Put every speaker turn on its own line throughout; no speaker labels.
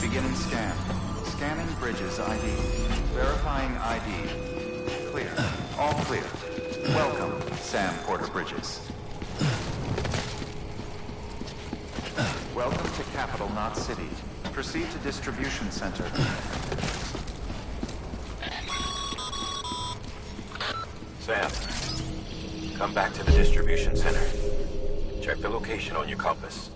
Beginning scan. Scanning bridges ID. Verifying ID. Clear. All clear. Welcome, Sam Porter Bridges. Welcome to Capital, not City. Proceed to Distribution Center.
Sam, come back to the Distribution Center. Check the location on your compass.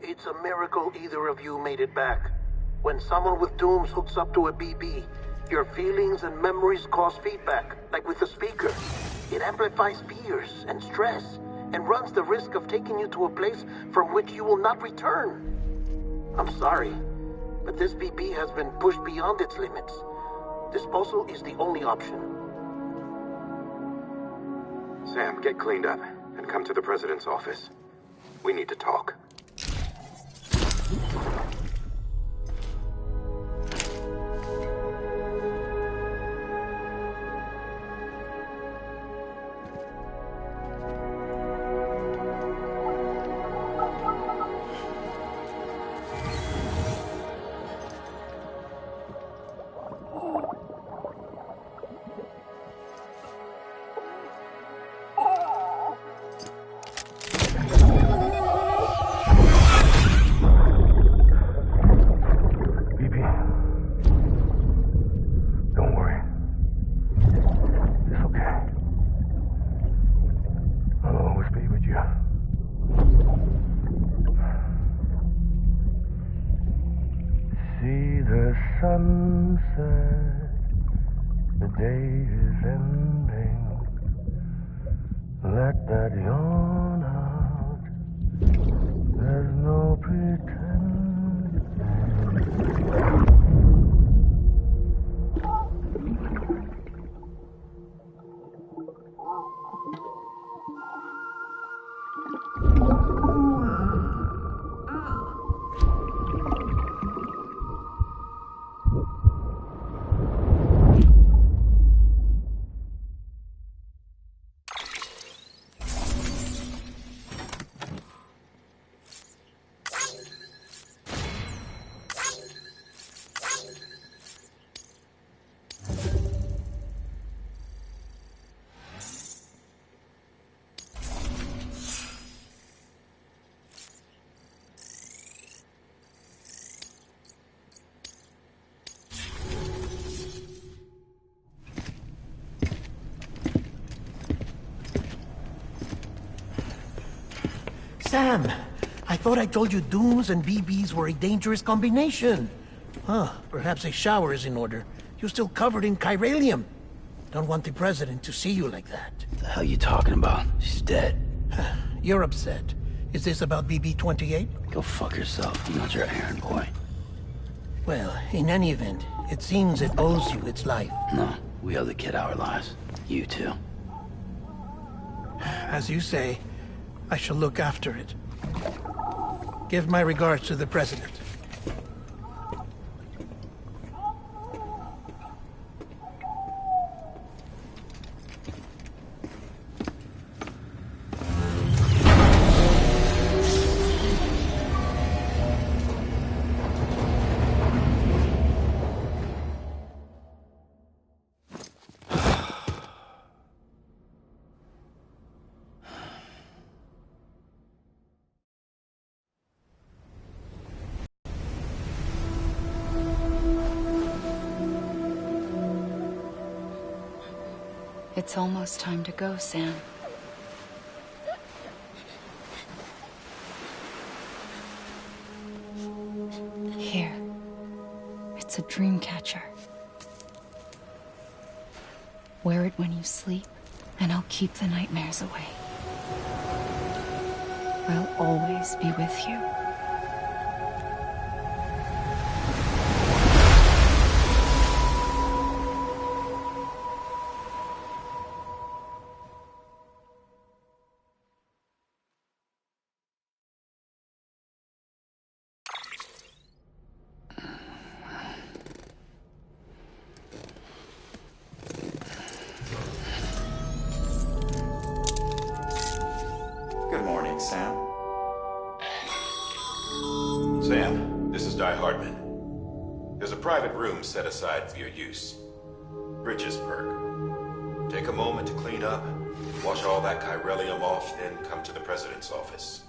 It's a miracle either of you made it back. When someone with dooms hooks up to a BB, your feelings and memories cause feedback, like with the speaker. It amplifies fears and stress, and runs the risk of taking you to a place from which you will not return. I'm sorry, but this BB has been pushed beyond its limits. Disposal is the only option.
Sam, get cleaned up and come to the President's office. We need to talk.
Sunset, the day is ending. Let that yawn out. There's no pretending.
Sam, I thought I told you dooms and BBs were a dangerous combination. Huh, perhaps a shower is in order. You're still covered in chiralium. Don't want the President to see you like that.
What the hell are you talking about? She's dead.
You're upset. Is this about BB-28?
Go fuck yourself. I'm not your errand boy.
Well, in any event, it seems it owes you its life.
No, we owe the kid our lives. You too.
As you say, I shall look after it. Give my regards to the President.
It's almost time to go, Sam. Here. It's a dream catcher. Wear it when you sleep, and I'll keep the nightmares away. I'll always be with you.
Good morning, Sam.
Sam, this is Di Hartman. There's a private room set aside for your use. Bridges perk. Take a moment to clean up, wash all that chiralium off, then come to the president's office.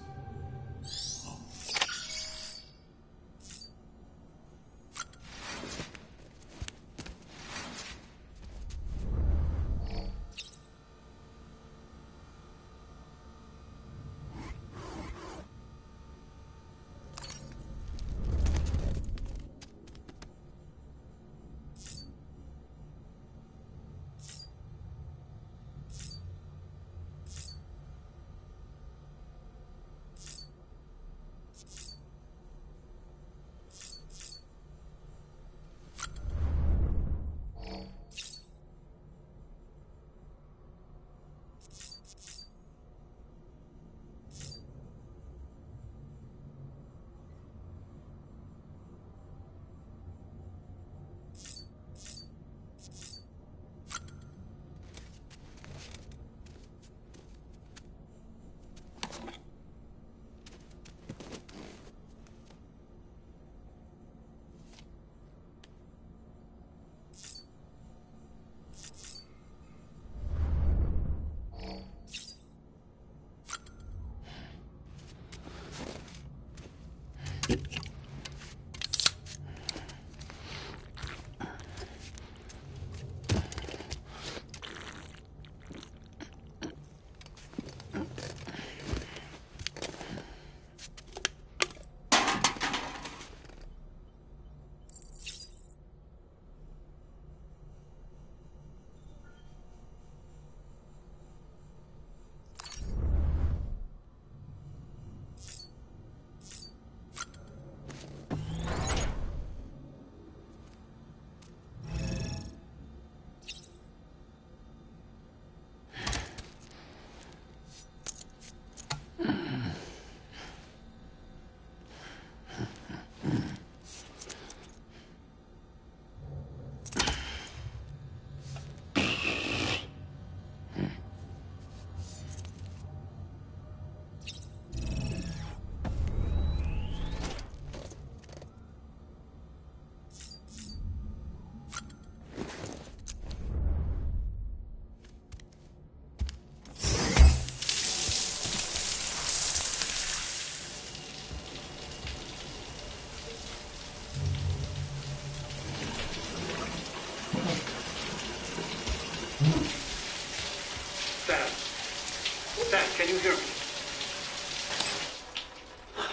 Sam, can you hear me?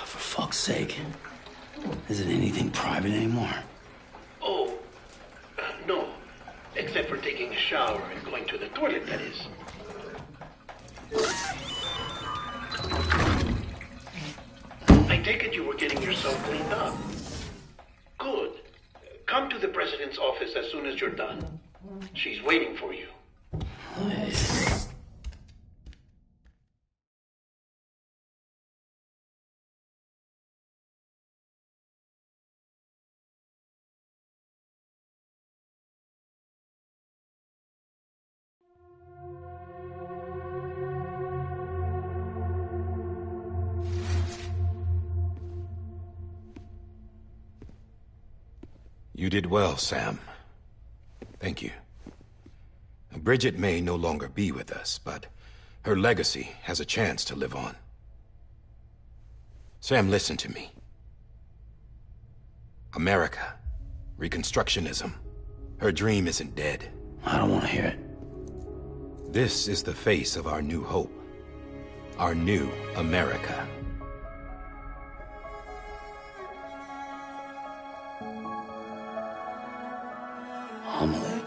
For fuck's sake. Isn't anything private anymore?
Oh, no. Except for taking a shower and going to the toilet, that is. I take it you were getting yourself cleaned up. Good. Come to the president's office as soon as you're done. She's waiting for you.
You did well, Sam. Thank you. Bridget may no longer be with us, but her legacy has a chance to live on. Sam, listen to me. America, Reconstructionism, her dream isn't dead.
I don't want to hear it.
This is the face of our new hope. Our new America.
Homily.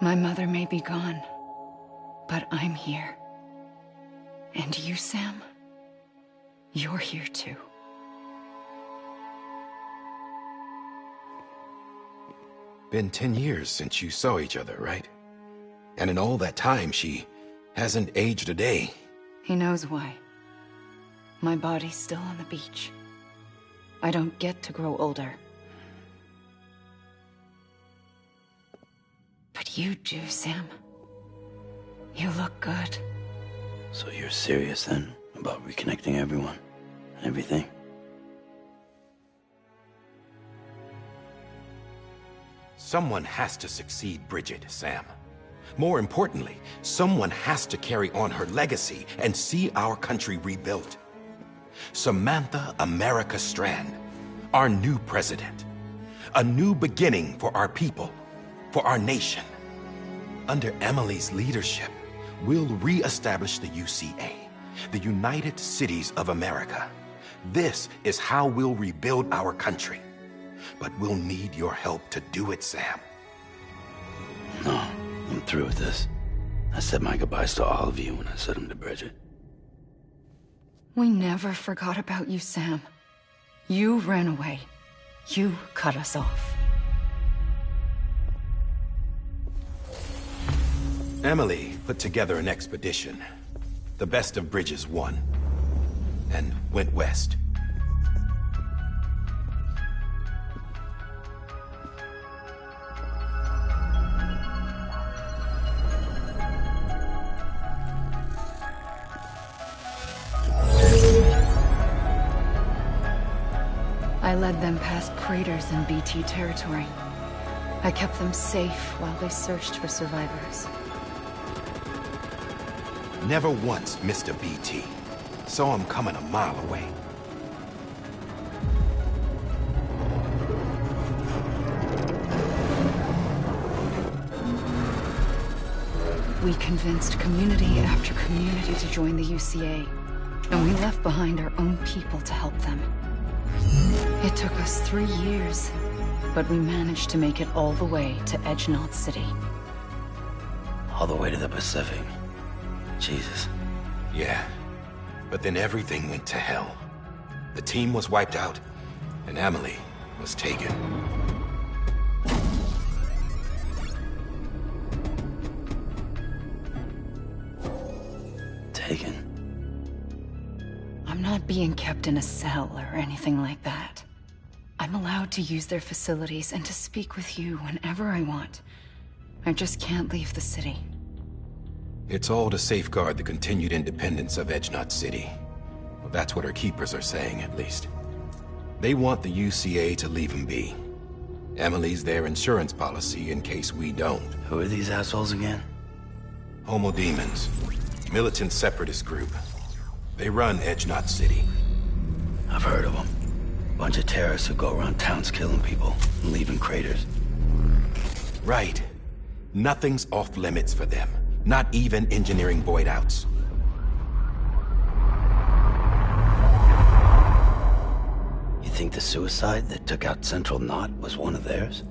My mother may be gone, but I'm here. And you, Sam, you're here too.
Been 10 years since you saw each other, right? And in all that time, she hasn't aged a day.
He knows why. My body's still on the beach. I don't get to grow older. But you do, Sam. You look good.
So you're serious then about reconnecting everyone and everything?
Someone has to succeed Bridget, Sam. More importantly, someone has to carry on her legacy and see our country rebuilt. Samantha America Strand, our new president. A new beginning for our people, for our nation. Under Emily's leadership, we'll re-establish the UCA, the United Cities of America. This is how we'll rebuild our country. But we'll need your help to do it, Sam.
No, I'm through with this. I said my goodbyes to all of you when I said them to Bridget.
We never forgot about you, Sam. You ran away. You cut us off.
Emily put together an expedition. The best of Bridges won. And went west.
I led them past craters in BT territory. I kept them safe while they searched for survivors.
Never once missed a BT. Saw him coming a mile away.
We convinced community after community to join the UCA, and we left behind our own people to help them. It took us 3 years, but we managed to make it all the way to Edgenot City.
All the way to the Pacific. Jesus.
Yeah, but then everything went to hell. The team was wiped out, and Emily was taken.
Taken?
I'm not being kept in a cell or anything like that. I'm allowed to use their facilities and to speak with you whenever I want. I just can't leave the city.
It's all to safeguard the continued independence of Edgenot City. Well, that's what our keepers are saying, at least. They want the UCA to leave them be. Emily's their insurance policy in case we don't.
Who are these assholes again?
Homo Demons. Militant separatist group. They run Edgenot City.
I've heard of them. Bunch of terrorists who go around towns killing people and leaving craters.
Right. Nothing's off limits for them. Not even engineering void outs.
You think the suicide that took out Central Knot was one of theirs?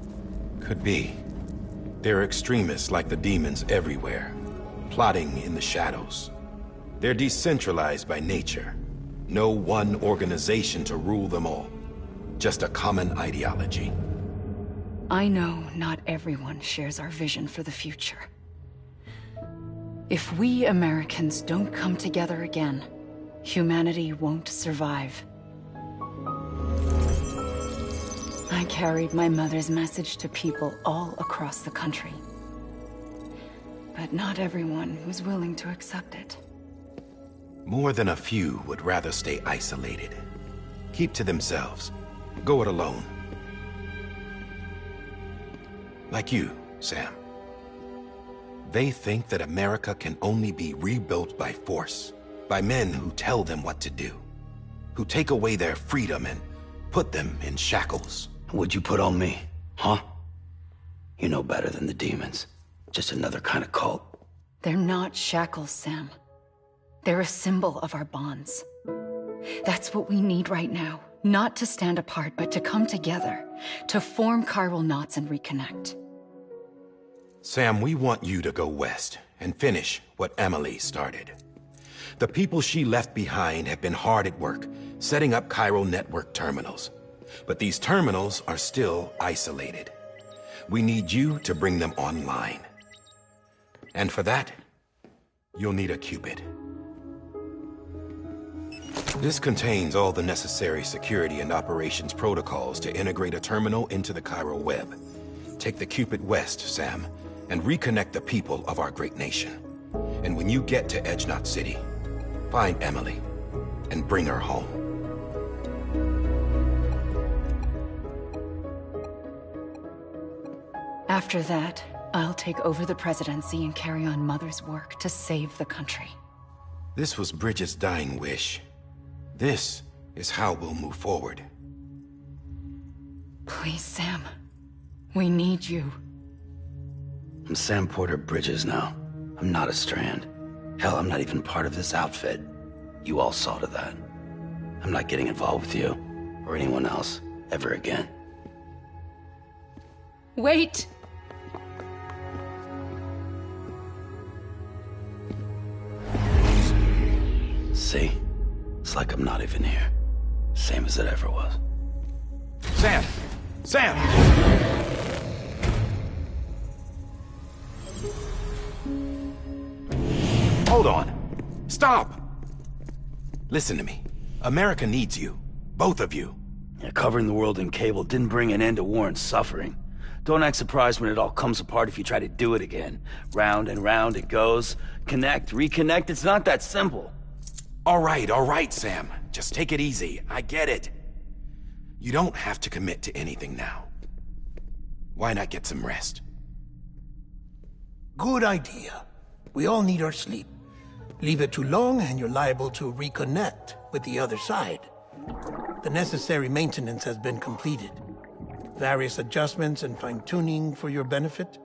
Could be. There are extremists like the demons everywhere, plotting in the shadows. They're decentralized by nature. No one organization to rule them all. Just a common ideology.
I know not everyone shares our vision for the future. If we Americans don't come together again, humanity won't survive. I carried my mother's message to people all across the country. But not everyone was willing to accept it.
More than a few would rather stay isolated. Keep to themselves. Go it alone. Like you, Sam. They think that America can only be rebuilt by force, by men who tell them what to do. who take away their freedom and put them in shackles.
What'd you put on me, huh? You know better than the demons. Just another kind of cult.
They're not shackles, Sam. They're a symbol of our bonds. That's what we need right now. Not to stand apart, but to come together. To form chiral knots and reconnect.
Sam, we want you to go west and finish what Emily started. The people she left behind have been hard at work, setting up chiral network terminals. But these terminals are still isolated. We need you to bring them online. And for that, you'll need a Cupid. This contains all the necessary security and operations protocols to integrate a terminal into the chiral web. Take the Cupid west, Sam, and reconnect the people of our great nation. And when you get to Edge Knot City, find Emily and bring her home.
After that, I'll take over the presidency and carry on Mother's work to save the country.
This was Bridget's dying wish. This is how we'll move forward.
Please, Sam. We need you.
I'm Sam Porter Bridges now. I'm not a Strand. Hell, I'm not even part of this outfit. You all saw to that. I'm not getting involved with you, or anyone else, ever again.
Wait!
See? It's like I'm not even here. Same as it ever was.
Sam! Sam! Hold on. Stop! Listen to me. America needs you. Both of you.
Yeah, covering the world in cable didn't bring an end to war and suffering. Don't act surprised when it all comes apart if you try to do it again. Round and round it goes. Connect, reconnect, it's not that simple.
All right, Sam. Just take it easy. I get it. You don't have to commit to anything now. Why not get some rest?
Good idea. We all need our sleep. Leave it too long and you're liable to reconnect with the other side. The necessary maintenance has been completed. Various adjustments and fine-tuning for your benefit.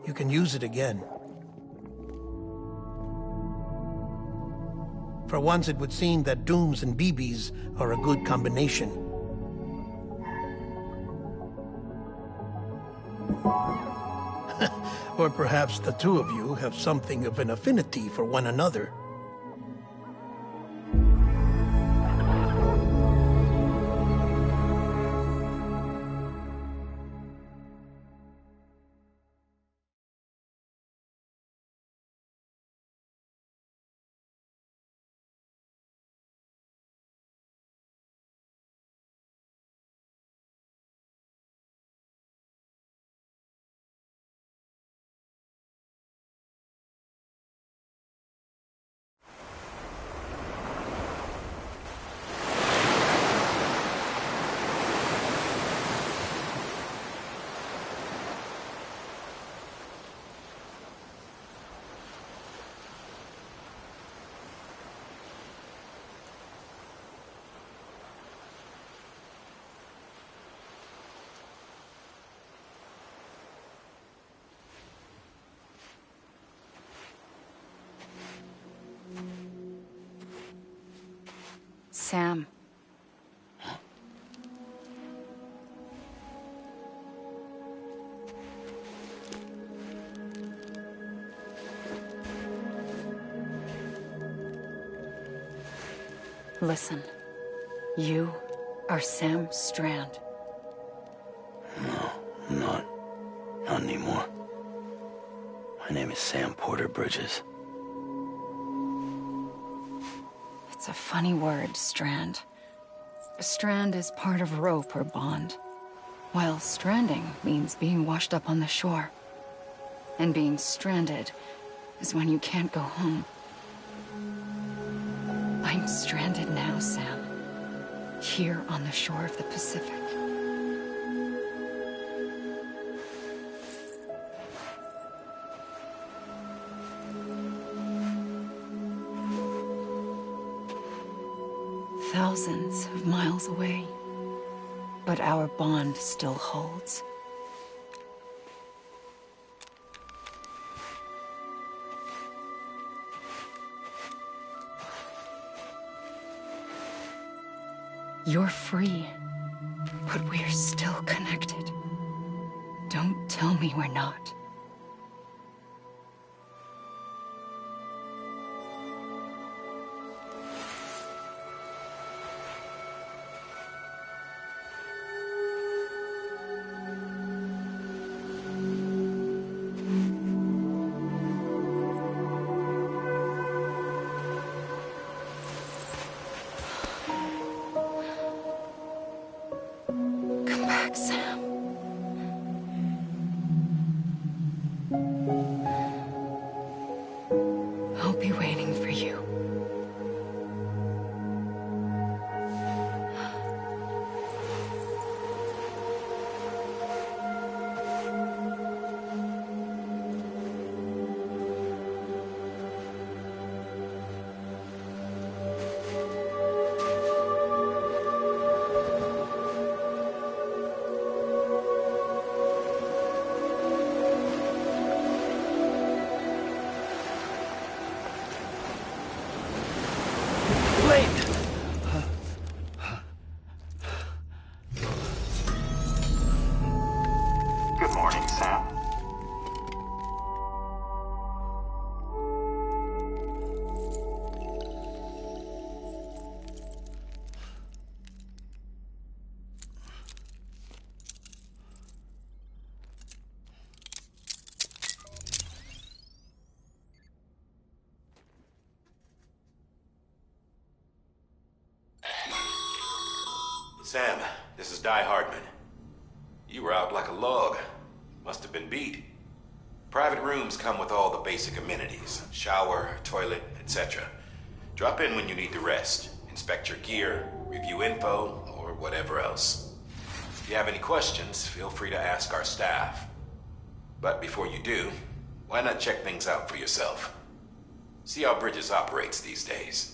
You can use it again. For once, it would seem that Dooms and BBs are a good combination. Or perhaps the two of you have something of an affinity for one another.
Sam. Listen. You are Sam Strand.
No, I'm not. Not anymore. My name is Sam Porter Bridges.
It's a funny word, Strand. Strand is part of rope or bond, while stranding means being washed up on the shore. And being stranded is when you can't go home. I'm stranded now, Sam. Here on the shore of the Pacific. thousands of miles away, but our bond still holds. You're free, but we're still connected. Don't tell me we're not. Come back, Sam. I'll be waiting for you.
Good morning, Sam.
Sam, this is Die Hardman. You were out like a log. Must have been beat. Private rooms come with all the basic amenities. Shower, toilet, etc. Drop in when you need to rest. Inspect your gear, review info, or whatever else. If you have any questions, feel free to ask our staff. But before you do, why not check things out for yourself? See how Bridges operates these days.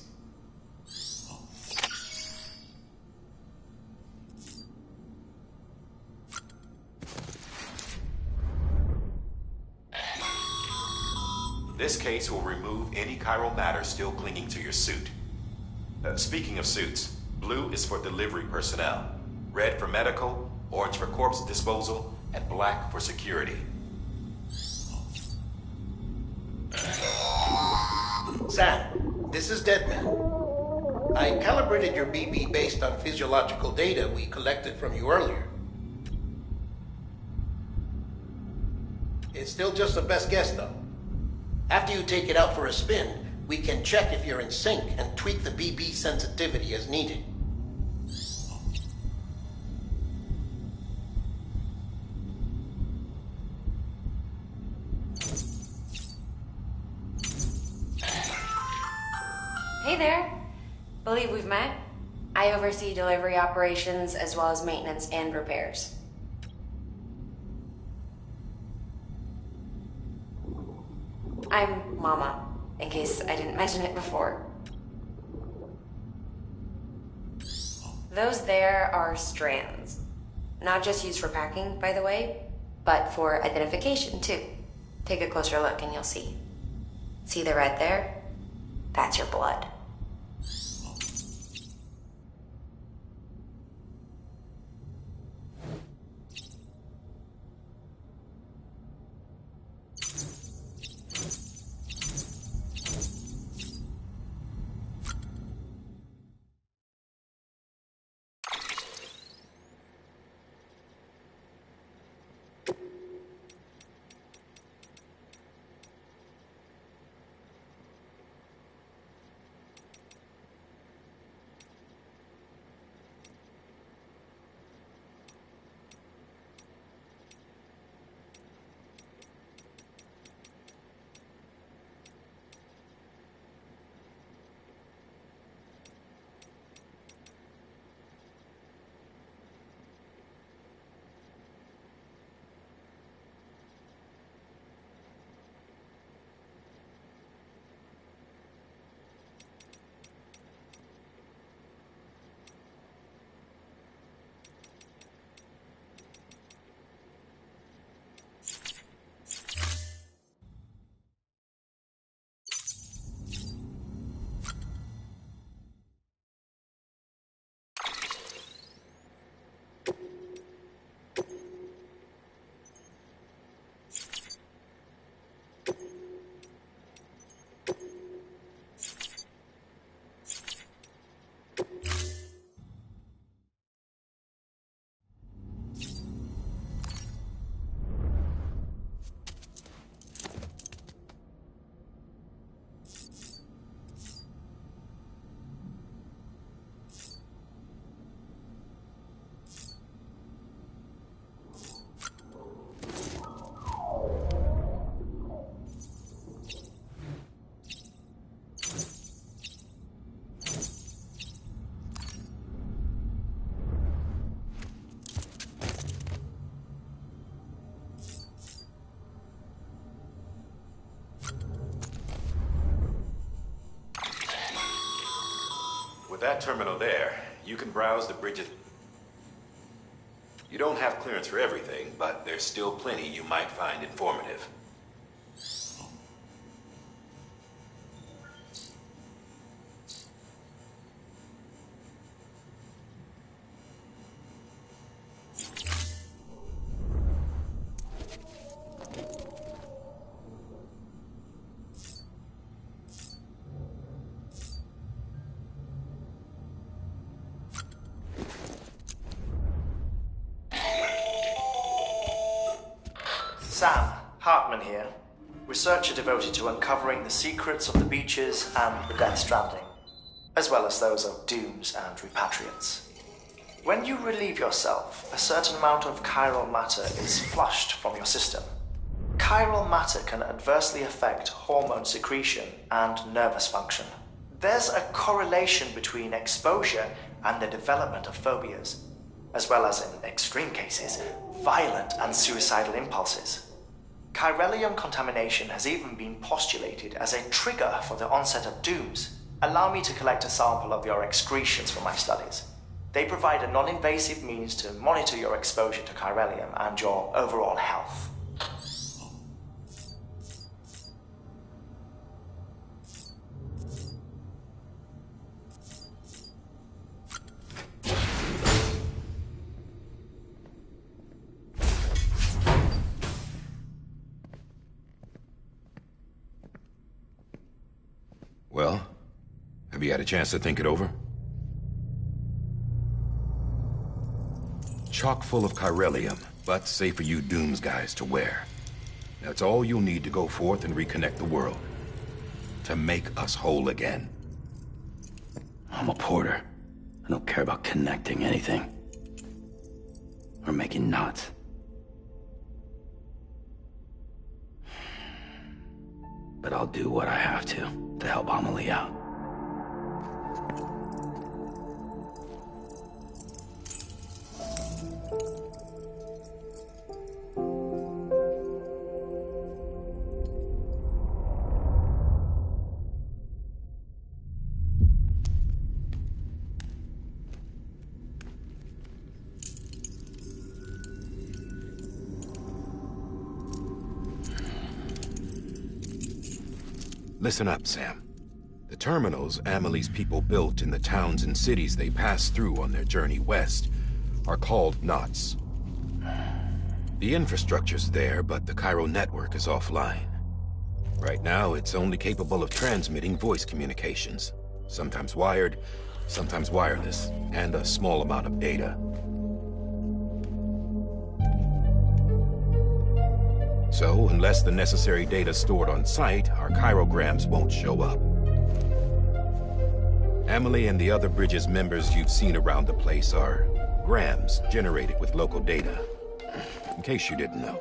This case will remove any chiral matter still clinging to your suit. Speaking of suits, blue is for delivery personnel, red for medical, orange for corpse disposal, and black for security.
Sam, this is Deadman. I calibrated your BB based on physiological data we collected from you earlier. It's still just a best guess, though. After you take it out for a spin, we can check if you're in sync and tweak the BB sensitivity as needed.
Hey there. Believe we've met. I oversee delivery operations as well as maintenance and repairs. I'm Mama, in case I didn't mention it before. Those there are strands. Not just used for packing, by the way, but for identification too. Take a closer look and you'll see. See the red there? That's your blood.
With that terminal there, you can browse the bridges. You don't have clearance for everything, but there's still plenty you might find informative.
Sam, Hartman here, researcher devoted to uncovering the secrets of the beaches and the Death Stranding, as well as those of dooms and repatriates. When you relieve yourself, a certain amount of chiral matter is flushed from your system. Chiral matter can adversely affect hormone secretion and nervous function. There's a correlation between exposure and the development of phobias, as well as, in extreme cases, violent and suicidal impulses. Chiralium contamination has even been postulated as a trigger for the onset of dooms. Allow me to collect a sample of your excretions for my studies. They provide a non-invasive means to monitor your exposure to chiralium and your overall health.
Well, have you had a chance to think it over? Chock full of chiralium, but safe for you Dooms guys to wear. That's all you'll need to go forth and reconnect the world. To make us whole again.
I'm a porter. I don't care about connecting anything. Or making knots. But I'll do what I have to help Amelie out.
Listen up, Sam. The terminals Amelie's people built in the towns and cities they passed through on their journey west are called knots. The infrastructure's there, but the Cairo network is offline. Right now, it's only capable of transmitting voice communications, sometimes wired, sometimes wireless, and a small amount of data. So, unless the necessary data's stored on site, our chirograms won't show up. Amelie and the other Bridges members you've seen around the place are grams generated with local data, in case you didn't know.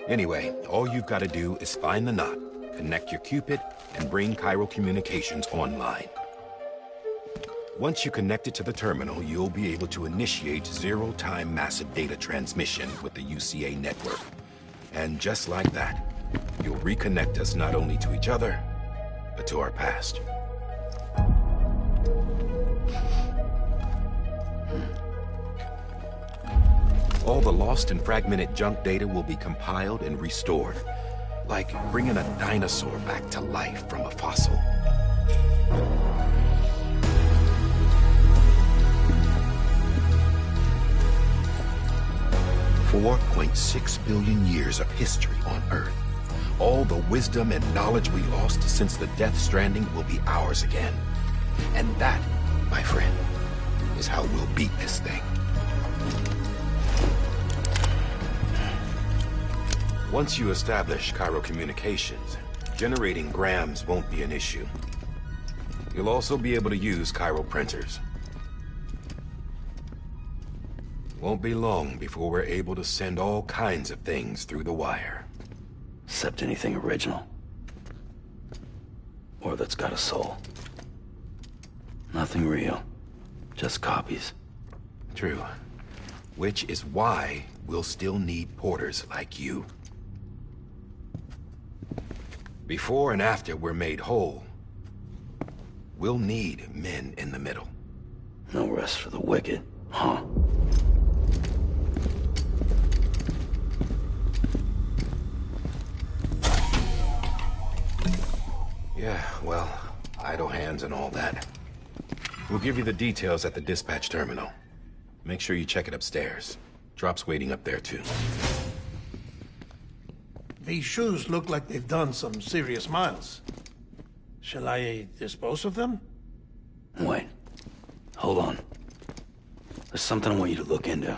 Anyway, all you've got to do is find the knot, connect your Cupid, and bring Cairo communications online. Once you connect it to the terminal, you'll be able to initiate zero-time massive data transmission with the UCA network. And just like that, you'll reconnect us not only to each other, but to our past. All the lost and fragmented junk data will be compiled and restored, like bringing a dinosaur back to life from a fossil. $4.6 billion years of history on Earth. All the wisdom and knowledge we lost since the Death Stranding will be ours again. And that, my friend, is how we'll beat this thing. Once you establish Cairo communications, generating grams won't be an issue. You'll also be able to use Cairo printers. Won't be long before we're able to send all kinds of things through the wire.
Except anything original. Or that's got a soul. Nothing real. Just copies.
True. Which is why we'll still need porters like you. Before and after we're made whole, We'll need men in the middle.
No rest for the wicked, huh?
Yeah, well, idle hands and all that. We'll give you the details at the dispatch terminal. Make sure you check it upstairs. Drop's waiting up there, too.
These shoes look like they've done some serious miles. Shall I dispose of them?
Wait. Hold on. There's something I want you to look into.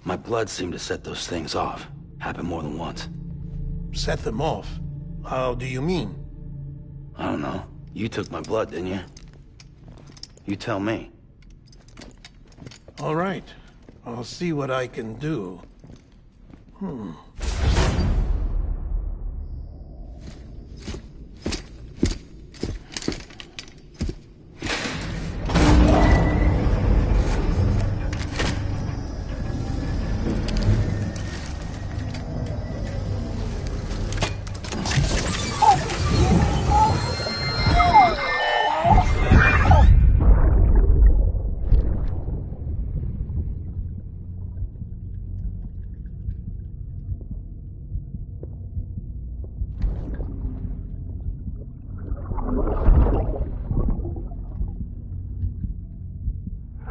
My blood seemed to set those things off. Happened more than once.
Set them off? How do you mean?
I don't know. You took my blood, didn't you? You tell me.
All right. I'll see what I can do.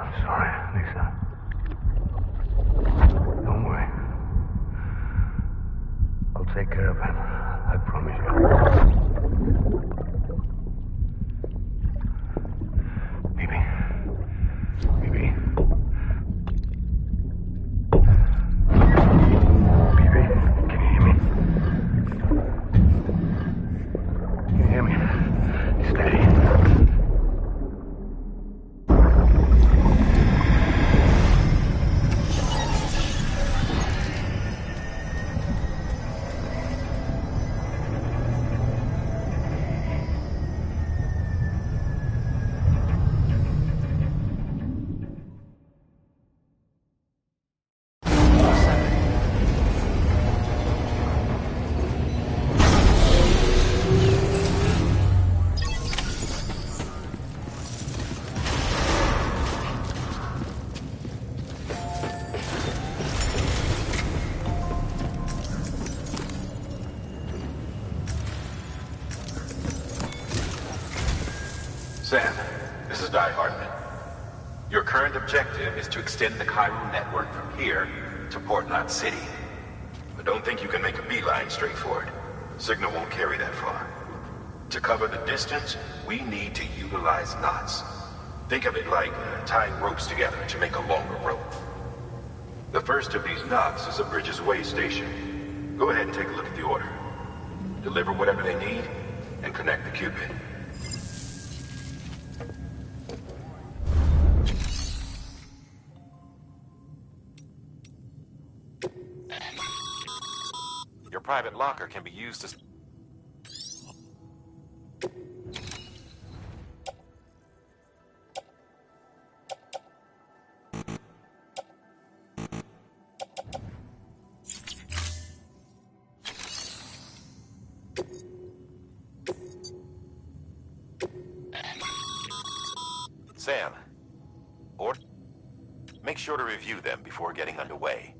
I'm sorry, Lisa. Don't worry. I'll take care of it. I promise you. Baby. Baby. Baby, can you hear me? Can you hear me? Steady.
Sam, this is Hartman. Your current objective is to extend the Chiral network from here to Port Knot City. But don't think you can make a beeline straight for it. Signal won't carry that far. To cover the distance, we need to utilize knots. Think of it like tying ropes together to make a longer rope. The first of these knots is a Bridges Way station. Go ahead and take a look at the order. Deliver whatever they need, and connect the Cupid. Your private locker can be used to... Sam, make sure to review them before getting underway.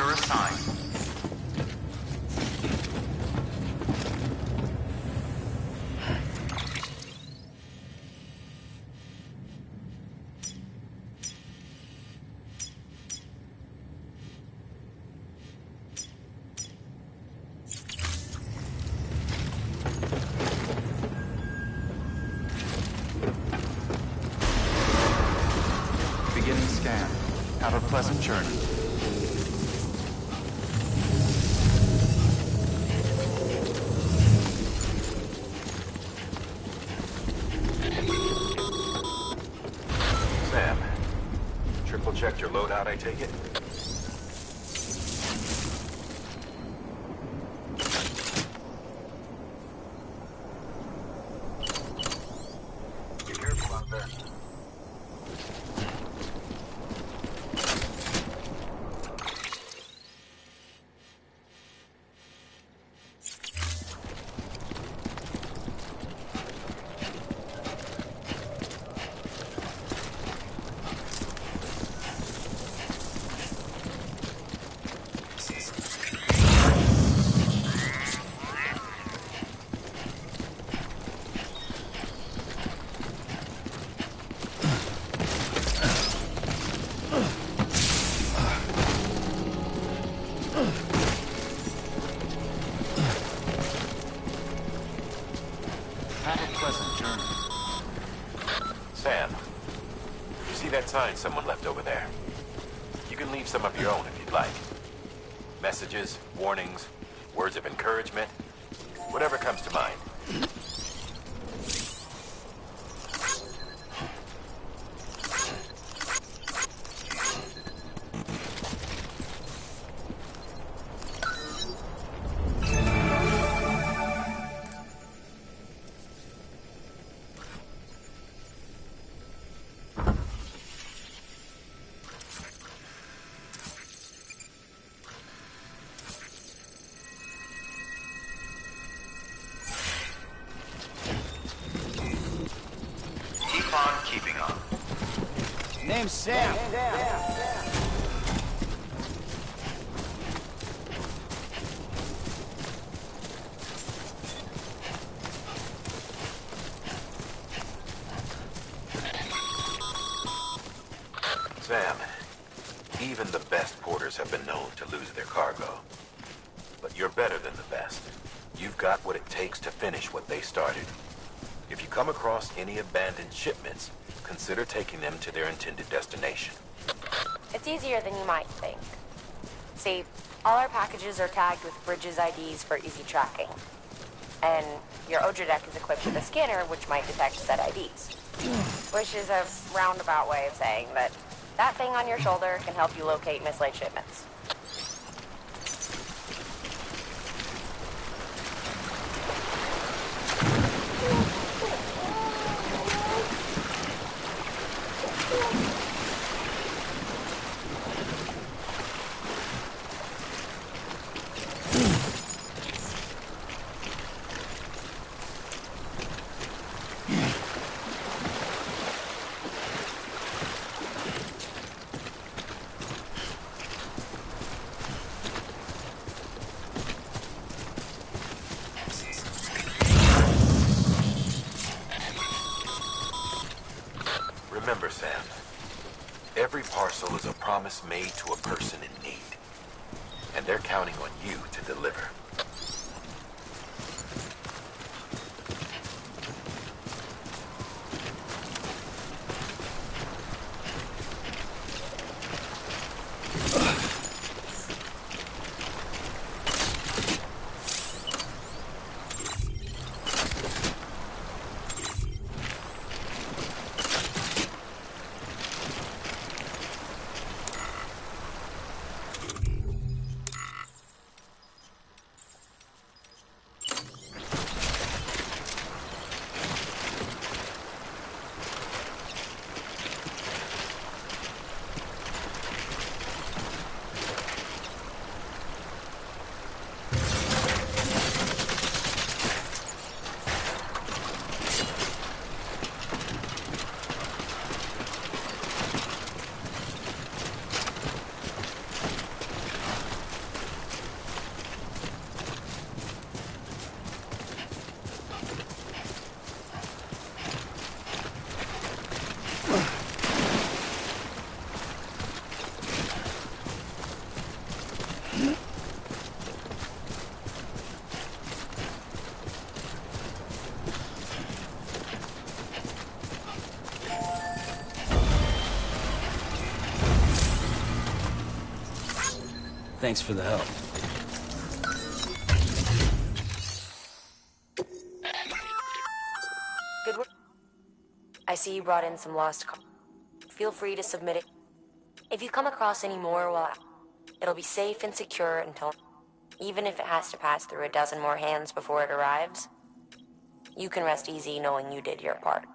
Number assigned. Beginning scan. Have a pleasant journey.
Sam, triple checked your loadout, I take it?
Be careful out there.
Have a pleasant journey.
Sam, you see that sign someone left over there? You can leave some of your own if you'd like. Messages, warnings, words of encouragement, whatever comes to mind.
Keep on keeping on.
Name's Sam.
Sam, even the best porters have been known to lose their cargo. But you're better than the best. You've got what it takes to finish what they started. If you come across any abandoned shipments, consider taking them to their intended destination.
It's easier than you might think. See, all our packages are tagged with Bridges IDs for easy tracking. And your Odra deck is equipped with a scanner which might detect said IDs. Which is a roundabout way of saying that that thing on your shoulder can help you locate mislaid shipments.
Remember, Sam, every parcel is a promise made to a person in need. And they're counting on you to deliver.
Thanks for the help.
Good work. I see you brought in some lost cards. Feel free to submit it. If you come across any more, well, it'll be safe and secure until... Even if it has to pass through a dozen more hands before it arrives, you can rest easy knowing you did your part.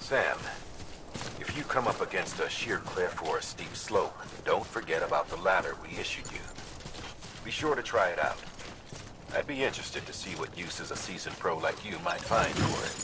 Sam, if you come up against a sheer cliff or a steep slope, don't forget about the ladder we issued you. Be sure to try it out. I'd be interested to see what uses a seasoned pro like you might find for it.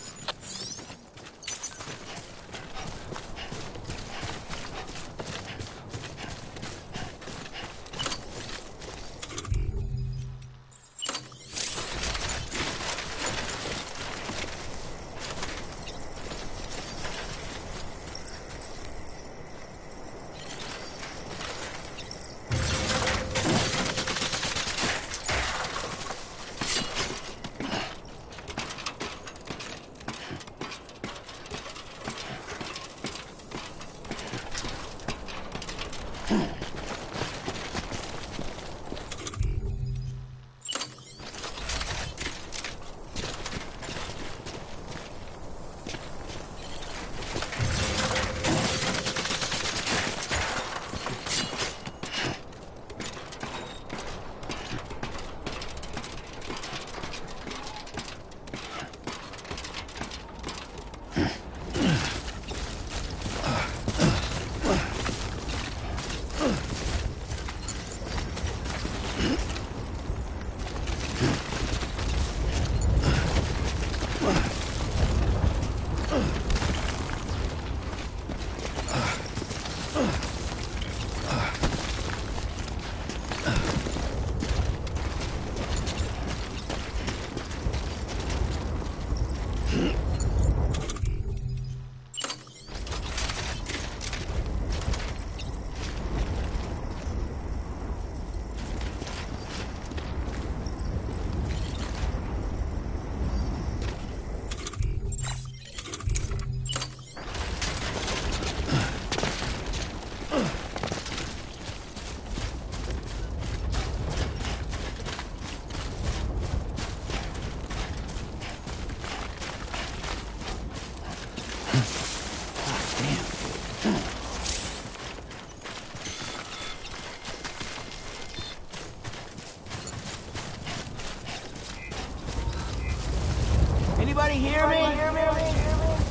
Anybody hear me?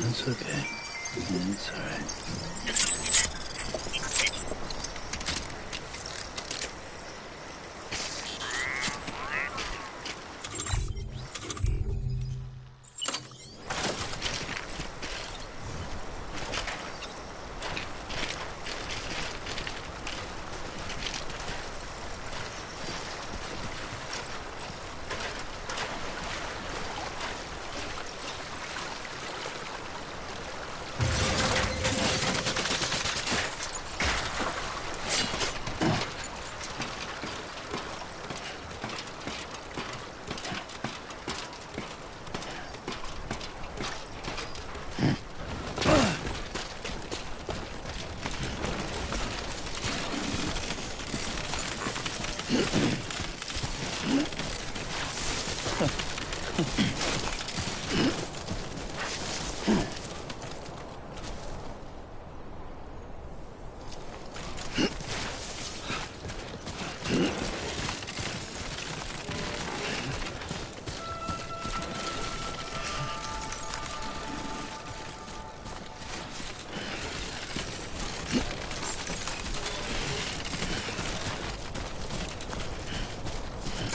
It's okay. It's alright.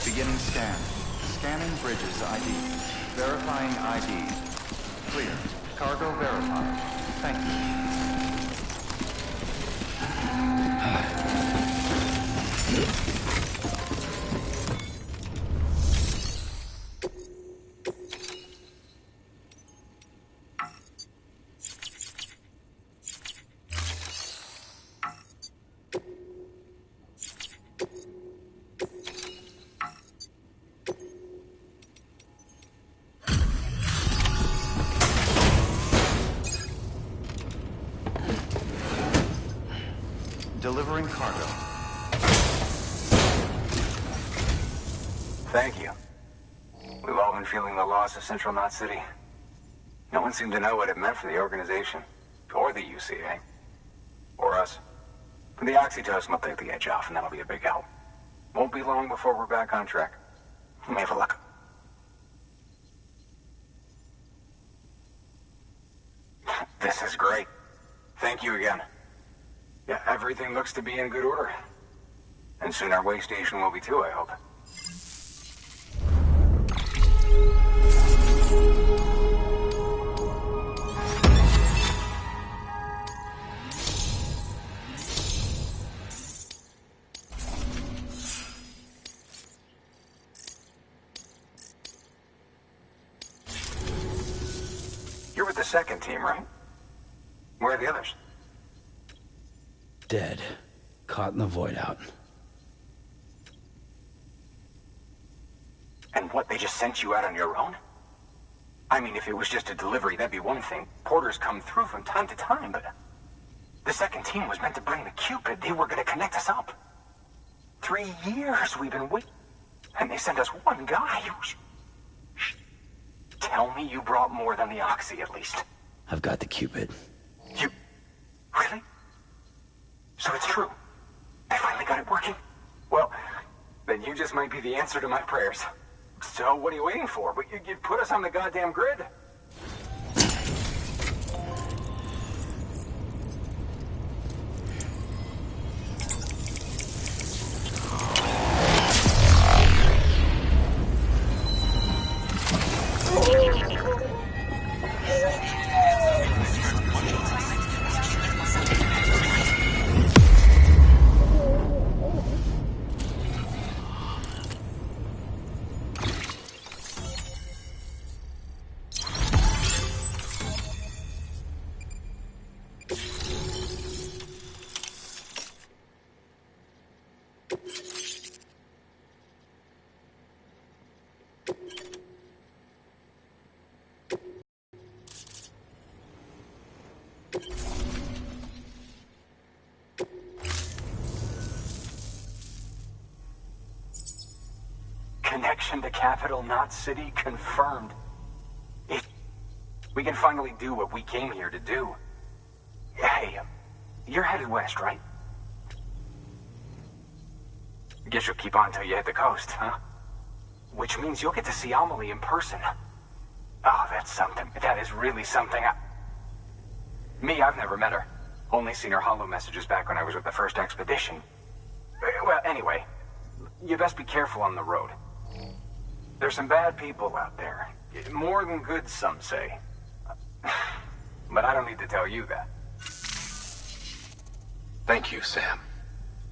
Beginning scan. Scanning bridges ID. Verifying ID. Clear. Cargo verified. Thank you. Delivering cargo.
Thank you. We've all been feeling the loss of Central Knot City. No one seemed to know what it meant for the organization, or the UCA, or us. The oxytocin will take the edge off, and that'll be a big help. Won't be long before we're back on track. Let me have a look. This is great. Thank you again. Yeah, everything looks to be in good order. And soon our way station will be too, I hope. You're with the second team, right? Where are the others?
Dead. Caught in the void out.
And what, they just sent you out on your own? I mean, if it was just a delivery, that'd be one thing. Porters come through from time to time, but the second team was meant to bring the Cupid. They were going to connect us up. 3 years we've been waiting, and they sent us one guy. Tell me you brought more than the Oxy, at least.
I've got the Cupid.
You... Really? So it's true. I finally got it working. Well, then you just might be the answer to my prayers. So what are you waiting for? You put us on the goddamn grid. Connection to capital, not city, confirmed. We can finally do what we came here to do. Hey, you're headed west, right? Guess you'll keep on till you hit the coast, huh? Which means you'll get to see Amelie in person. Oh, that's something. That is really something. I've never met her. Only seen her holo messages back when I was with the first expedition. Well, anyway, you best be careful on the road. There's some bad people out there. More than good, some say. But I don't need to tell you that.
Thank you, Sam.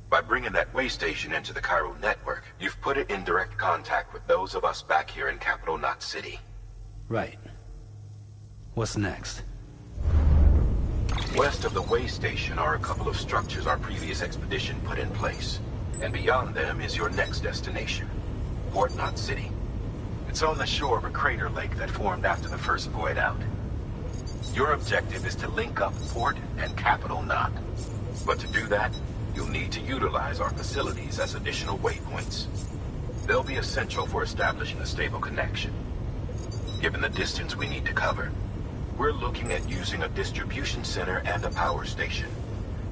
By bringing that way station into the Cairo network, you've put it in direct contact with those of us back here in Capital Knot City.
Right. What's next?
West of the way station are a couple of structures our previous expedition put in place. And beyond them is your next destination, Port Knot City. It's on the shore of a crater lake that formed after the first void out. Your objective is to link up Port and Capital Knot. But to do that, you'll need to utilize our facilities as additional waypoints. They'll be essential for establishing a stable connection. Given the distance we need to cover, we're looking at using a distribution center and a power station,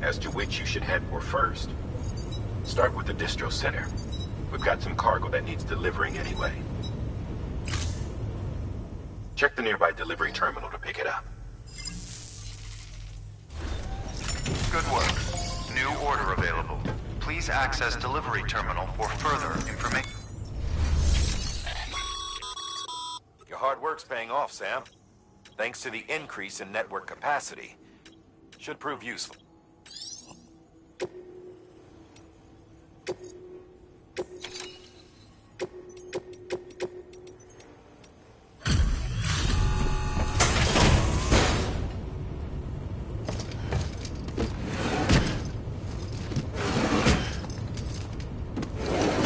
as to which you should head for first. Start with the distro center. We've got some cargo that needs delivering anyway. Check the nearby delivery terminal to pick it up.
Good work. New order available. Please access delivery terminal for further information.
Your hard work's paying off, Sam. Thanks to the increase in network capacity. Should prove useful.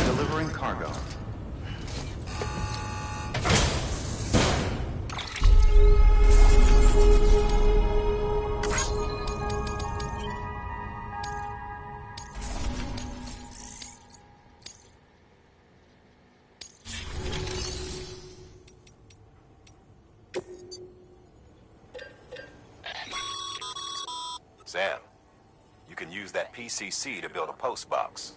Delivering cargo.
Sam, you can use that PCC to build a post box.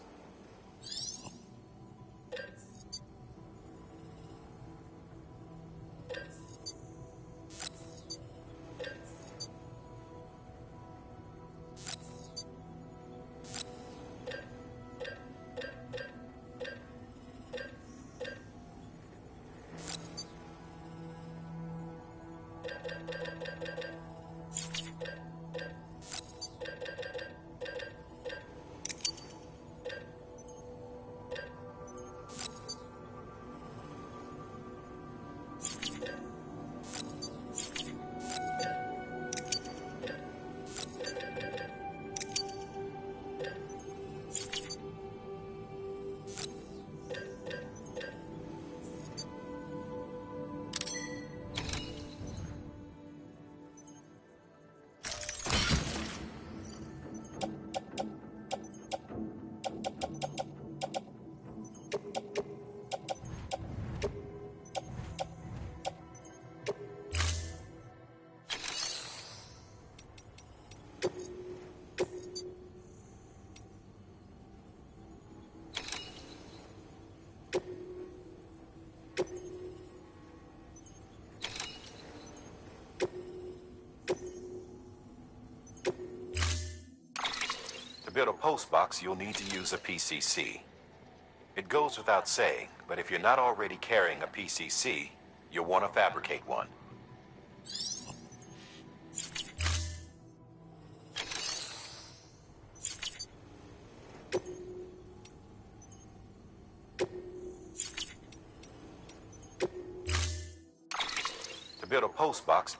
To build a post box, you'll need to use a PCC. It goes without saying, but if you're not already carrying a PCC, you'll want to fabricate one. To build a post box,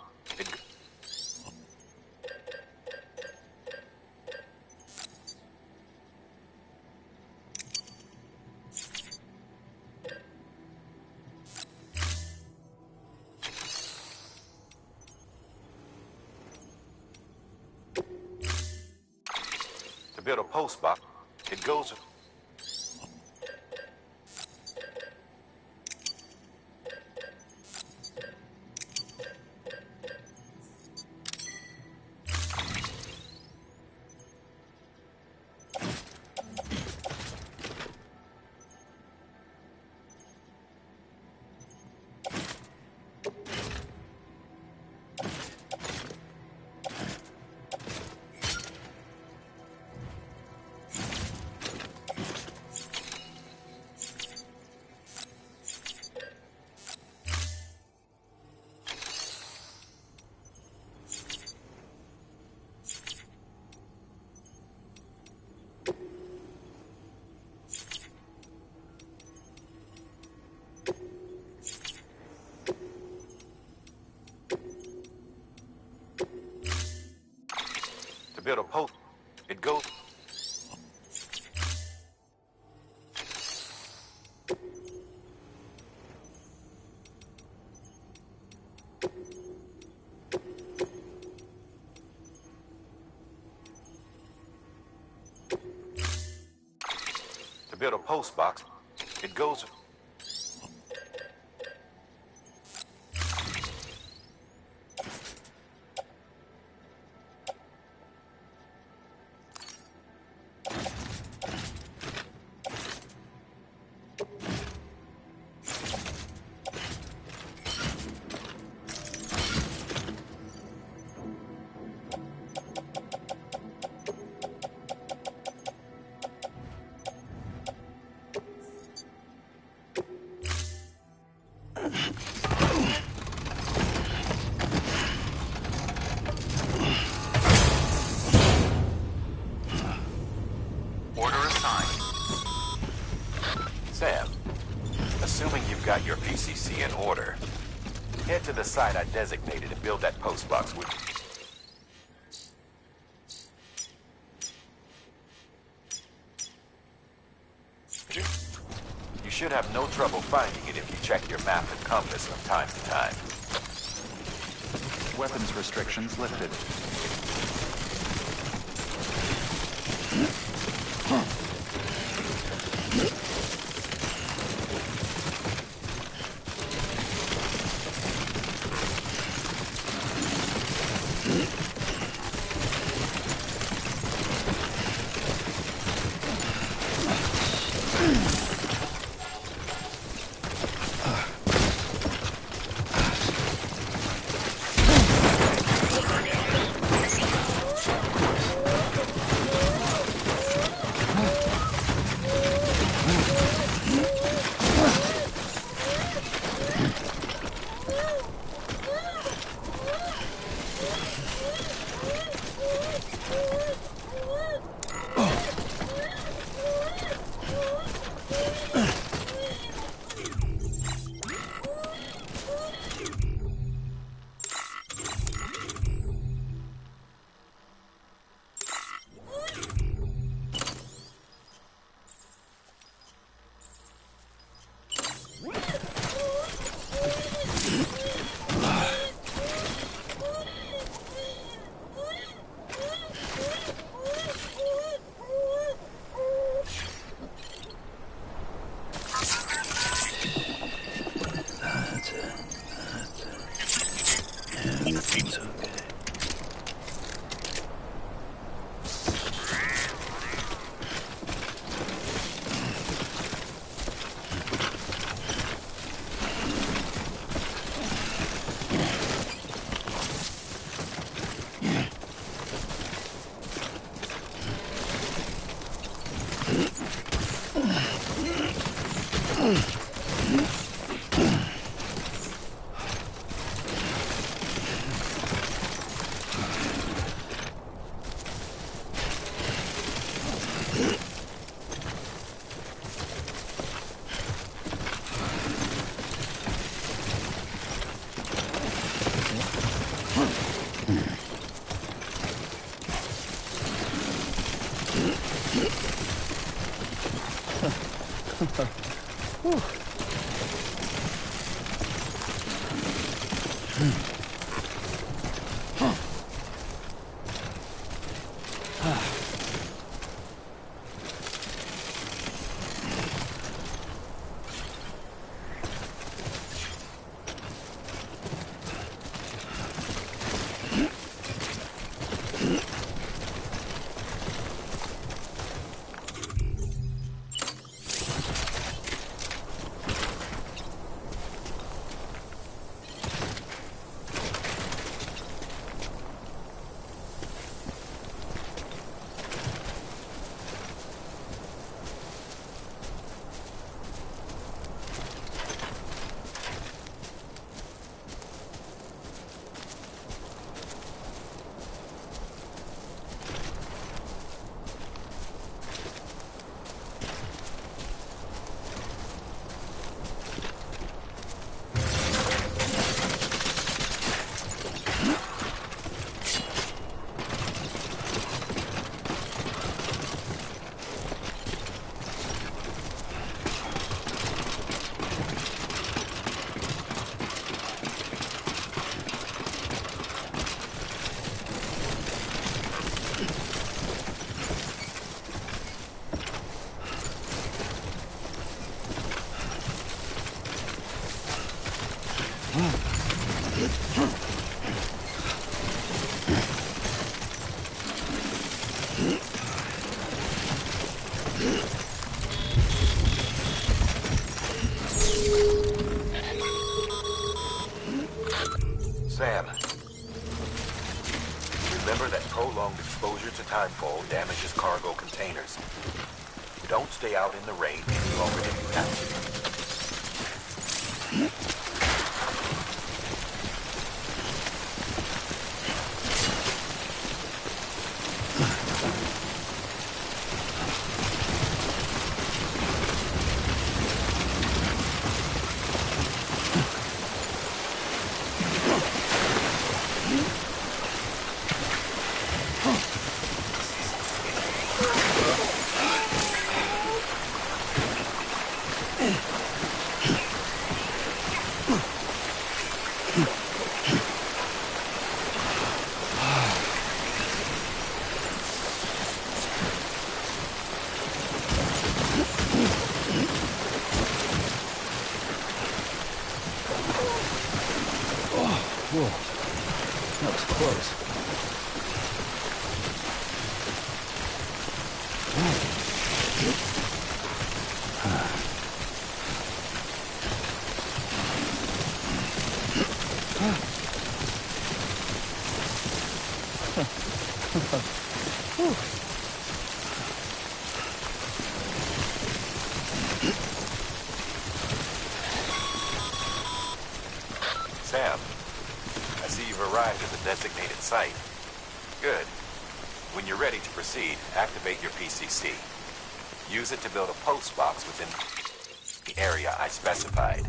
build a post box, it goes... build a post, it goes... To build a post box, it goes... Sam, assuming you've got your PCC in order, head to the site I designated and build that post box with... You should have no trouble finding it if you check your map and compass from time to time.
Weapons restrictions lifted.
Everything's okay.
Sam, remember that prolonged exposure to timefall damages cargo containers. Don't stay out in the rain any longer than you have to.
That was close.
Sam, I see you've arrived at the designated site. Good. When you're ready to proceed, activate your PCC. Use it to build a post box within the area I specified.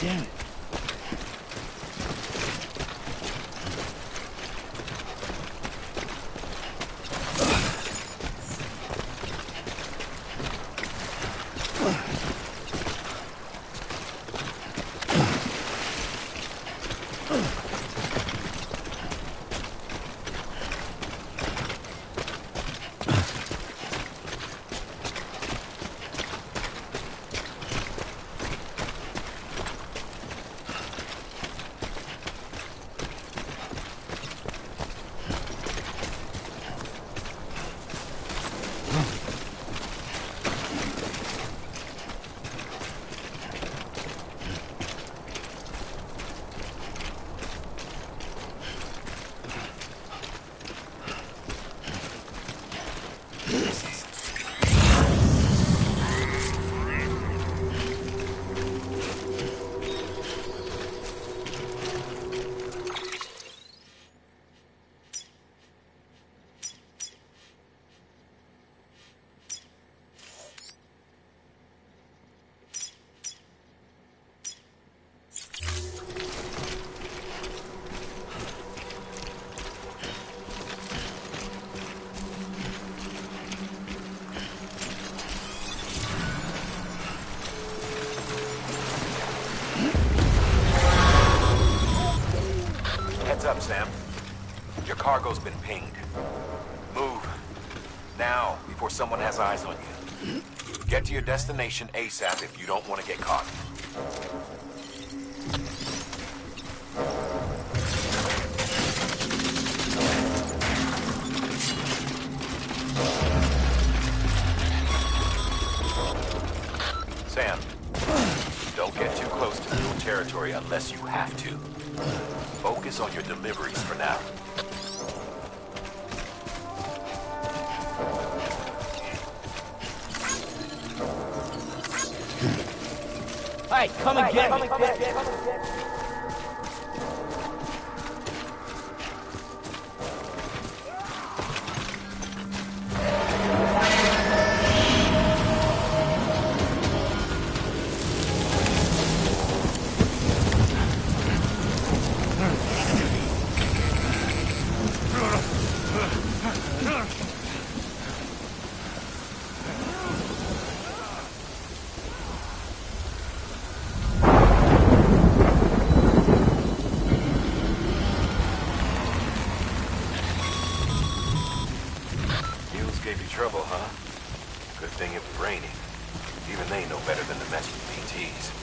Damn it.
Heads up, Sam. Your cargo's been pinged. Move. Now, before someone has eyes on you. Get to your destination ASAP if you don't want to get caught. Sam, don't get too close to mule territory unless you have to. Focus on your deliveries for now.
Hey, come and get me.
Gave you trouble, huh? Good thing it was raining. Even they know better than to mess with PTs.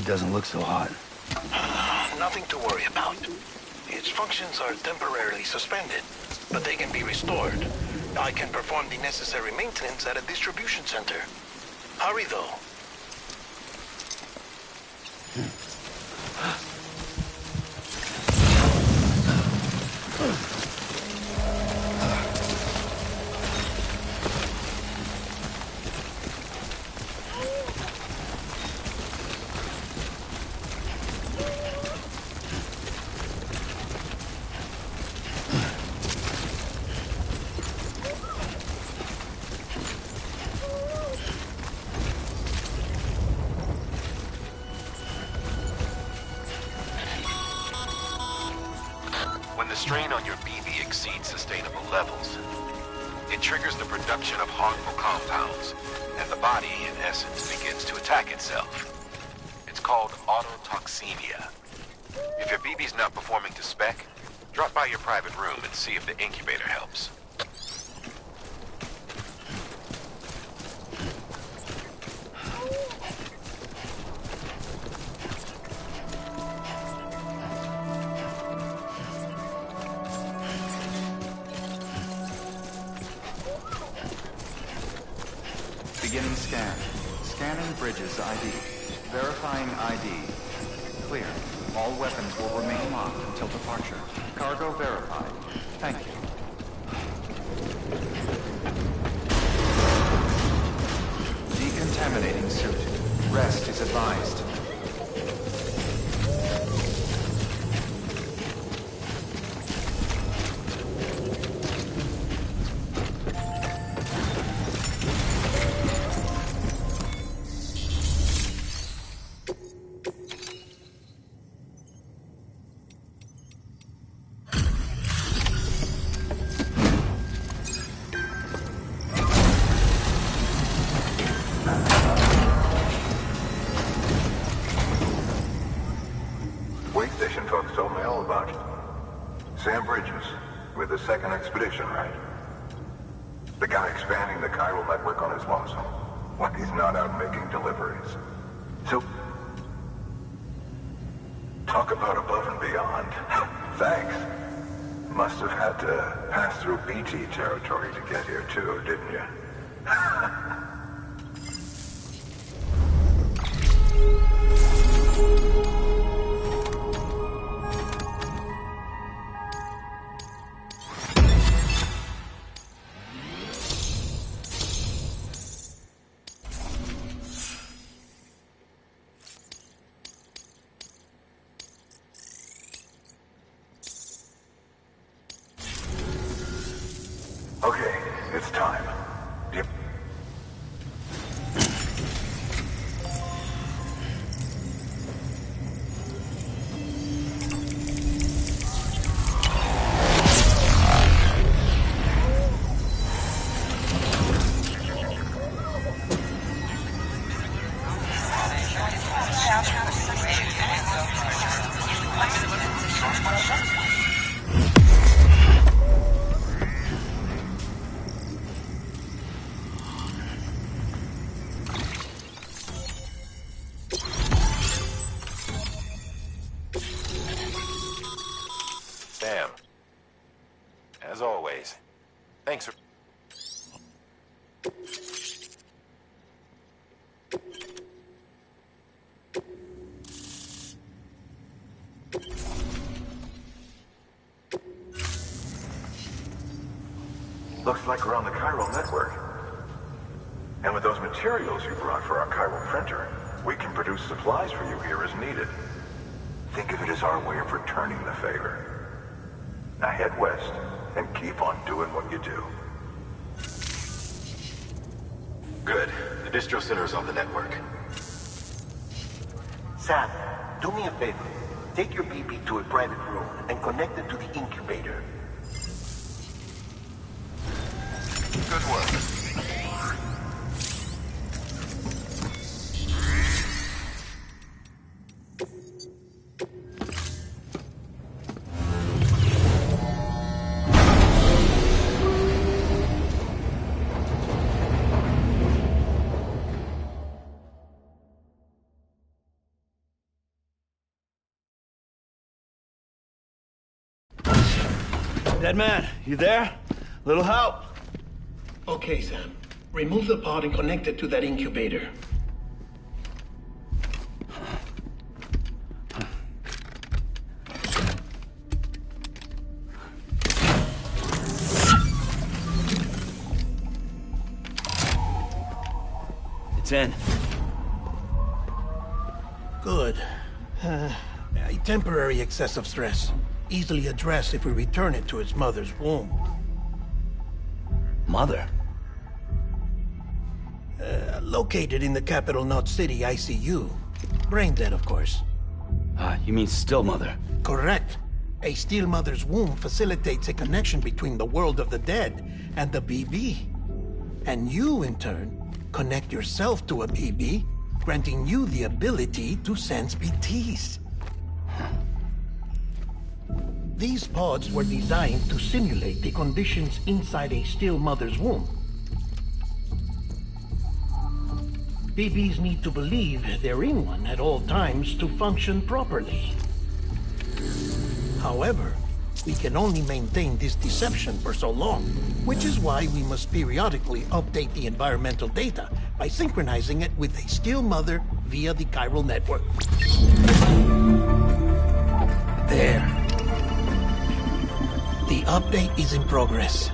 doesn't look so hot.
Nothing to worry about. Its functions are temporarily suspended, but they can be restored. I can perform the necessary maintenance at a distribution center. Hurry, though.
When the strain on your BB exceeds sustainable levels, it triggers the production of harmful compounds, and the body, in essence, begins to attack itself. It's called autotoxemia. If your BB's not performing to spec, drop by your private room and see if the incubator helps.
Beginning scan. Scanning Bridges ID. Verifying ID. Clear. All weapons will remain locked until departure. Cargo verified. Thank you. Decontaminating suit. Rest is advised.
Wait station folks told me all about you. Sam Bridges, with the second expedition, right? The guy expanding the chiral network on his lonesome when he's not out making deliveries. So, talk about above and beyond. Thanks. Must have had to pass through BT territory to get here too, didn't you? Okay, it's time. Yep.
Sam, as always, thanks for...
Looks like we're on the chiral network. And with those materials you brought for our chiral printer, we can produce supplies for you here as needed. Think of it as our way of returning the favor. Now head west and keep on doing what you do.
Good. The distro center is on the network.
Sam, do me a favor. Take your BB to a private room and connect it to the incubator.
Good work.
Dead man, you there? Little help?
Okay, Sam. Remove the pod and connect it to that incubator.
It's in.
Good. A temporary excessive stress. Easily addressed if we return it to its mother's womb.
Mother?
Located in the capital Knot City ICU. Brain dead, of course.
You mean still mother?
Correct. A still mother's womb facilitates a connection between the world of the dead and the BB. And you, in turn, connect yourself to a BB, granting you the ability to sense BTs. These pods were designed to simulate the conditions inside a still mother's womb. BBs need to believe they're in one at all times to function properly. However, we can only maintain this deception for so long, which is why we must periodically update the environmental data by synchronizing it with a still mother via the chiral network. There. The update is in progress.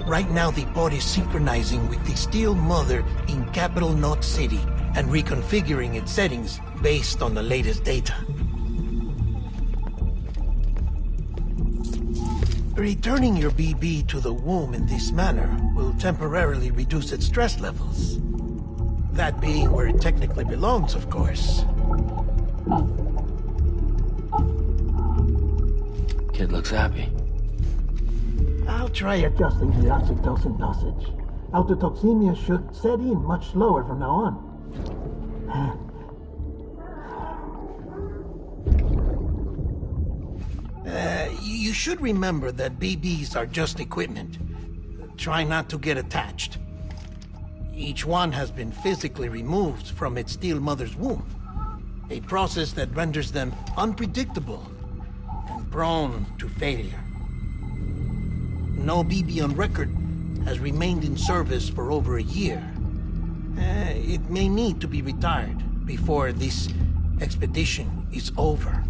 Right now, the pod is synchronizing with the still mother in capital Knot City and reconfiguring its settings based on the latest data. Returning your BB to the womb in this manner will temporarily reduce its stress levels. That being where it technically belongs, of course.
Kid looks happy.
I'll try adjusting the oxytocin dosage. Autotoxemia should set in much slower from now on. You should remember that BBs are just equipment. Try not to get attached. Each one has been physically removed from its still mother's womb. A process that renders them unpredictable and prone to failure. No BB on record has remained in service for over a year. It may need to be retired before this expedition is over.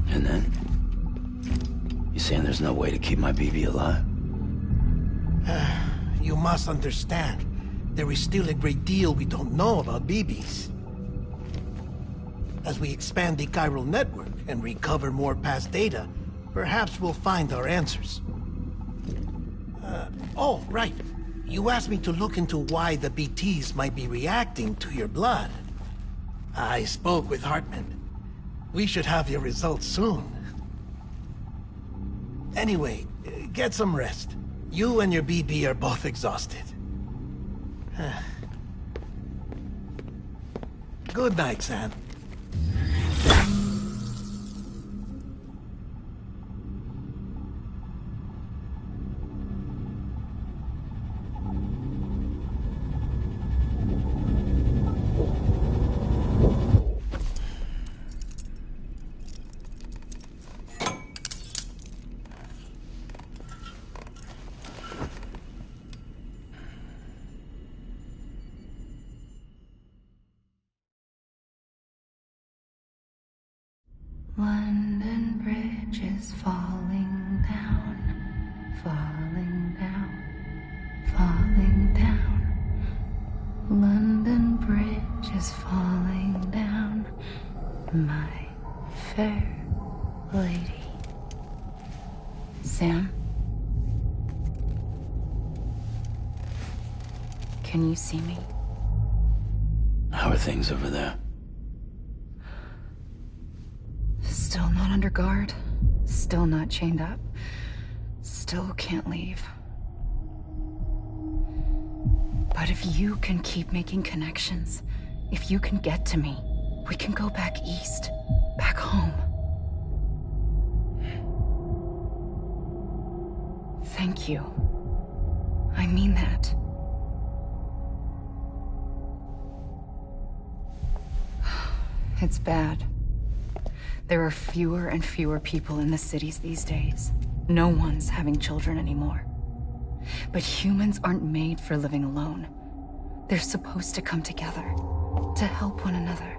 And then? You saying there's no way to keep my BB alive?
You must understand, there is still a great deal we don't know about BBs. As we expand the chiral network and recover more past data, perhaps we'll find our answers. Oh, right. You asked me to look into why the BTs might be reacting to your blood. I spoke with Hartman. We should have your results soon. Anyway, get some rest. You and your BB are both exhausted. Good night, Sam.
London Bridge is falling down, falling down, falling down. London Bridge is falling down, my fair lady. Sam? Can you see me?
How are things over there?
Still not under guard, still not chained up, still can't leave. But if you can keep making connections, if you can get to me, we can go back east, back home. Thank you. I mean that. It's bad. There are fewer and fewer people in the cities these days. No one's having children anymore. But humans aren't made for living alone. They're supposed to come together, to help one another.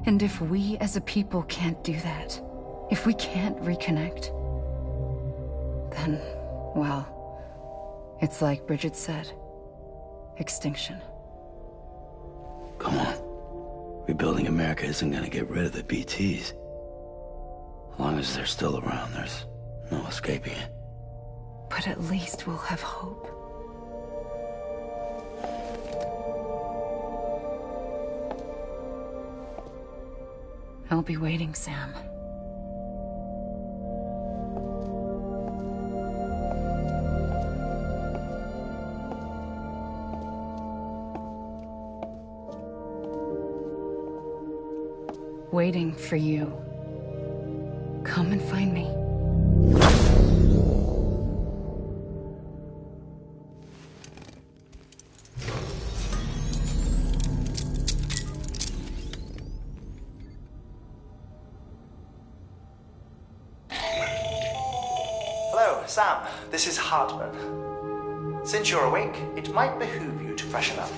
And if we as a people can't do that, if we can't reconnect, then, well, it's like Bridget said, extinction.
Come on. Rebuilding America isn't gonna get rid of the BTs. As long as they're still around, there's no escaping it.
But at least we'll have hope. I'll be waiting, Sam. Waiting for you. Come and find me.
Hello, Sam. This is Hartman. Since you're awake, it might behoove you to freshen up.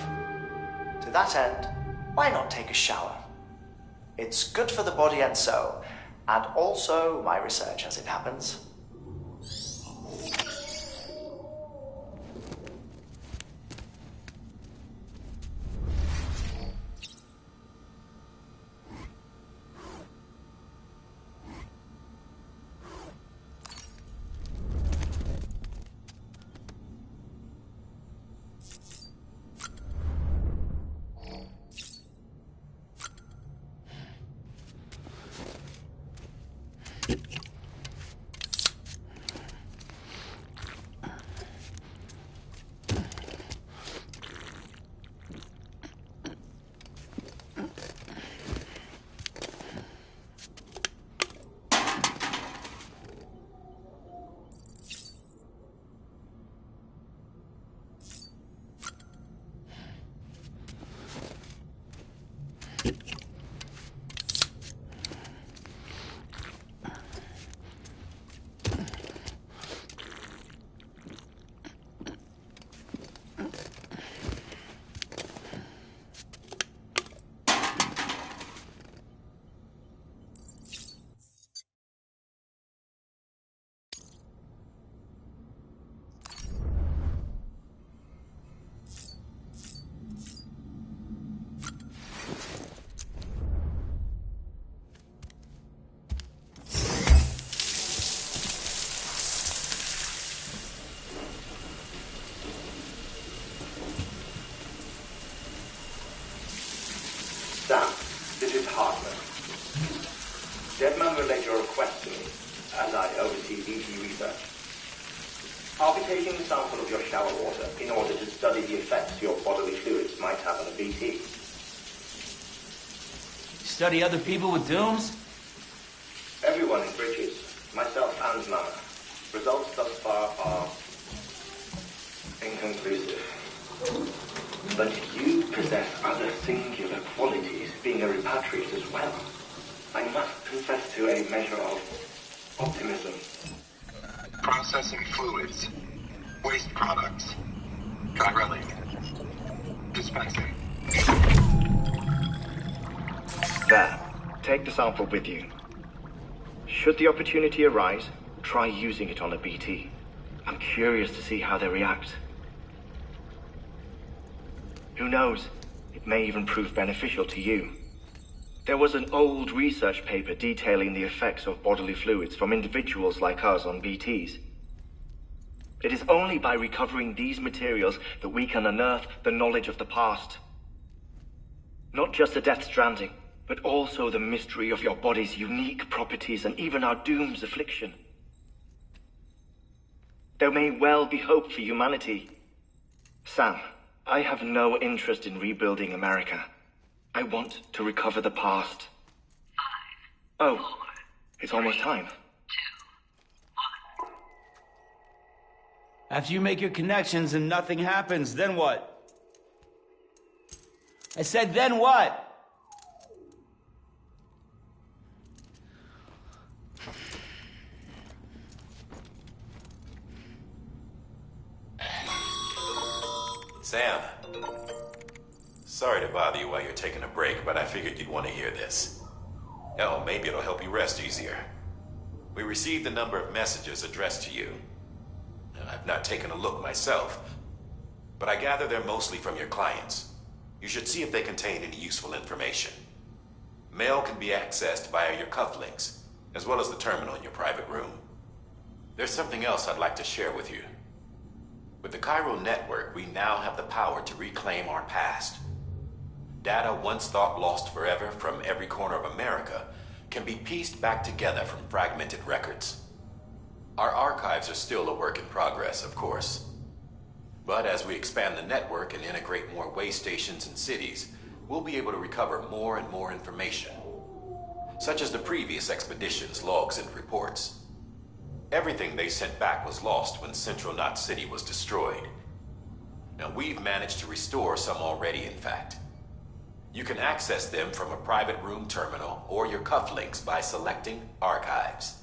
To that end, why not take a shower? It's good for the body and soul, and also my research as it happens.
Sam, this is Hartman. Deadman relayed your request to me, as I oversee BT research. I'll be taking a sample of your shower water in order to study the effects your bodily fluids might have on a BT.
Study other people with dooms?
Everyone in Bridges, myself and Mama. Results thus far are inconclusive. But you possess other singular qualities, being a repatriate as well. I must confess to a measure of optimism.
Processing fluids. Waste products. Chirelli. Dispensing.
There. Take the sample with you. Should the opportunity arise, try using it on a BT. I'm curious to see how they react. Who knows? It may even prove beneficial to you. There was an old research paper detailing the effects of bodily fluids from individuals like us on BTs. It is only by recovering these materials that we can unearth the knowledge of the past. Not just the Death Stranding, but also the mystery of your body's unique properties and even our doom's affliction. There may well be hope for humanity. Sam, I have no interest in rebuilding America. I want to recover the past. 5, 4, it's almost time.
2, 1. After you make your connections and nothing happens, then what? I said, then what?
Sam. Sorry to bother you while you're taking a break, but I figured you'd want to hear this. Hell, maybe it'll help you rest easier. We received a number of messages addressed to you. I've not taken a look myself, but I gather they're mostly from your clients. You should see if they contain any useful information. Mail can be accessed via your cufflinks, as well as the terminal in your private room. There's something else I'd like to share with you. With the Cairo network, we now have the power to reclaim our past. Data once thought lost forever from every corner of America can be pieced back together from fragmented records. Our archives are still a work in progress, of course. But as we expand the network and integrate more way stations and cities, we'll be able to recover more and more information, such as the previous expedition's logs and reports. Everything they sent back was lost when Central Knot City was destroyed. Now, we've managed to restore some already, in fact. You can access them from a private room terminal or your cufflinks by selecting Archives.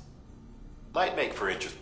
Might make for interest.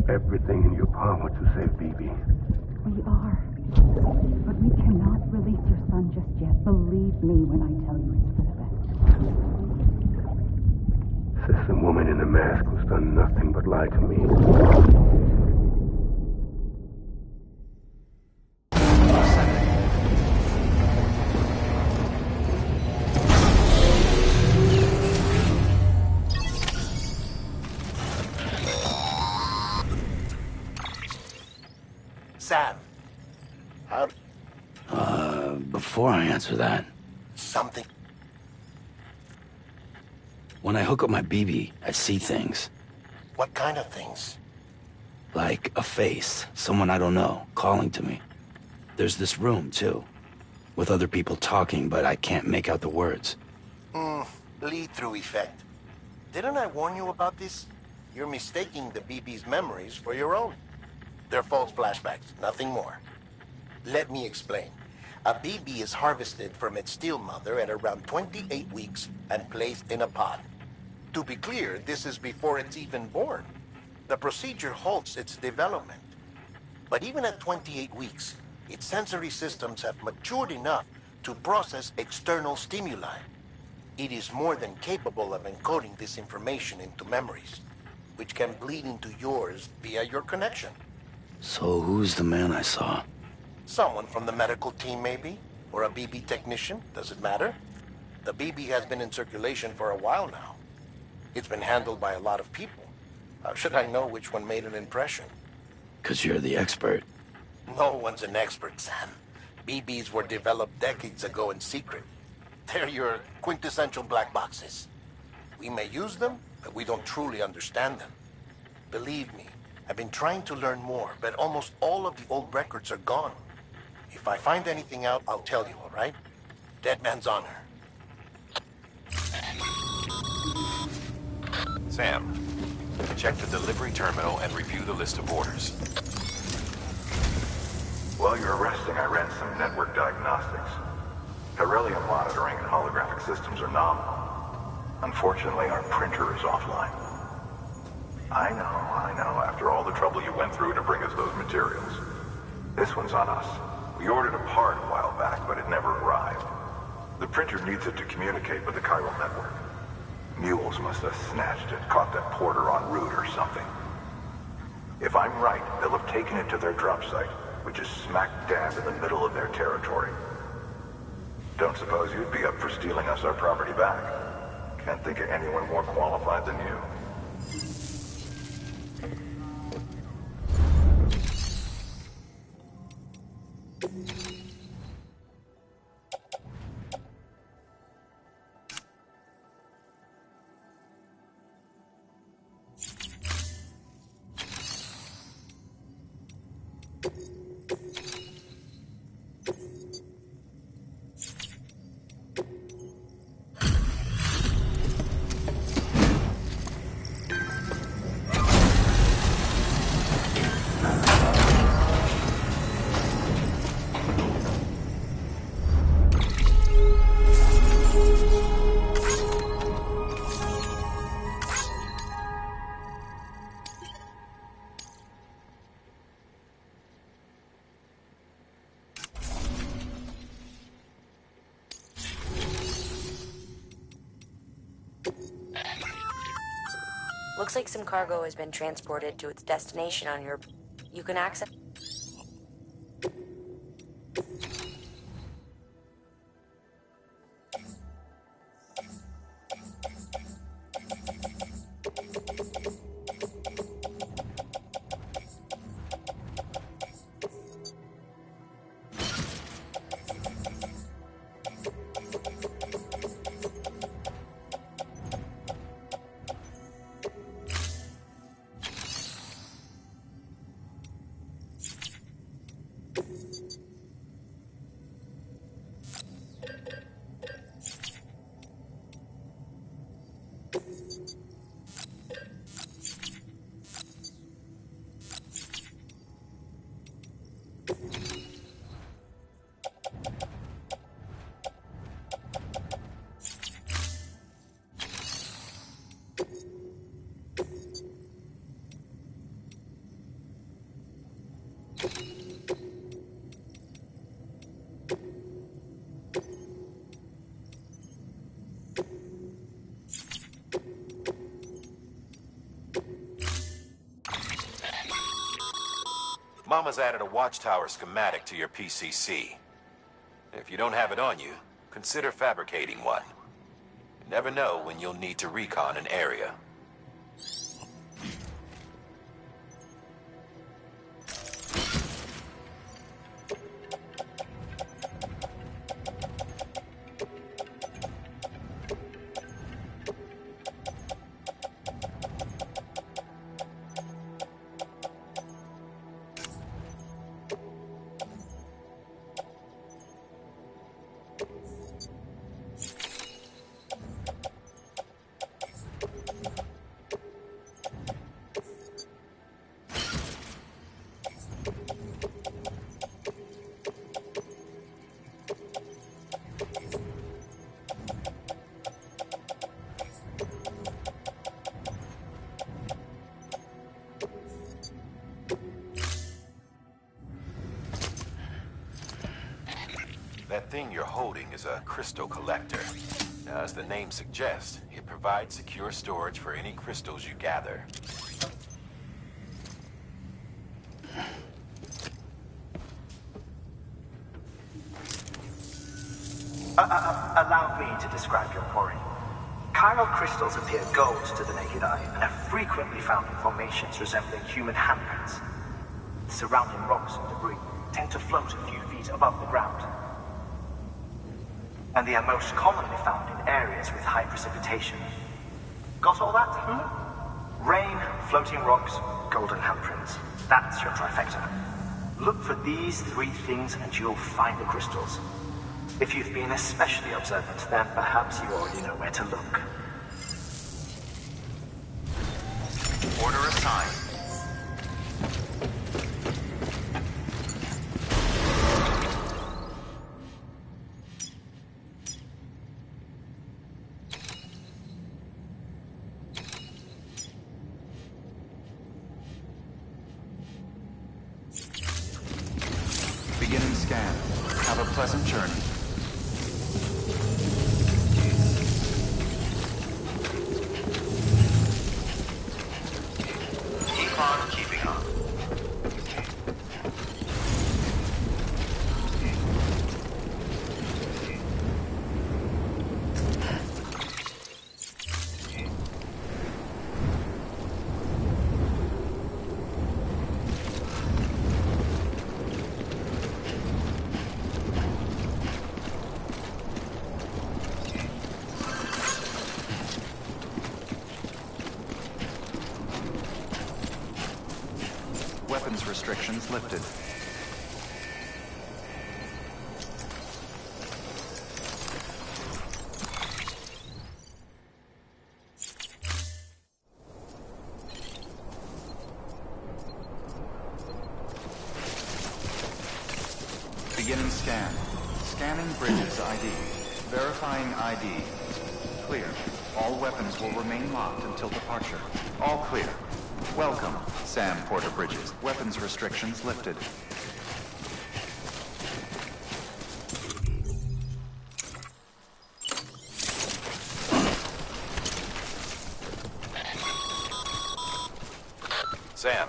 Everything in your power to save BB.
We are. But we cannot release your son just yet. Believe me when I tell you it's for the best.
Sister woman in the mask who's done nothing but lie to me.
Sam.
Before I answer that...
Something.
When I hook up my BB, I see things.
What kind of things?
Like a face, someone I don't know, calling to me. There's this room, too, with other people talking, but I can't make out the words.
Bleed-through effect. Didn't I warn you about this? You're mistaking the BB's memories for your own. They're false flashbacks, nothing more. Let me explain. A BB is harvested from its steel mother at around 28 weeks and placed in a pod. To be clear, this is before it's even born. The procedure halts its development. But even at 28 weeks, its sensory systems have matured enough to process external stimuli. It is more than capable of encoding this information into memories, which can bleed into yours via your connection.
So who's the man I saw?
Someone from the medical team, maybe? Or a BB technician? Does it matter? The BB has been in circulation for a while now. It's been handled by a lot of people. How should I know which one made an impression?
'Cause you're the expert.
No one's an expert, Sam. BBs were developed decades ago in secret. They're your quintessential black boxes. We may use them, but we don't truly understand them. Believe me, I've been trying to learn more, but almost all of the old records are gone. If I find anything out, I'll tell you, all right? Dead man's honor.
Sam, check the delivery terminal and review the list of orders.
While you're resting, I ran some network diagnostics. Beryllium monitoring and holographic systems are nominal. Unfortunately, our printer is offline. I know, after all the trouble you went through to bring us those materials. This one's on us. We ordered a part a while back, but it never arrived. The printer needs it to communicate with the chiral network. Mules must have snatched it, caught that porter en route or something. If I'm right, they'll have taken it to their drop site, which is smack dab in the middle of their territory. Don't suppose you'd be up for stealing us our property back? Can't think of anyone more qualified than you.
Looks like some cargo has been transported to its destination on your... You can access...
Mama's added a watchtower schematic to your PCC. If you don't have it on you, consider fabricating one. You never know when you'll need to recon an area. That thing you're holding is a crystal collector. Now, as the name suggests, it provides secure storage for any crystals you gather.
Allow me to describe your quarry. Chiral crystals appear gold to the naked eye and are frequently found in formations resembling human handprints. The surrounding rocks and debris tend to float a few feet above the ground. And they are most commonly found in areas with high precipitation. Got all that? Rain, floating rocks, golden handprints. That's your trifecta. Look for these three things and you'll find the crystals. If you've been especially observant, then perhaps you already know where to look.
Order assigned. Beginning scan. Have a pleasant journey. Keep on keeping on. Weapons restrictions lifted. Beginning scan. Scanning bridges ID. Verifying ID. Clear. All weapons will remain locked until departure. All clear. Welcome, Sam Porter Bridges. Weapons restrictions lifted.
Sam,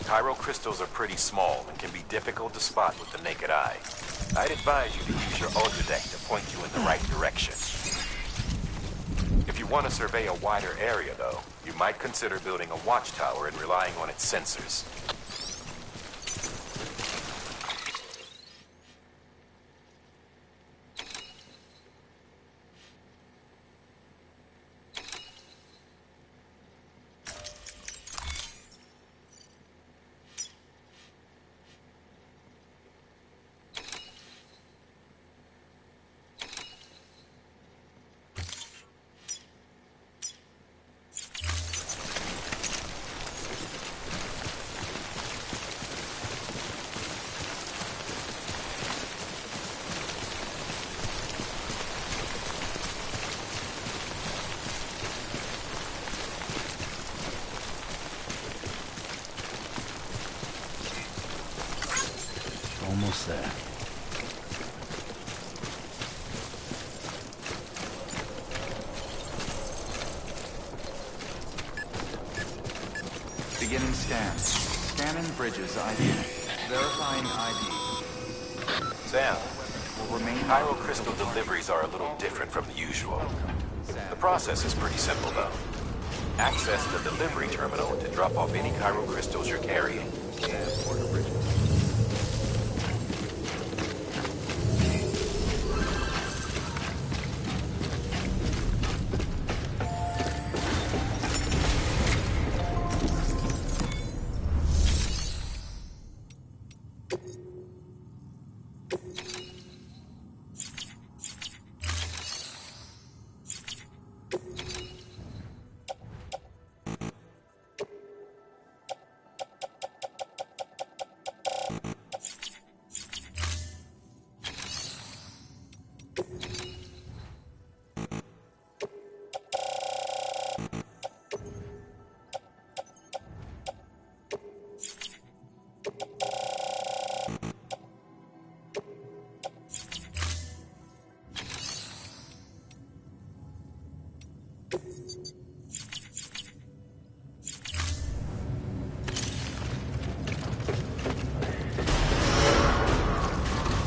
chiral crystals are pretty small and can be difficult to spot with the naked eye. I'd advise you to use your Ultradeck to point you in the right direction. If you want to survey a wider area, though, you might consider building a watchtower and relying on its sensors.
Almost there.
Beginning scan. Scanning bridges ID. Verifying ID.
Sam,
Will remain
chiral crystal deliveries are a little different from the usual. The process is pretty simple, though. Access the delivery terminal to drop off any chiral crystals you're carrying.
Sam Porter Bridges.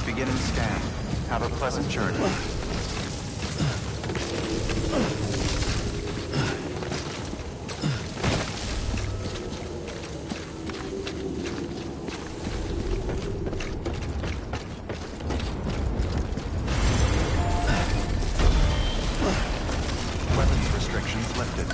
Beginning scan. Have a pleasant journey. Weapons restrictions lifted.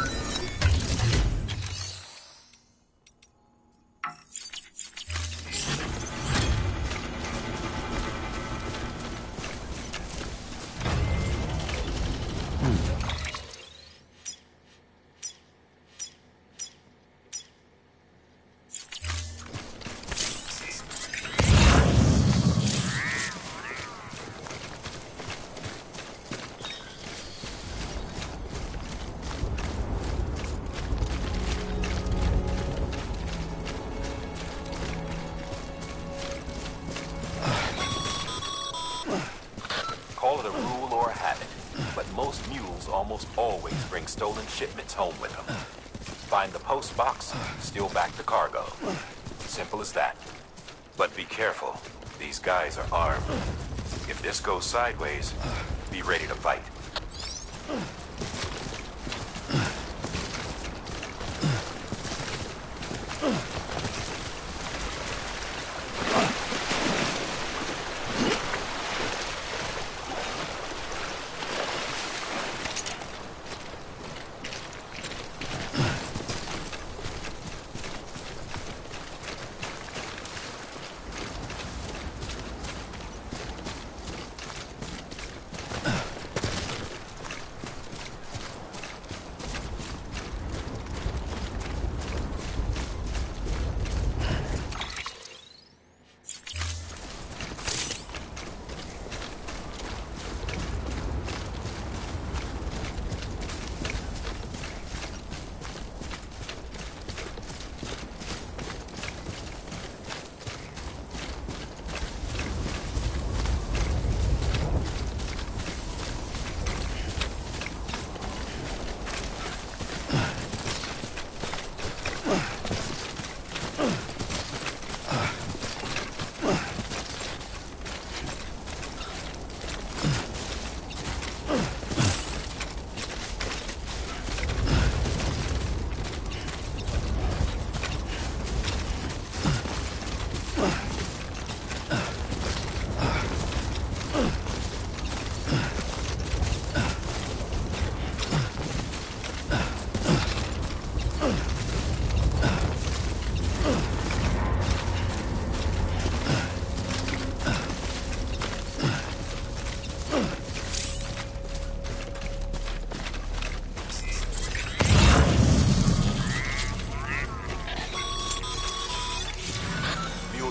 most mules almost always bring stolen shipments home with them. Find the post box, steal back the cargo. Simple as that. But be careful. These guys are armed. If this goes sideways, be ready to fight.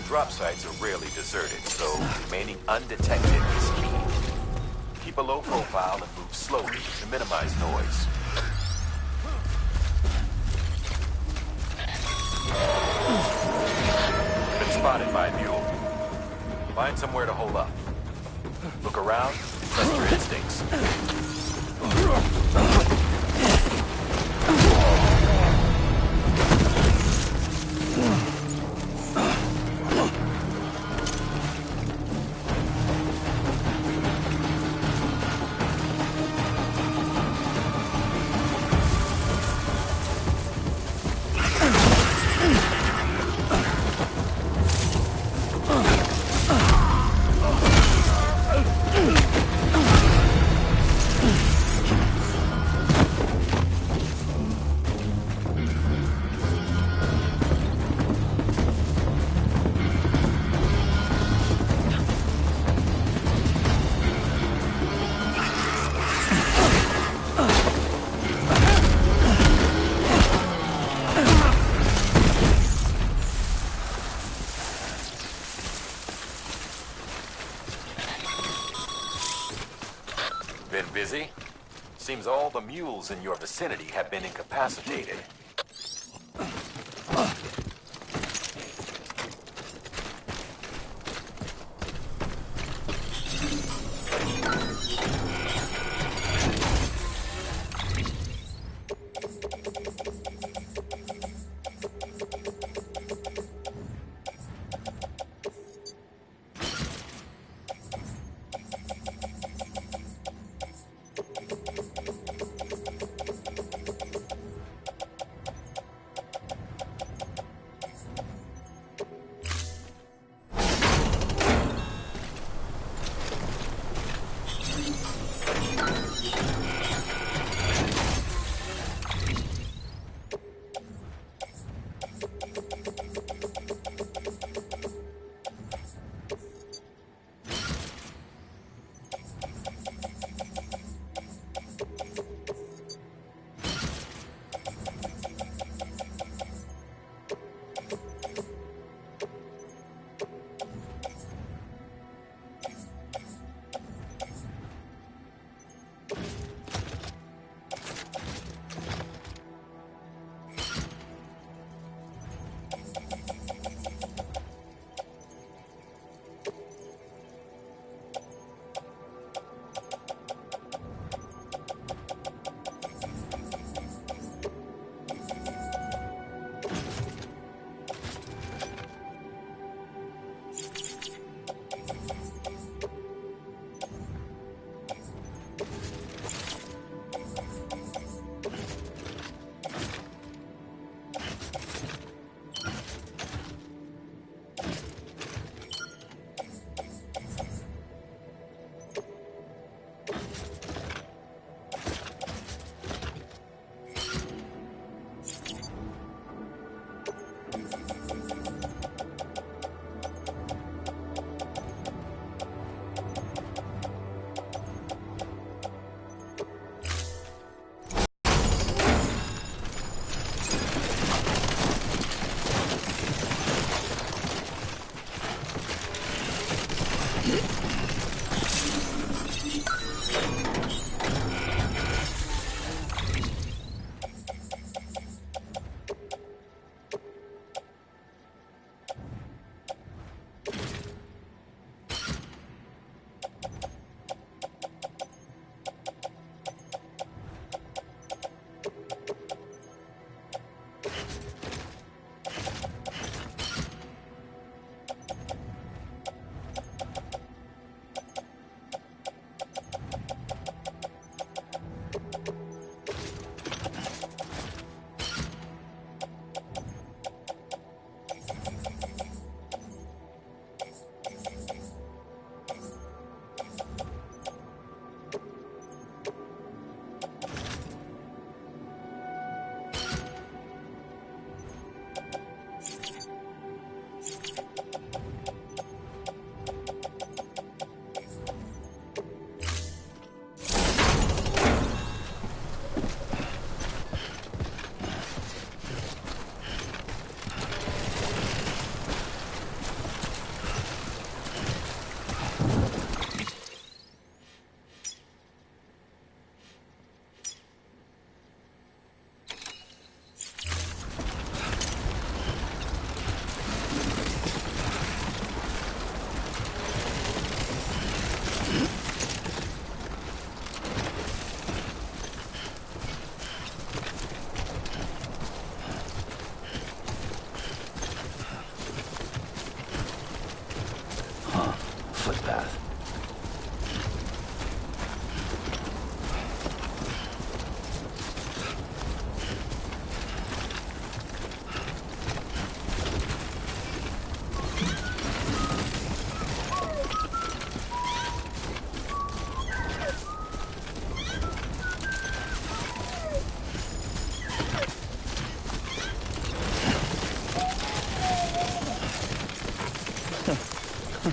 Drop sites are rarely deserted, so remaining undetected is key. Keep a low profile and move slowly to minimize noise. Been spotted by a mule. Find somewhere to hold up. Look around, trust your instincts. Been busy? Seems all the mules in your vicinity have been incapacitated.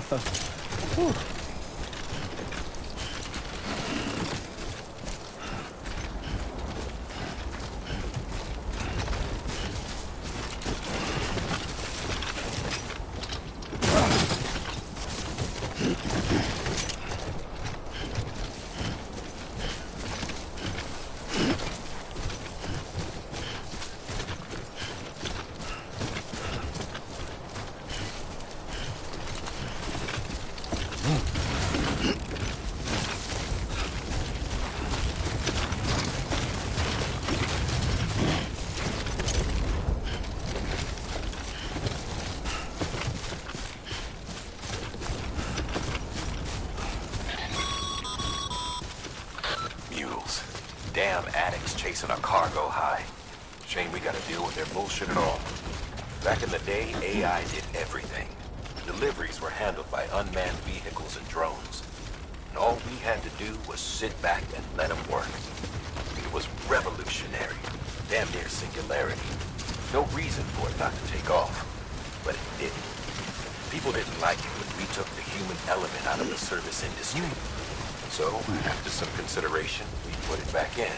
Whew.
Damn addicts chasing a cargo high. Shame we gotta deal with their bullshit at all. Back in the day, AI did everything. Deliveries were handled by unmanned vehicles and drones. And all we had to do was sit back and let them work. It was revolutionary. Damn near singularity. No reason for it not to take off. But it didn't. People didn't like it when we took the human element out of the service industry. So, after some consideration, we put it back in.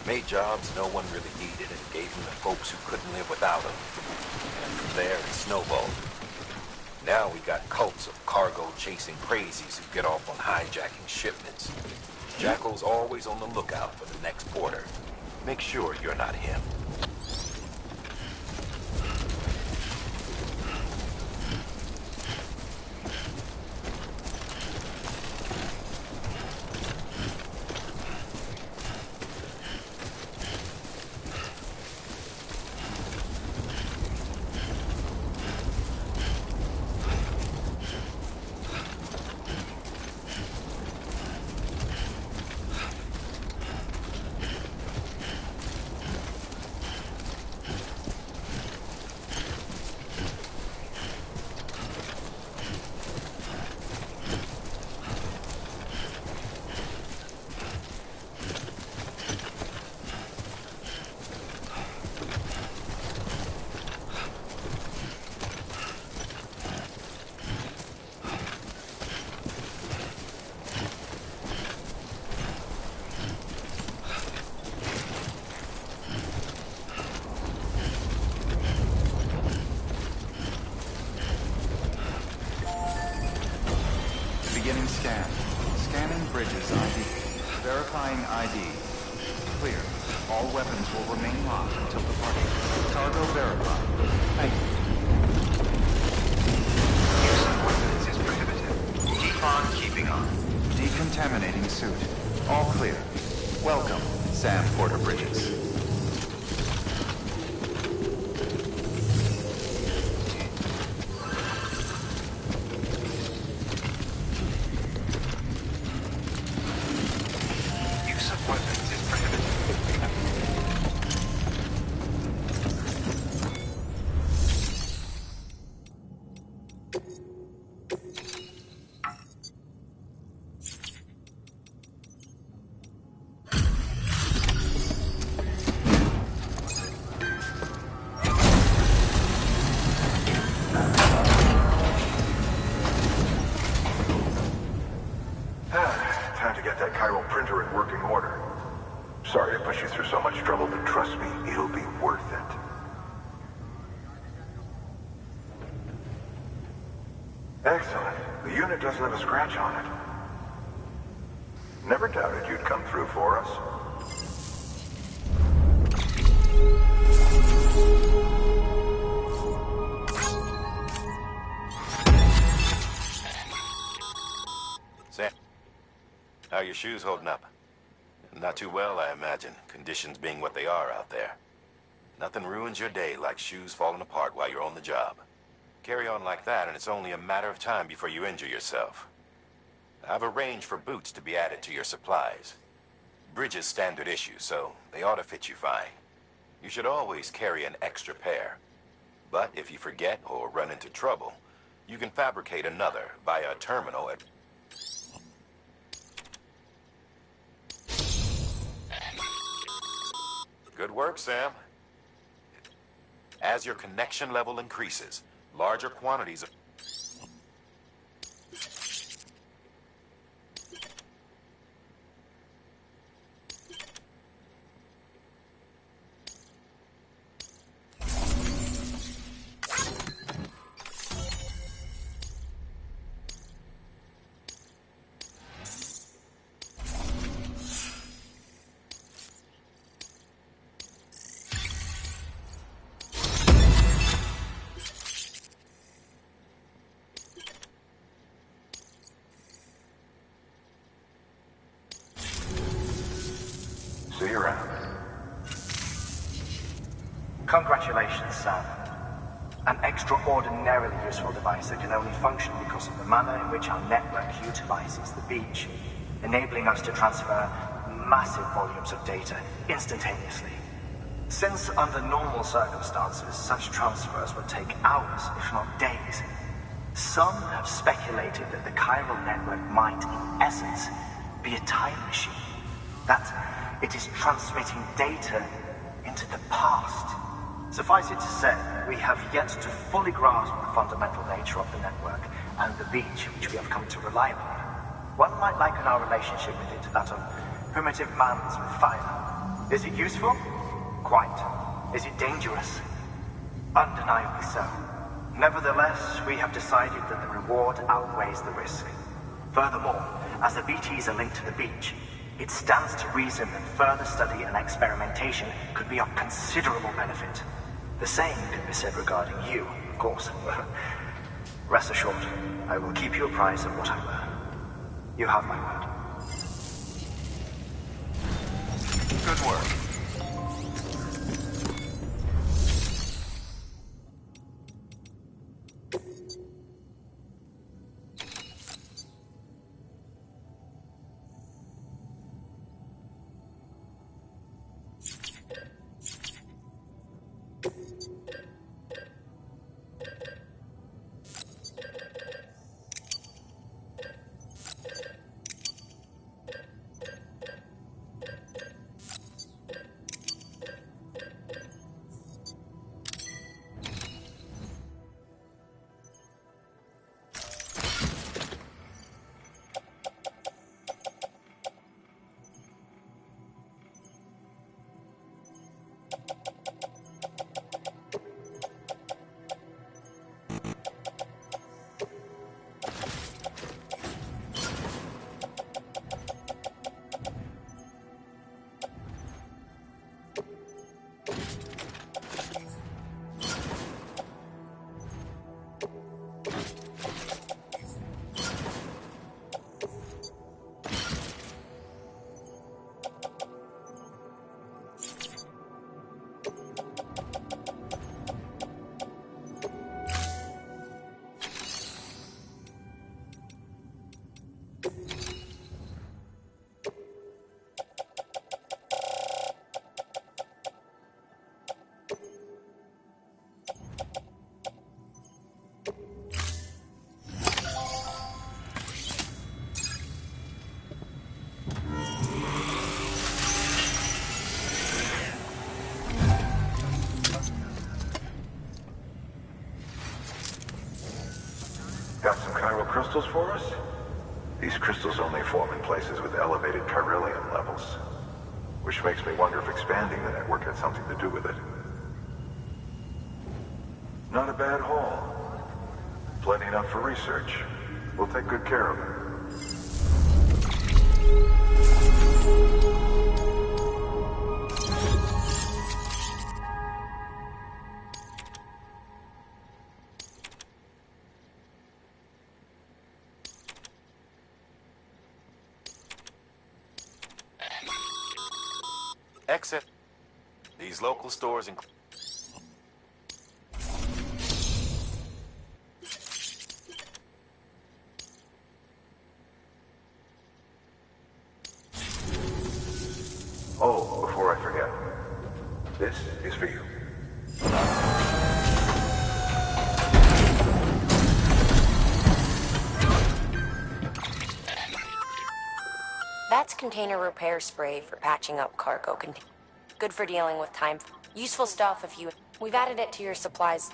Made jobs no one really needed and gave them to folks who couldn't live without them. And from there, it snowballed. Now we got cults of cargo-chasing crazies who get off on hijacking shipments. Jackal's always on the lookout for the next porter. Make sure you're not him.
Beginning scan. Scanning bridges ID. Verifying ID. Clear. All weapons will remain locked until departure. Cargo verified. Thank you.
Use of weapons is prohibited. Keep on keeping on.
Decontaminating suit. All clear. Welcome, Sam Porter Bridges.
Time to get that chiral printer in working order. Sorry to push you through so much trouble, but trust me, it'll be worth it. Excellent. The unit doesn't have a scratch on it. Never doubted you'd come through for us.
Sam, how are your shoes holding up? Not too well, I imagine, conditions being what they are out there. Nothing ruins your day like shoes falling apart while you're on the job. Carry on like that, and it's only a matter of time before you injure yourself. I've arranged for boots to be added to your supplies. Bridges standard issue, so they ought to fit you fine. You should always carry an extra pair. But if you forget or run into trouble, you can fabricate another via a terminal at... Good work, Sam. As your connection level increases, larger quantities of...
See you around.
Congratulations, Sam. An extraordinarily useful device that can only function because of the manner in which our network utilizes the beach, enabling us to transfer massive volumes of data instantaneously. Since under normal circumstances, such transfers would take hours, if not days, some have speculated that the chiral network might, in essence, be a time machine. That it is transmitting data into the past. Suffice it to say, we have yet to fully grasp the fundamental nature of the network and the beach which we have come to rely upon. One might liken our relationship with it to that of primitive mans with fire. Is it useful? Quite. Is it dangerous? Undeniably so. Nevertheless, we have decided that the reward outweighs the risk. Furthermore, as the BTs are linked to the beach, it stands to reason that further study and experimentation could be of considerable benefit. The same can be said regarding you, of course. Rest assured, I will keep you apprised of what I learn. You have my word.
Good work.
Got some chiral crystals for us? These crystals only form in places with elevated chiralium levels, which makes me wonder if expanding the network had something to do with it. Not a bad haul. Plenty enough for research. We'll take good care of it.
Exit. These local stores include...
Oh, before I forget, this is for you.
That's container repair spray for patching up cargo. Good for dealing with time. Useful stuff if you... We've added it to your supplies.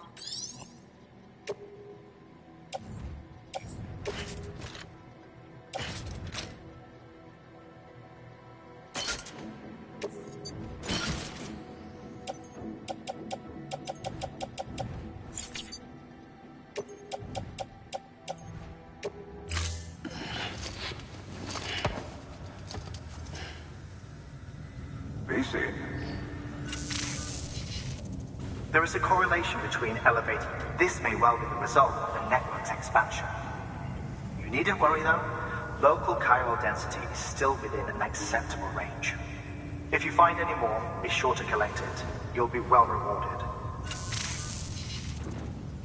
There is a correlation between elevating. This may well be the result of the network's expansion. You needn't worry though. Local chiral density is still within an acceptable range. If you find any more, be sure to collect it. You'll be well rewarded.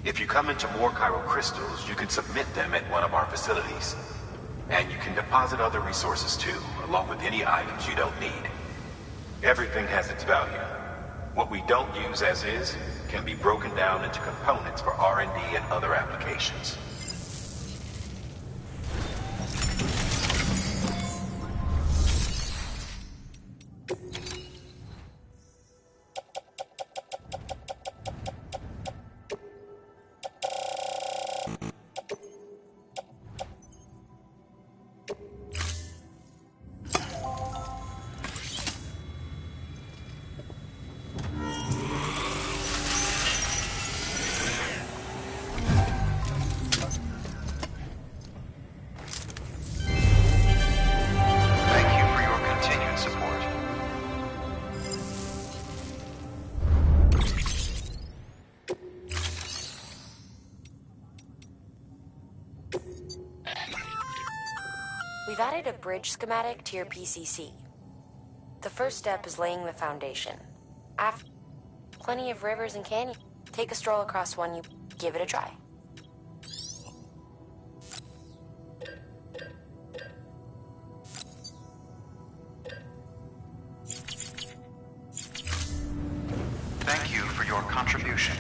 If you come into more chiral crystals, you can submit them at one of our facilities. And you can deposit other resources too, along with any items you don't need. Everything has its value. What we don't use as is can be broken down into components for R&D and other applications.
We've added a bridge schematic to your PCC. The first step is laying the foundation. After plenty of rivers and canyons, take a stroll across one, you give it a try.
Thank you for your contribution.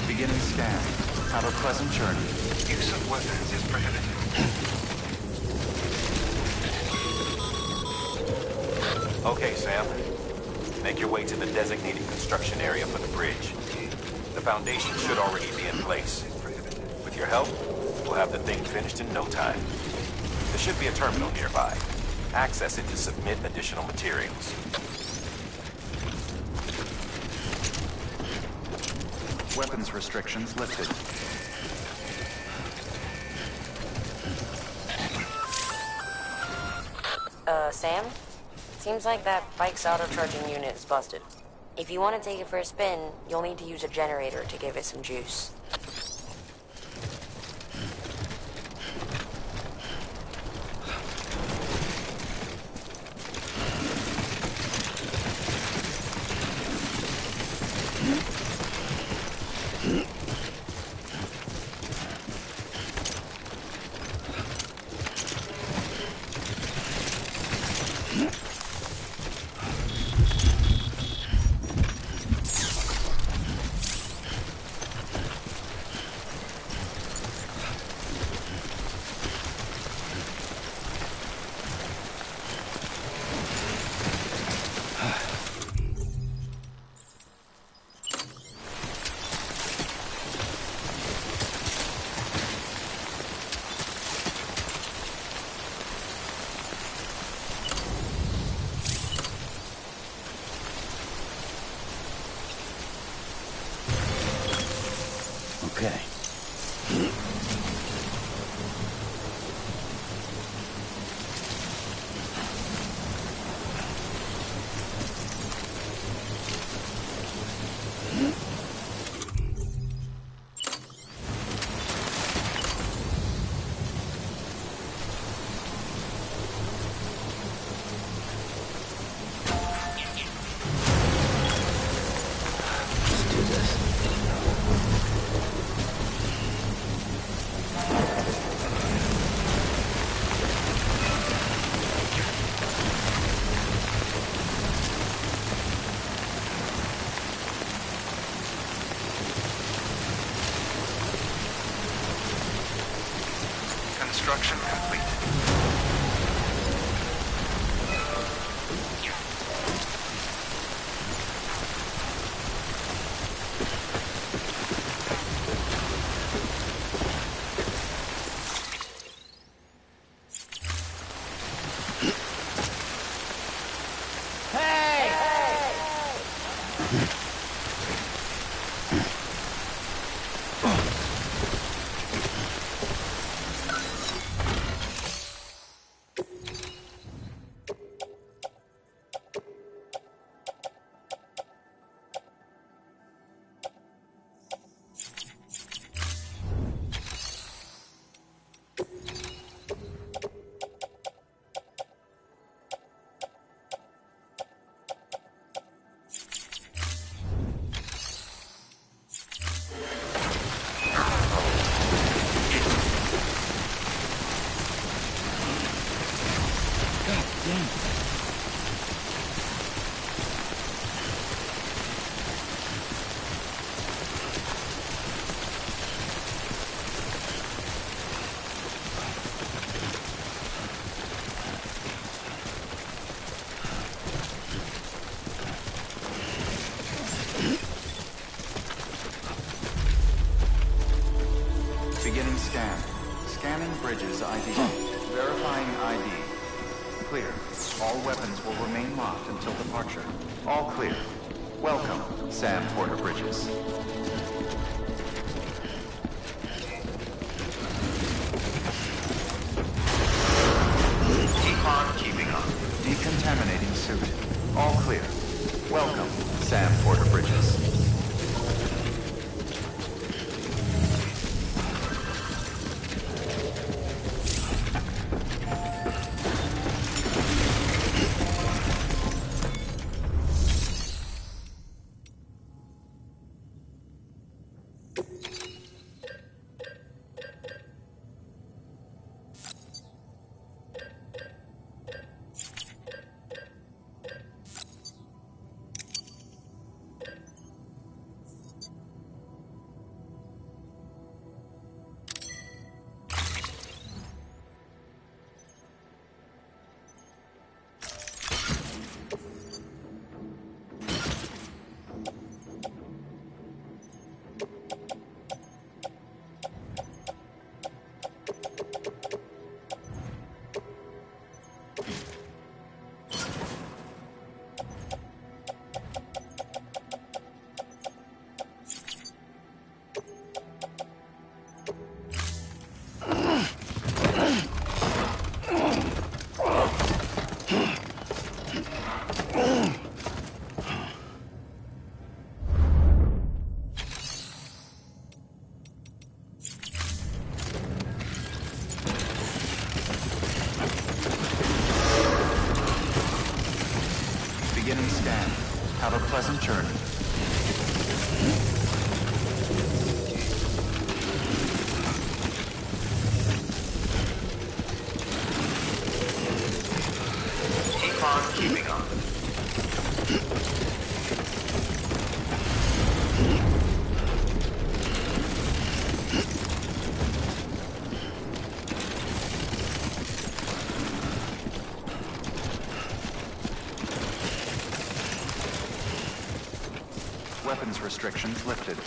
Beginning scan. Have a pleasant journey.
Use of weapons is prohibited.
Okay, Sam. Make your way to the designated construction area for the bridge. The foundation should already be in place. With your help, we'll have the thing finished in no time. There should be a terminal nearby. Access it to submit additional materials.
Weapons restrictions lifted.
Sam? Seems like that bike's auto-charging unit is busted. If you want to take it for a spin, you'll need to use a generator to give it some juice.
Okay. Let's do this.
Construction complete.
Beginning scan. Scanning bridges ID. Verifying ID. Clear. All weapons will remain locked until departure. All clear. Welcome, Sam Porter Bridges.
Keep on keeping on.
Decontaminating suit. All clear. Welcome, Sam Porter Bridges. Beginning scan. Have a pleasant journey.
Keep on keeping on.
Weapons restrictions lifted.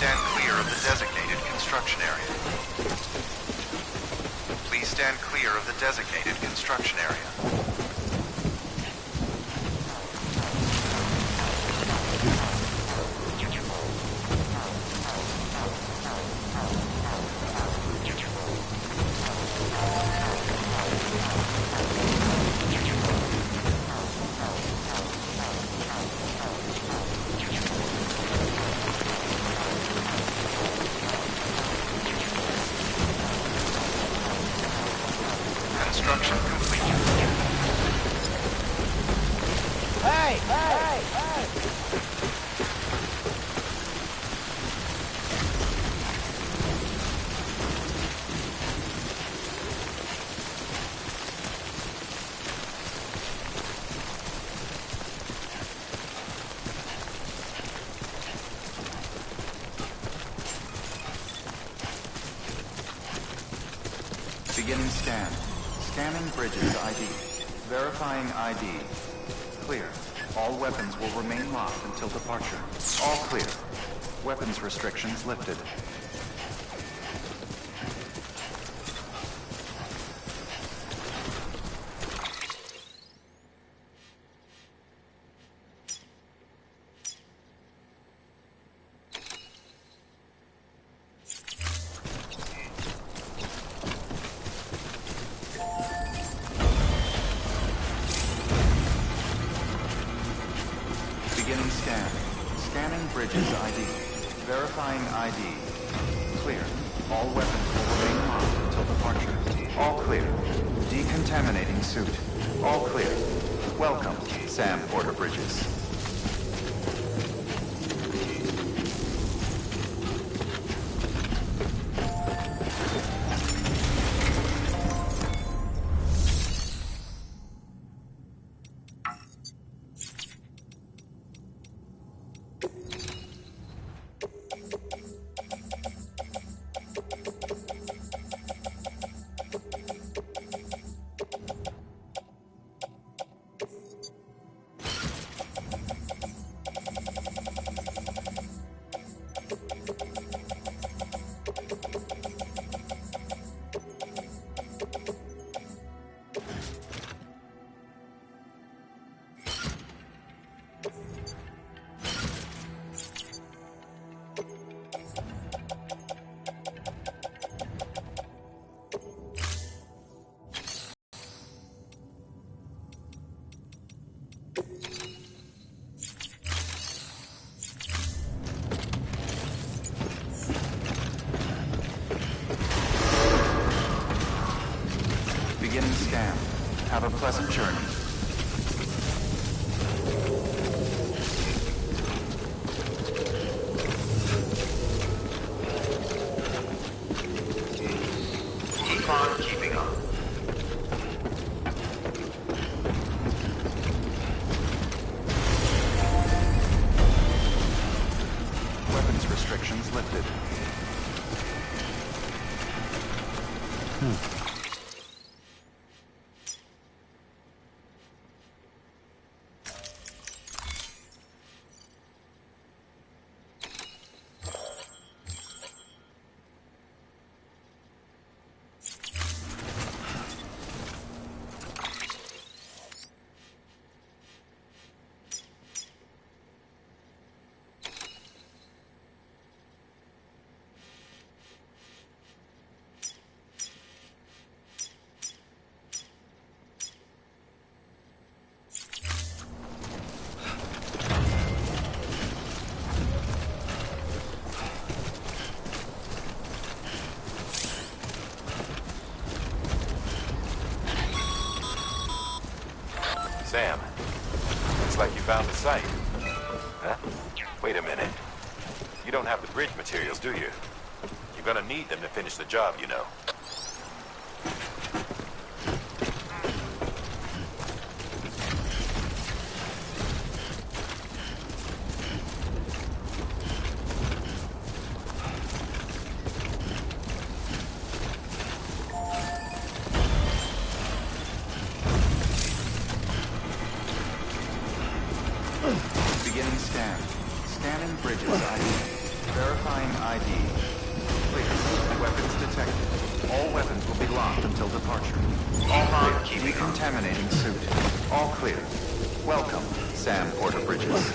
Stand clear of the designated construction area. Please stand clear of the designated construction area. Construction complete.
Hey! Hey! Hey!
Beginning scan. Scanning bridges ID. Verifying ID. Clear. All weapons will remain locked until departure. All clear. Weapons restrictions lifted. Beginning scan. Scanning bridges ID. Verifying ID. Clear. All weapons will remain locked until departure. All clear. Decontaminating suit. All clear. Welcome, Sam Porter Bridges. Beginning scan. Have a pleasant journey. lifted.
Sam, looks like you found the site. Huh? Wait a minute. You don't have the bridge materials, do you? You're gonna need them to finish the job, you know.
Beginning scan. Scanning bridges ID. Verifying ID. Clear. Weapons detected. All weapons will be locked until departure. All clear. Decontaminating suit. All clear. Welcome, Sam Porter Bridges.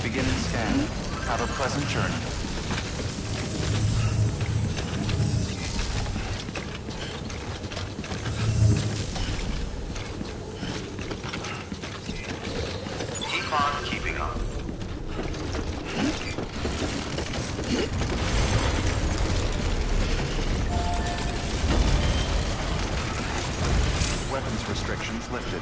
Beginning scan. Have a pleasant journey.
Keep on keeping on.
Weapons restrictions lifted.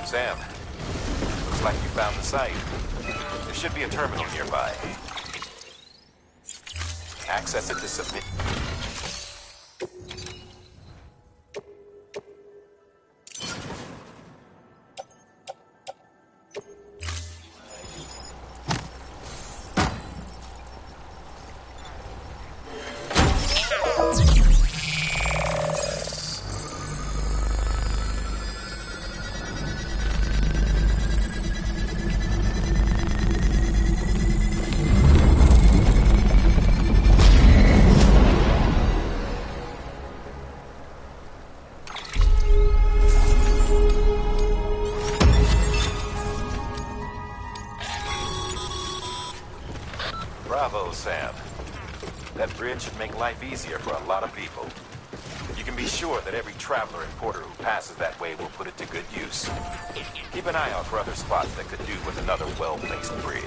Sam, looks like you found the site. There should be a terminal nearby. Access it to submit. Bravo, Sam. That bridge should make life easier for a lot of people. You can be sure that every traveler and porter who passes that way will put it to good use. Keep an eye out for other spots that could do with another well-placed bridge.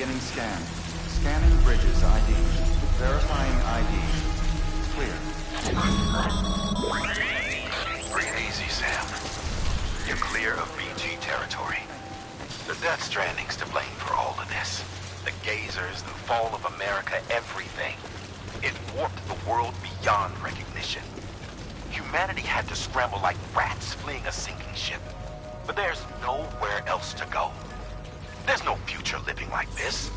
Beginning scan. Scanning bridges ID. Verifying ID. Clear.
Breathe easy, Sam. You're clear of BT territory. The Death Stranding's to blame for all of this. The gazers, the fall of America, everything. It warped the world beyond recognition. Humanity had to scramble like rats fleeing a sinking ship. But there's nowhere else to go. There's no future living like this.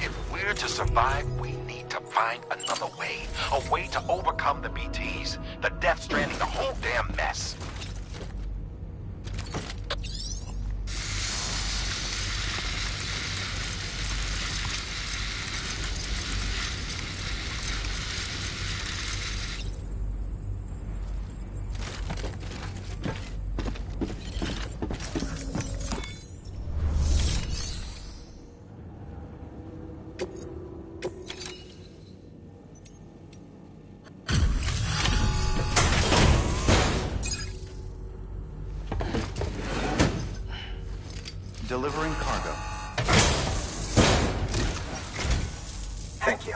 If we're to survive, we need to find another way. A way to overcome the BTs, the Death Stranding, the whole damn mess.
Delivering cargo.
Thank you.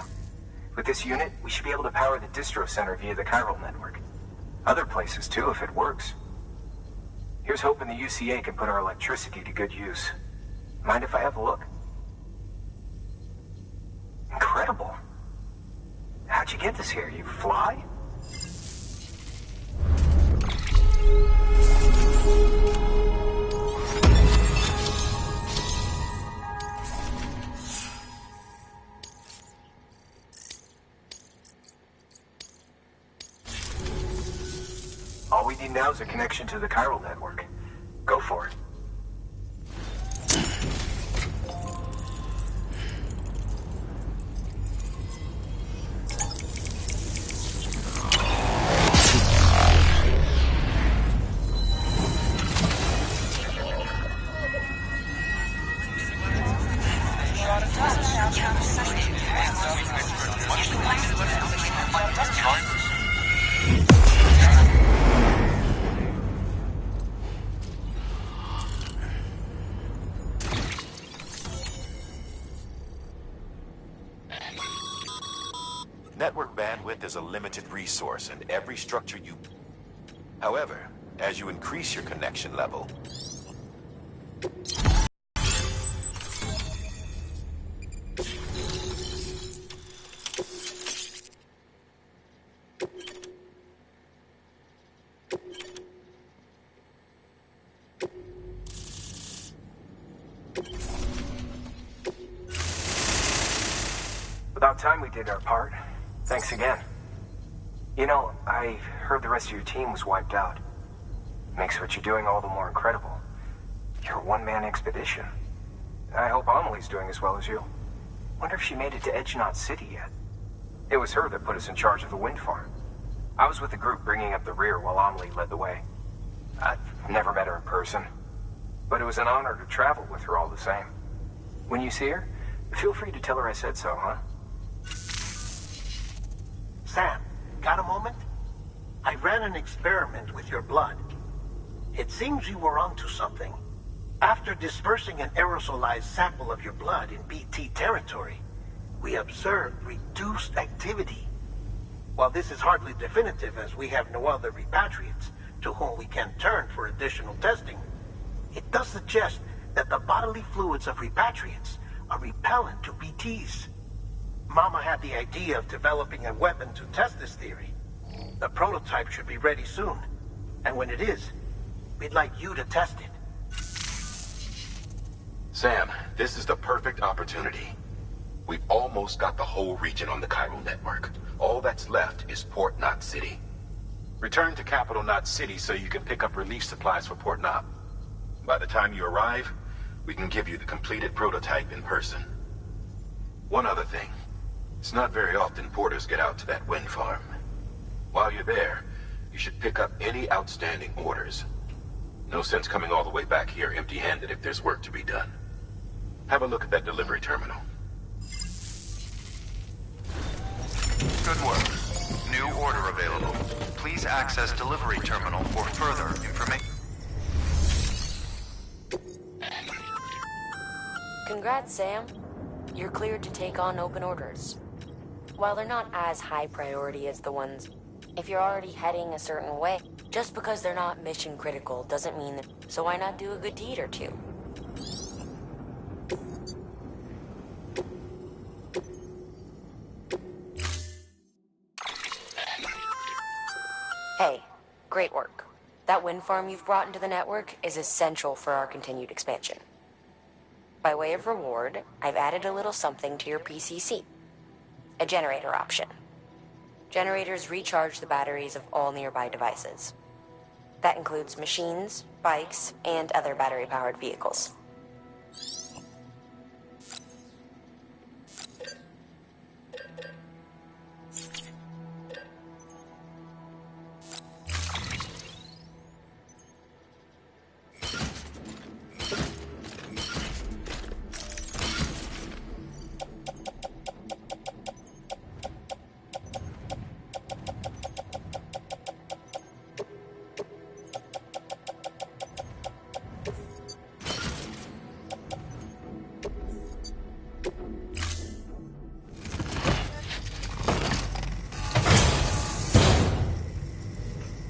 With this unit, we should be able to power the distro center via the chiral network. Other places too, if it works. Here's hoping the UCA can put our electricity to good use. Mind if I have a look? Incredible. How'd you get this here? You fly? All we need now is a connection to the chiral network. Go for it.
Network bandwidth is a limited resource, and every structure you... However, as you increase your connection level...
About time we did our part. Thanks again. You know, I heard the rest of your team was wiped out. Makes what you're doing all the more incredible. You're a one-man expedition. I hope Amelie's doing as well as you. Wonder if she made it to Edge Knot City yet. It was her that put us in charge of the wind farm. I was with the group bringing up the rear while Amelie led the way. I've never met her in person, but it was an honor to travel with her all the same. When you see her, feel free to tell her I said so, huh?
Sam, got a moment? I ran an experiment with your blood. It seems you were onto something. After dispersing an aerosolized sample of your blood in BT territory, we observed reduced activity. While this is hardly definitive, as we have no other repatriates to whom we can turn for additional testing, it does suggest that the bodily fluids of repatriates are repellent to BTs. Mama had the idea of developing a weapon to test this theory. The prototype should be ready soon, and when it is, we'd like you to test it.
Sam, this is the perfect opportunity. We've almost got the whole region on the chiral network. All that's left is Port Knot City. Return to Capital Knot City so you can pick up relief supplies for Port Knot. By the time you arrive, we can give you the completed prototype in person. One other thing. It's not very often porters get out to that wind farm. While you're there, you should pick up any outstanding orders. No sense coming all the way back here empty-handed if there's work to be done. Have a look at that delivery terminal.
Good work. New order available. Please access delivery terminal for further information.
Congrats, Sam. You're cleared to take on open orders. While they're not as high priority as the ones, if you're already heading a certain way, just because they're not mission critical doesn't mean that. So why not do a good deed or two? Hey, great work. That wind farm you've brought into the network is essential for our continued expansion. By way of reward, I've added a little something to your PCC. A generator option. Generators recharge the batteries of all nearby devices. That includes machines, bikes, and other battery-powered vehicles.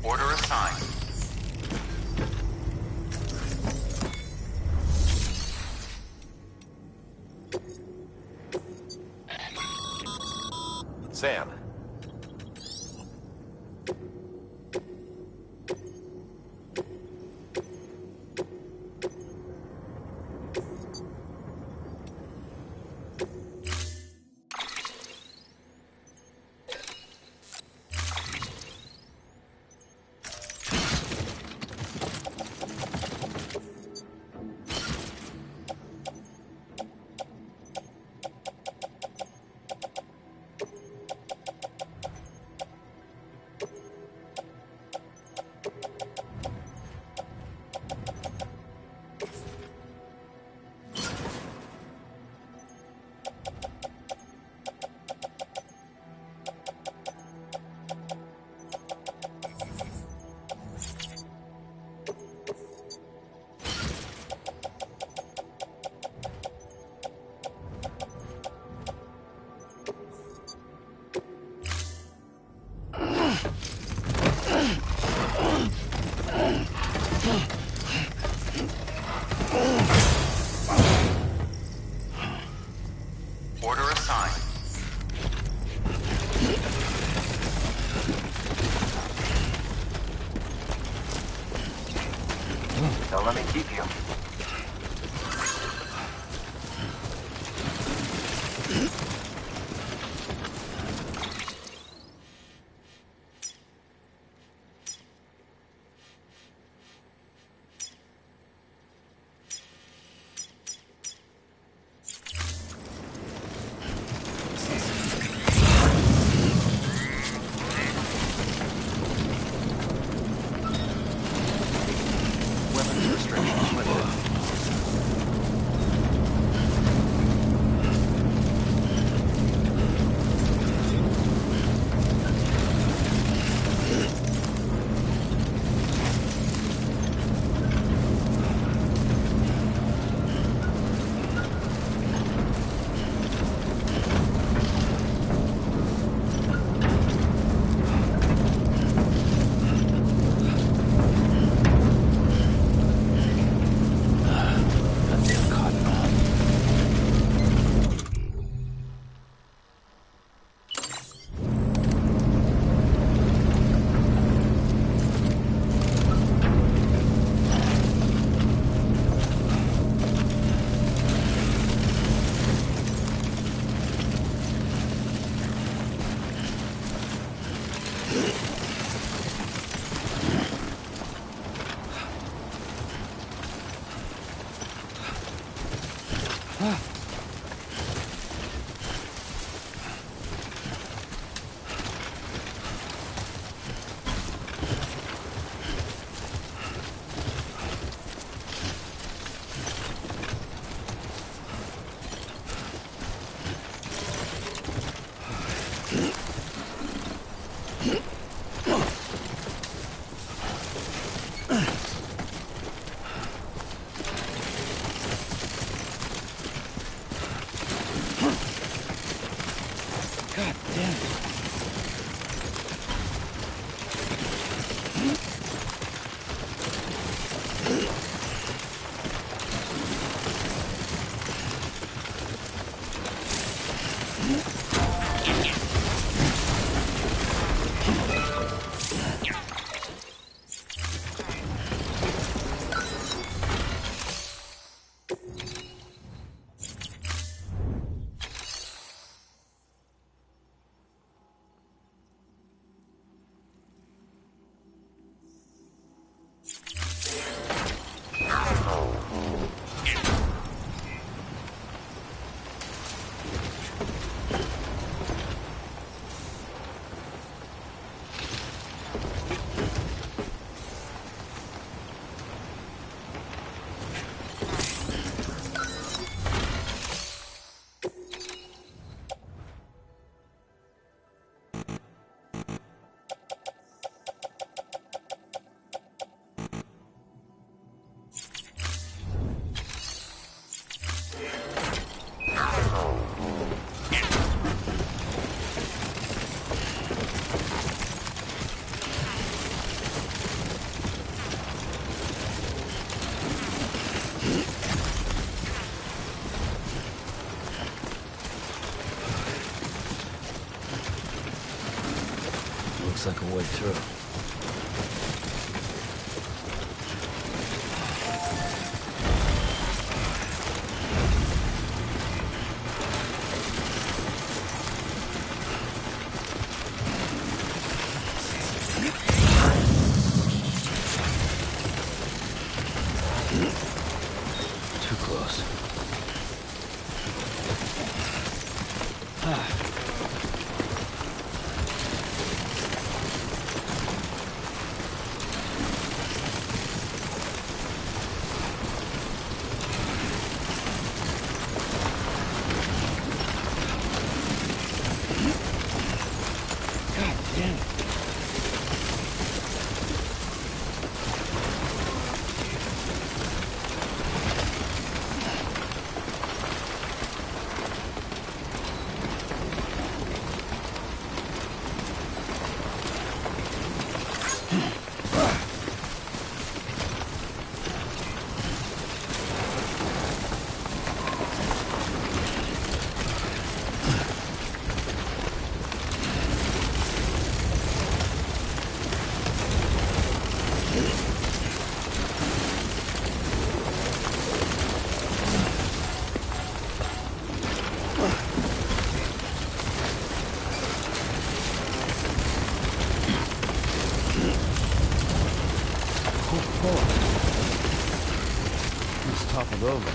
Order assigned.
Sam.
Order assigned.
Don't let me keep you.
Weapons restrictions lifted.
like a way through. Too close. God damn it. It's toppled over.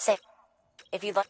Safe. If you'd like.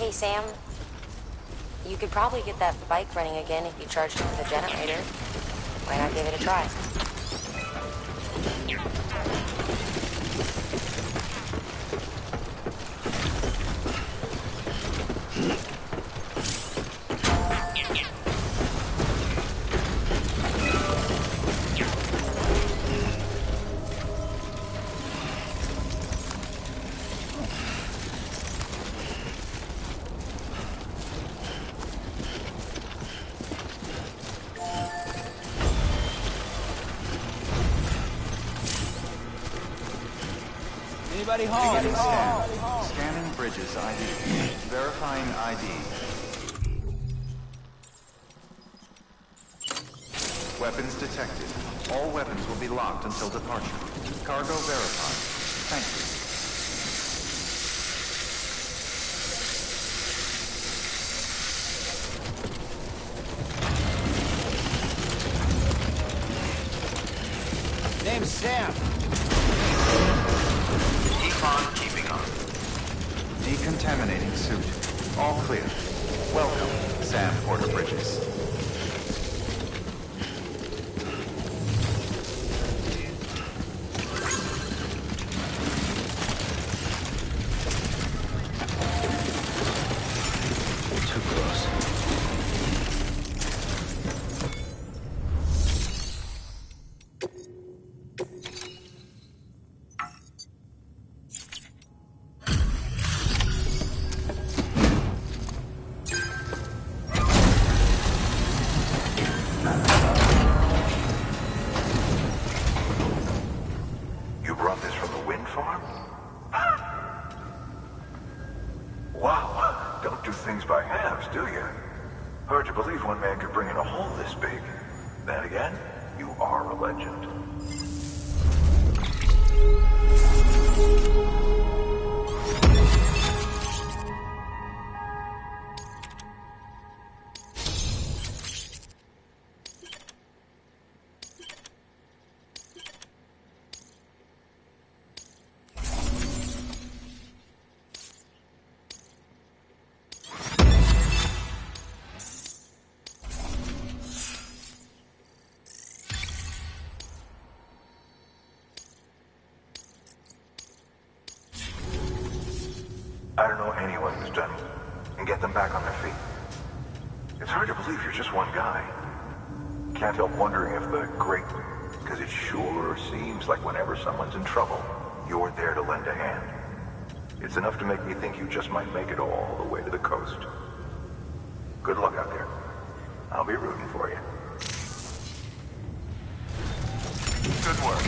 Hey, Sam. You could probably get that bike running again if you charged it with a generator. Why not give it a try?
Anybody home?
Scanning Bridges ID. Verifying ID. Weapons detected. All weapons will be locked until departure. Cargo verified. Thank you.
Name's Sam.
Decon keeping on.
Decontaminating suit. All clear. Welcome, Sam Porter Bridges.
Too close.
You brought this from the wind farm? Wow, don't do things by halves, do you? Hard to believe one man could bring in a hole this big. Then again, you are a legend. I don't know anyone who's done it and get them back on their feet. It's hard to believe you're just one guy. Can't help wondering if the great, because it sure seems like whenever someone's in trouble, you're there to lend a hand. It's enough to make me think you just might make it all the way to the coast. Good luck out there. I'll be rooting for you.
Good work.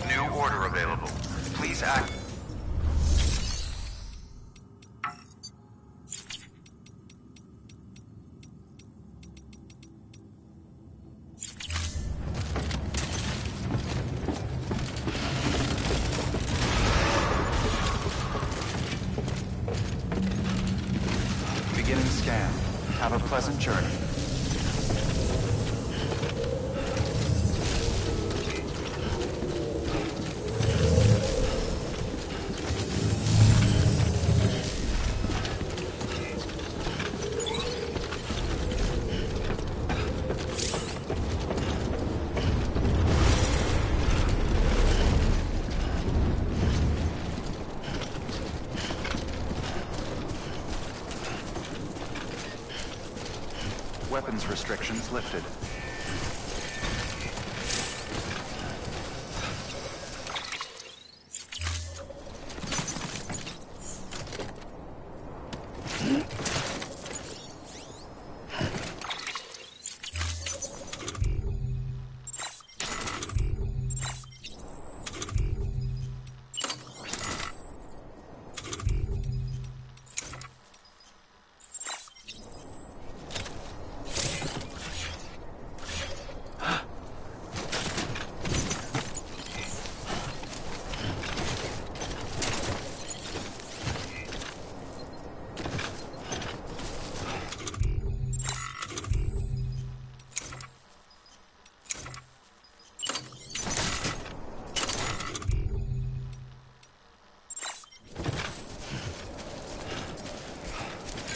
New order available. Please act.
Beginning scan. Have a pleasant journey. Weapons restrictions lifted.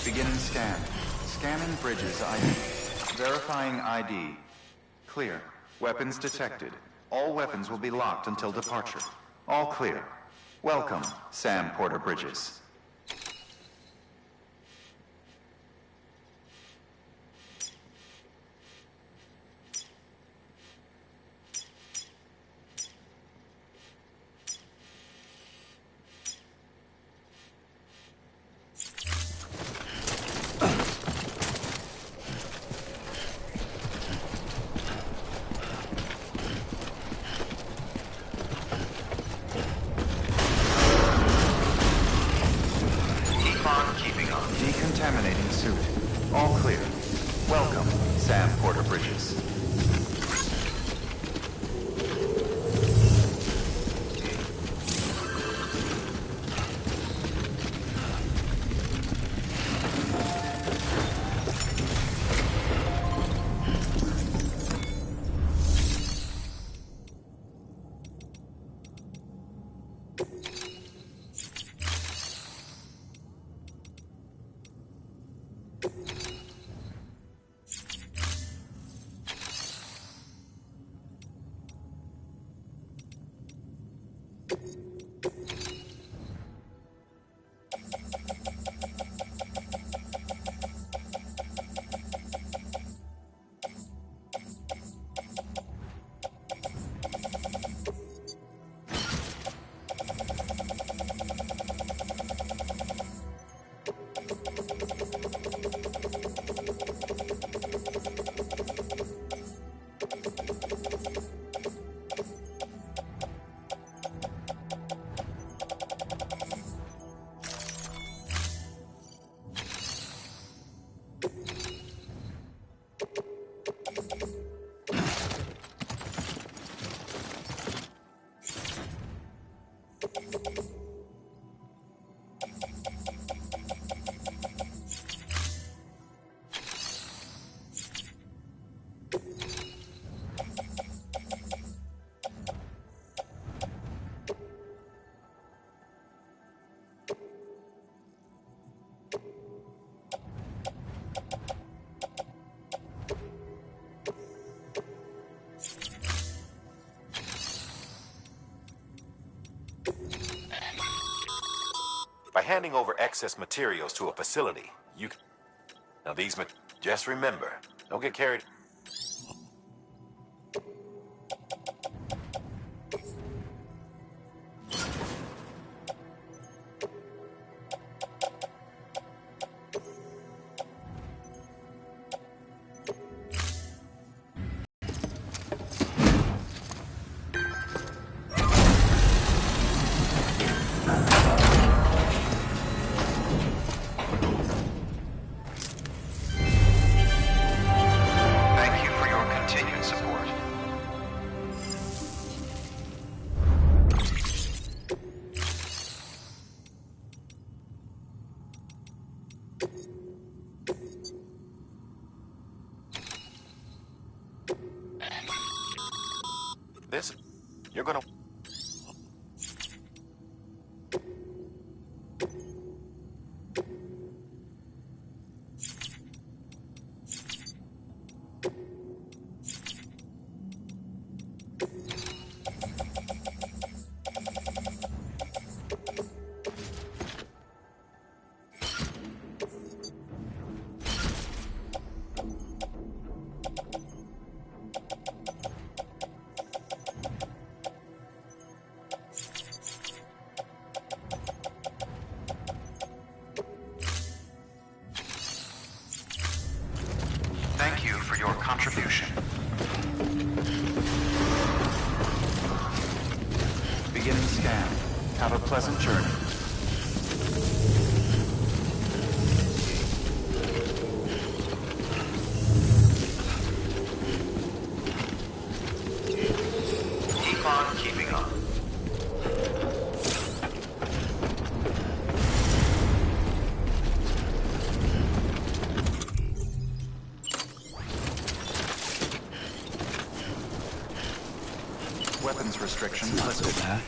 Beginning scan. Scanning bridges ID. Verifying ID. Clear. Weapons detected. All weapons will be locked until departure. All clear. Welcome, Sam Porter Bridges. Decontaminating suit. All clear. Welcome, Sam Porter Bridges.
By handing over excess materials to a facility, you can... Now just remember, don't get carried...
Thank you for your continued support.
You're gonna...
Thank you for your contribution.
Beginning scan. Have a pleasant journey.
Keep on keeping on.
Weapons restrictions
Not so
lifted.
bad.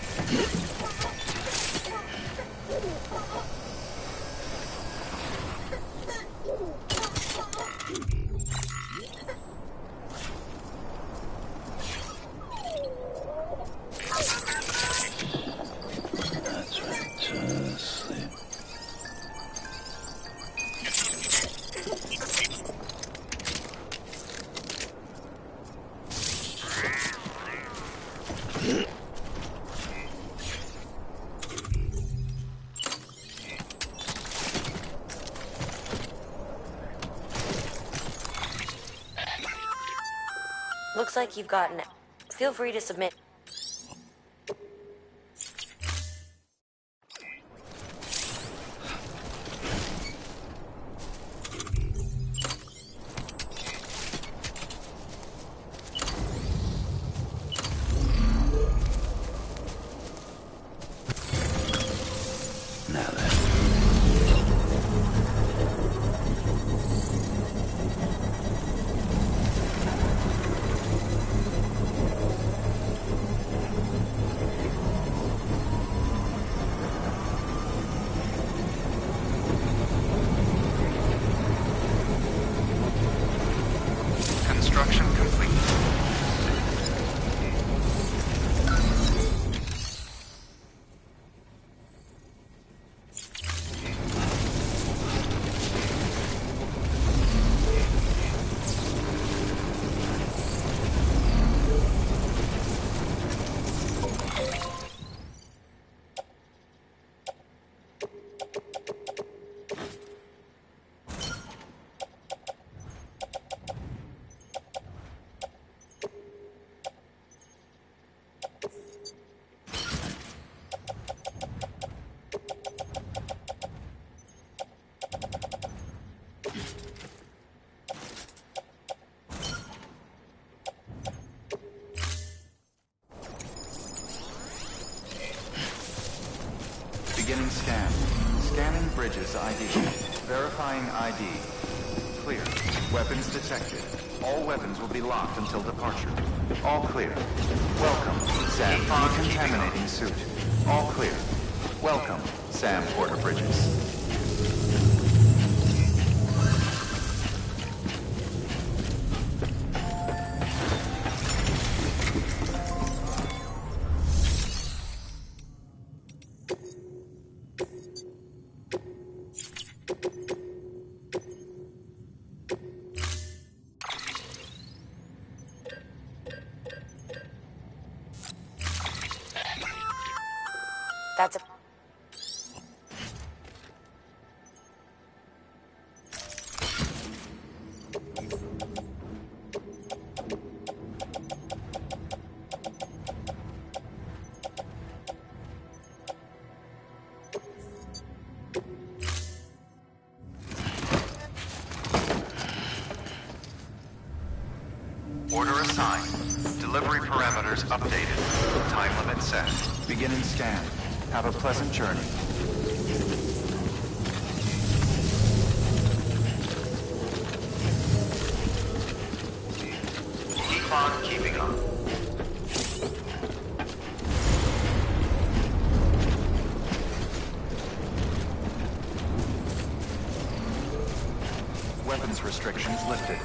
looks like you've gotten it. Feel free to submit.
Now then.
Construction complete. Beginning scan. Scanning bridges ID. Verifying ID. Clear. Weapons detected. All weapons will be locked until departure. All clear. Welcome, Sam. Decontaminating suit. All clear. Welcome, Sam Porter Bridges.
That's a...
Order assigned. Delivery parameters updated. Time limit set. Beginning scan. Have a pleasant journey. Keep on keeping on. Weapons restrictions lifted.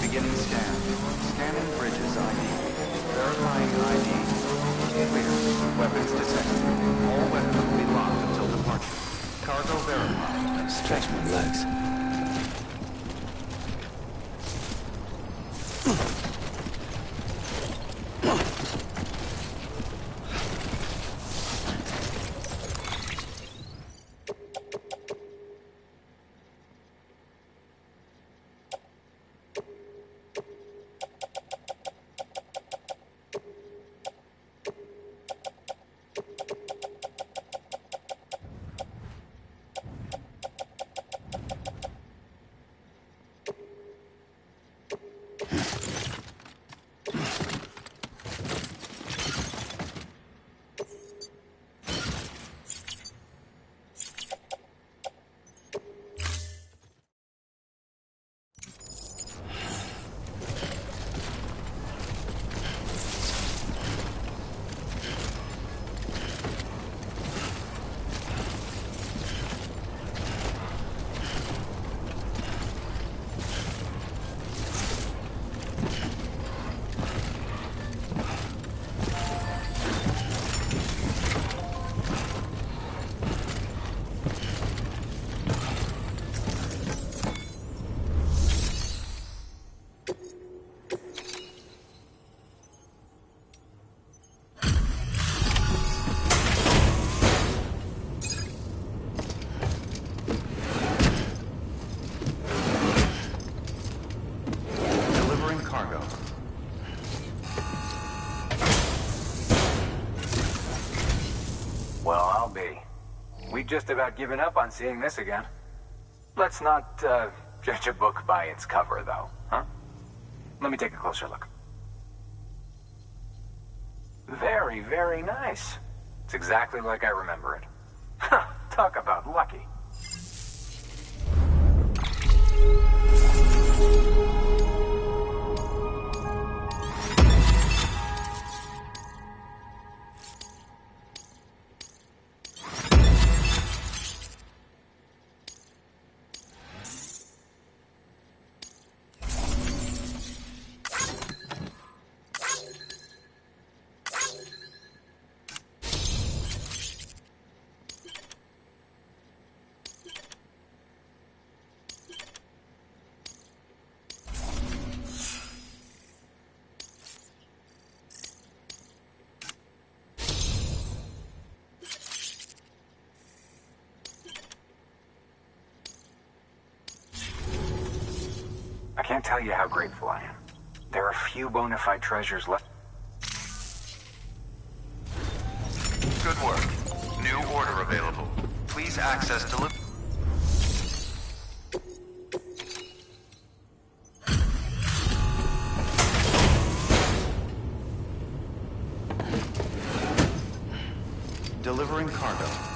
Beginning scan. Scanning bridges ID. Verifying ID. Clear. Weapons detected. All weapons will be locked until departure. Cargo verified.
Stretch my legs.
We've just about given up on seeing this again. Let's not, judge a book by its cover, though, huh? Let me take a closer look. Very, very nice. It's exactly like I remember it. Talk about lucky. I can't tell you how grateful I am. There are few bona fide treasures left.
Good work. New order available. Please access delivery.
Delivering cargo.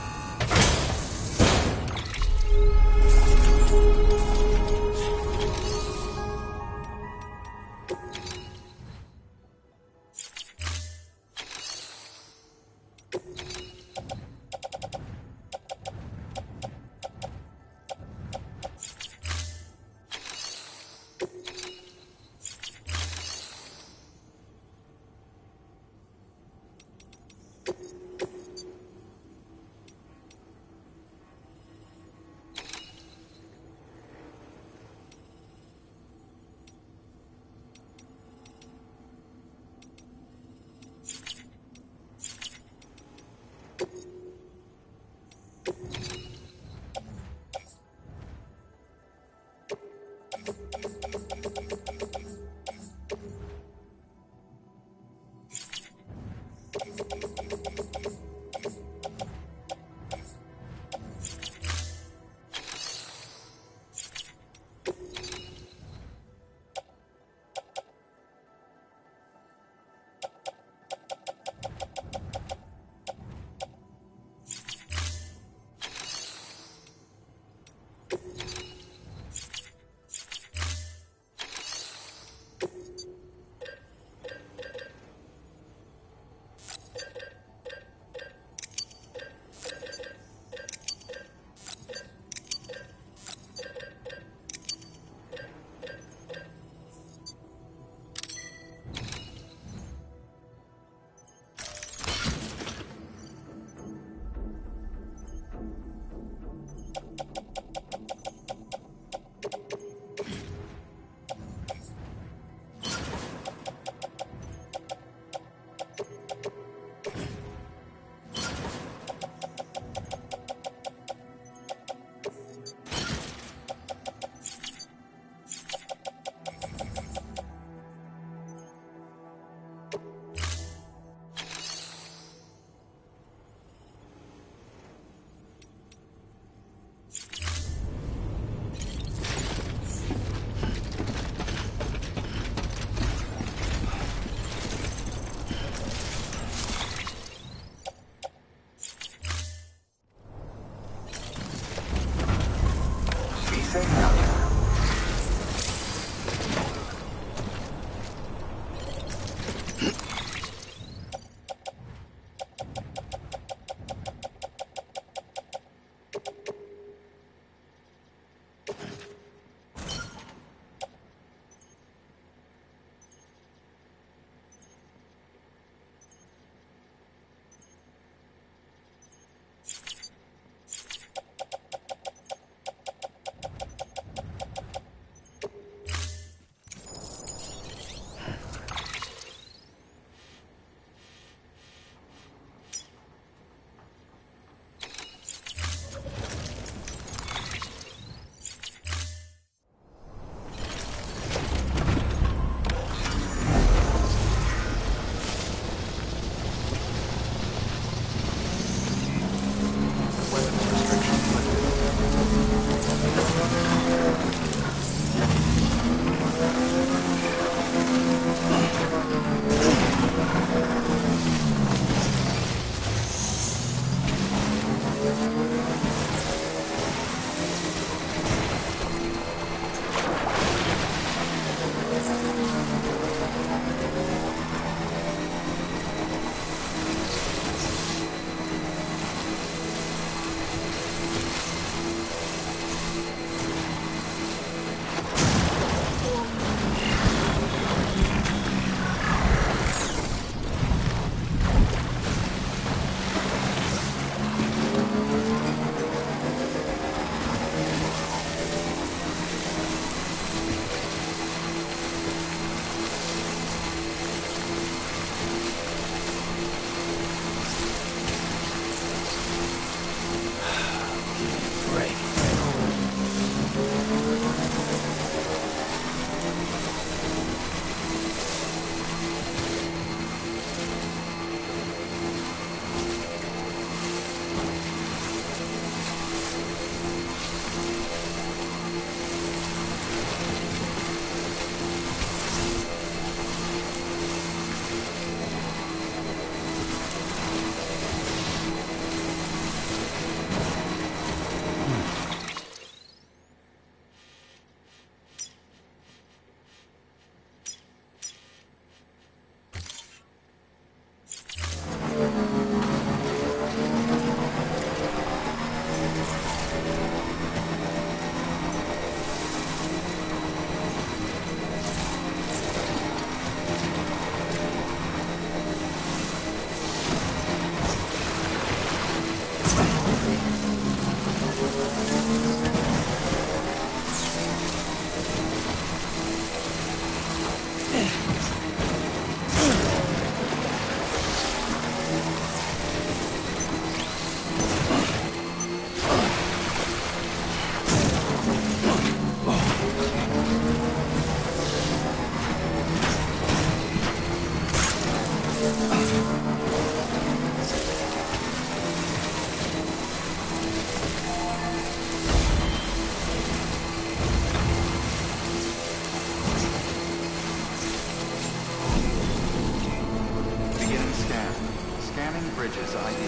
Bridges ID.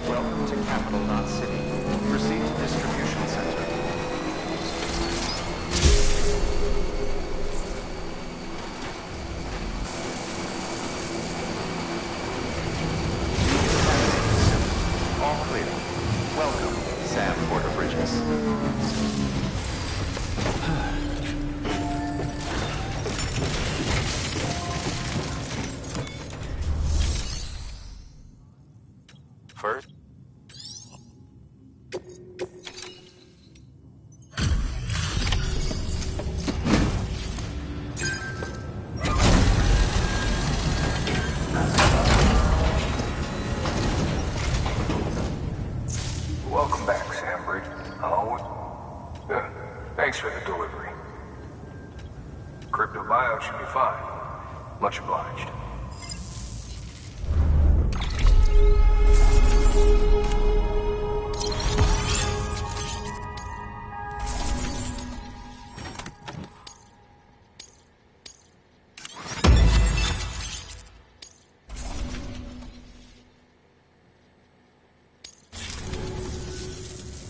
Welcome to Capital City. Proceed to distribution center. All clear. Welcome, Sam Porter Bridges.
First?
Welcome back, Sam Bridge. Thanks for the delivery. Crypto buyout should be fine. Much obliged.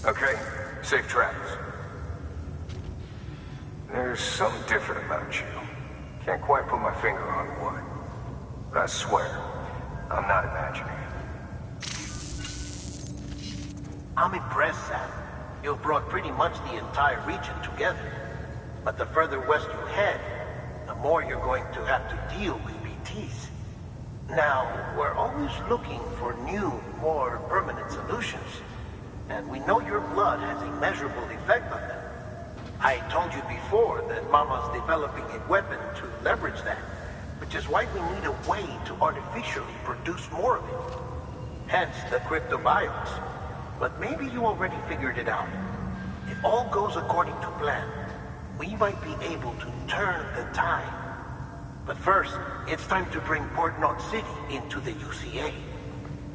Okay, safe travels. There's something different about you. Can't quite put my finger on what. But I swear, I'm not imagining it.
I'm impressed, Sam. You've brought pretty much the entire region together. But the further west you head, the more you're going to have to deal with BTs. Now, we're always looking for new, more permanent solutions. And we know your blood has a measurable effect on them. I told you before that Mama's developing a weapon to leverage that, which is why we need a way to artificially produce more of it. Hence the cryptobiotes. But maybe you already figured it out. If all goes according to plan, we might be able to turn the tide. But first, it's time to bring Port Knot City into the UCA.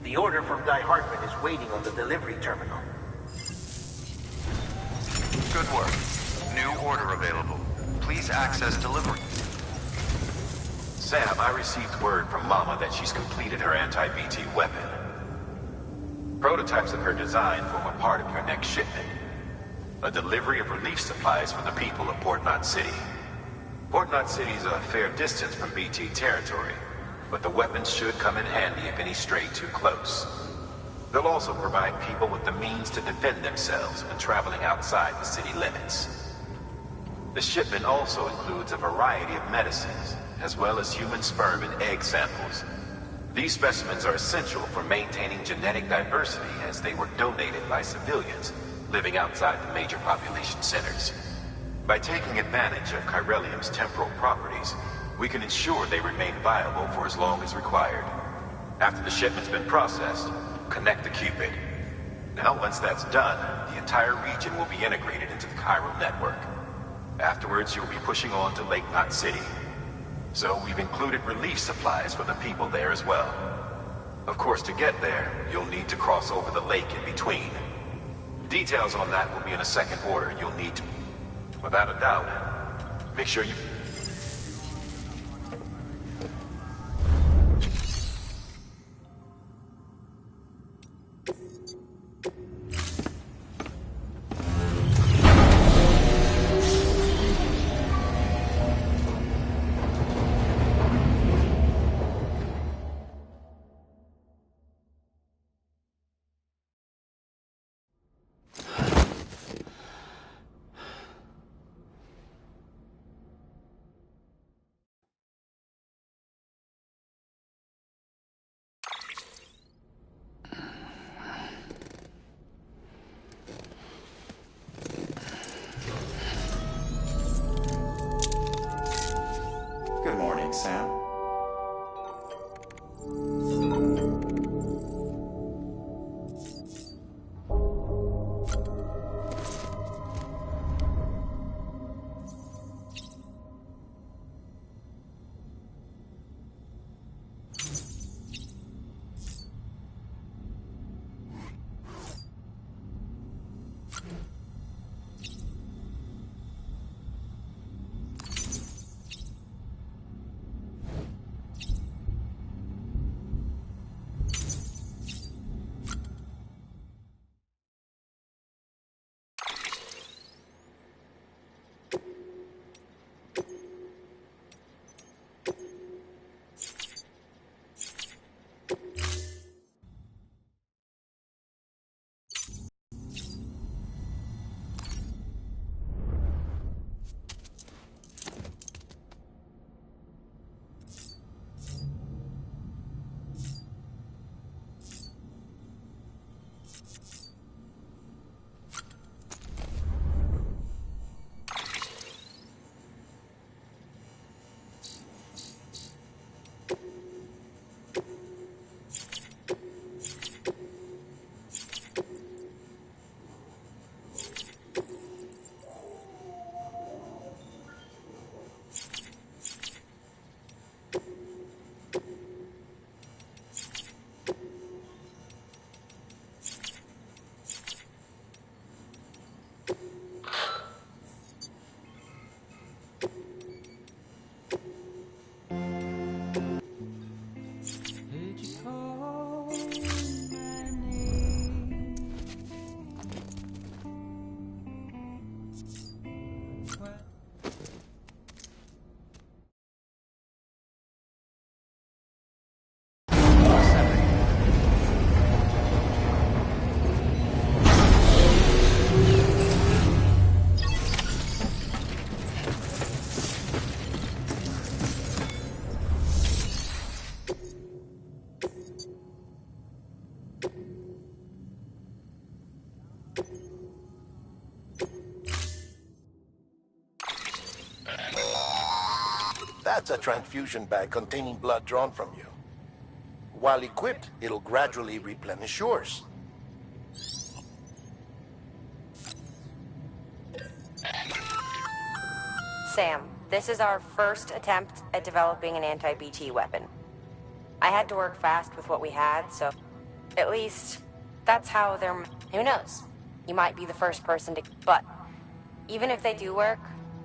The order from Die Hartman is waiting on the delivery terminal.
Good work. New order available. Please access delivery.
Sam, I received word from Mama that she's completed her anti-BT weapon. Prototypes of her design form a part of your next shipment. A delivery of relief supplies for the people of Port Knot City. Port Knot City is a fair distance from BT territory, but the weapons should come in handy if any stray too close. They'll also provide people with the means to defend themselves when traveling outside the city limits. The shipment also includes a variety of medicines, as well as human sperm and egg samples. These specimens are essential for maintaining genetic diversity as they were donated by civilians living outside the major population centers. By taking advantage of chiralium's temporal properties, we can ensure they remain viable for as long as required. After the shipment's been processed, connect the Cupid. Now, once that's done, the entire region will be integrated into the chiral network. Afterwards, you'll be pushing on to Lake Knot City. So we've included relief supplies for the people there as well. Of course, to get there, you'll need to cross over the lake in between. Details on that will be in a second order. You'll need to, without a doubt, make sure you...
Good morning, Sam.
That's a transfusion bag containing blood drawn from you. While equipped, it'll gradually replenish yours.
Sam, this is our first attempt at developing an anti-BT weapon. I had to work fast with what we had, so at least that's how they're... Who knows? You might be the first person to... But even if they do work,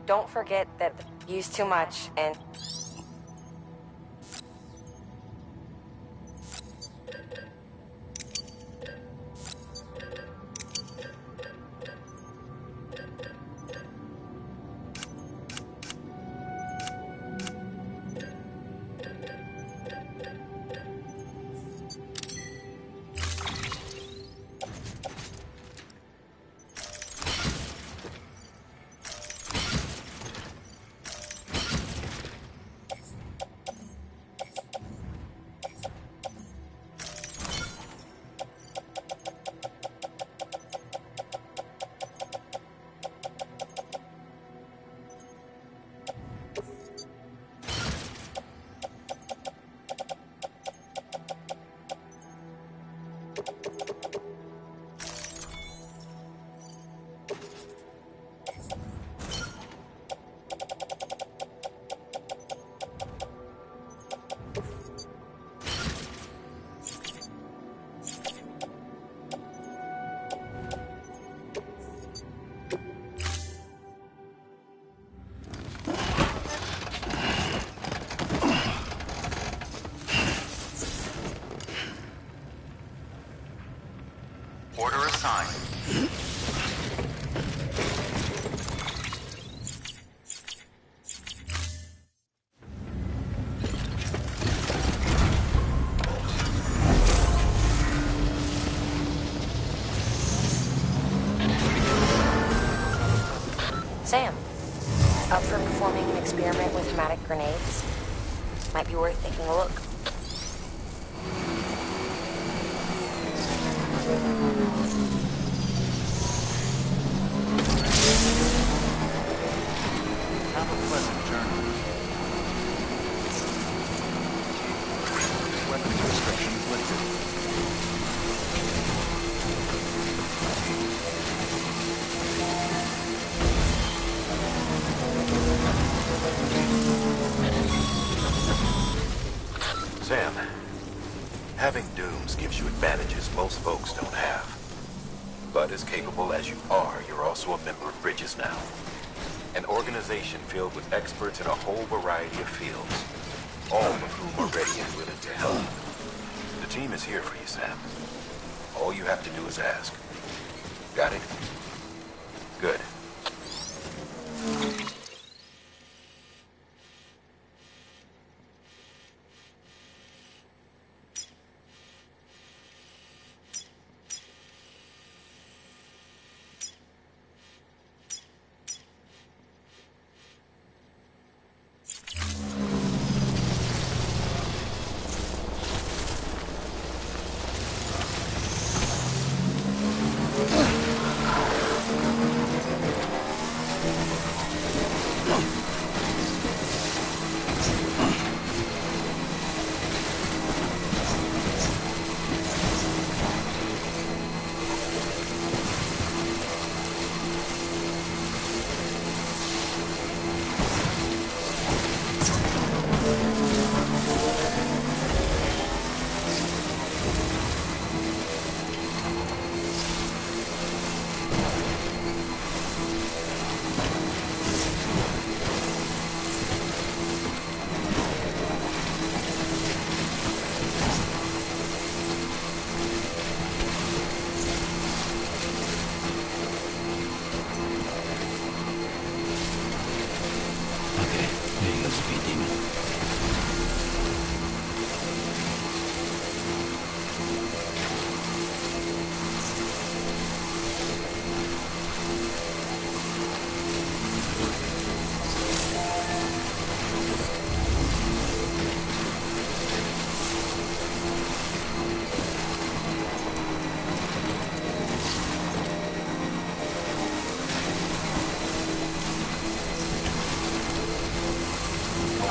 don't forget that use too much and...
Order assigned.
Sam, up for performing an experiment with hematic grenades? Might be worth taking a look.
Have a pleasant journey. Weapons restrictions lifted.
Sam, having Dooms gives you advantages most folks don't have. But as capable as you are, you're also a member of Bridges now. An organization filled with experts in a whole variety of fields, all of whom are ready and willing to help. The team is here for you, Sam. All you have to do is ask. Got it? Good.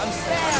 I'm Sam!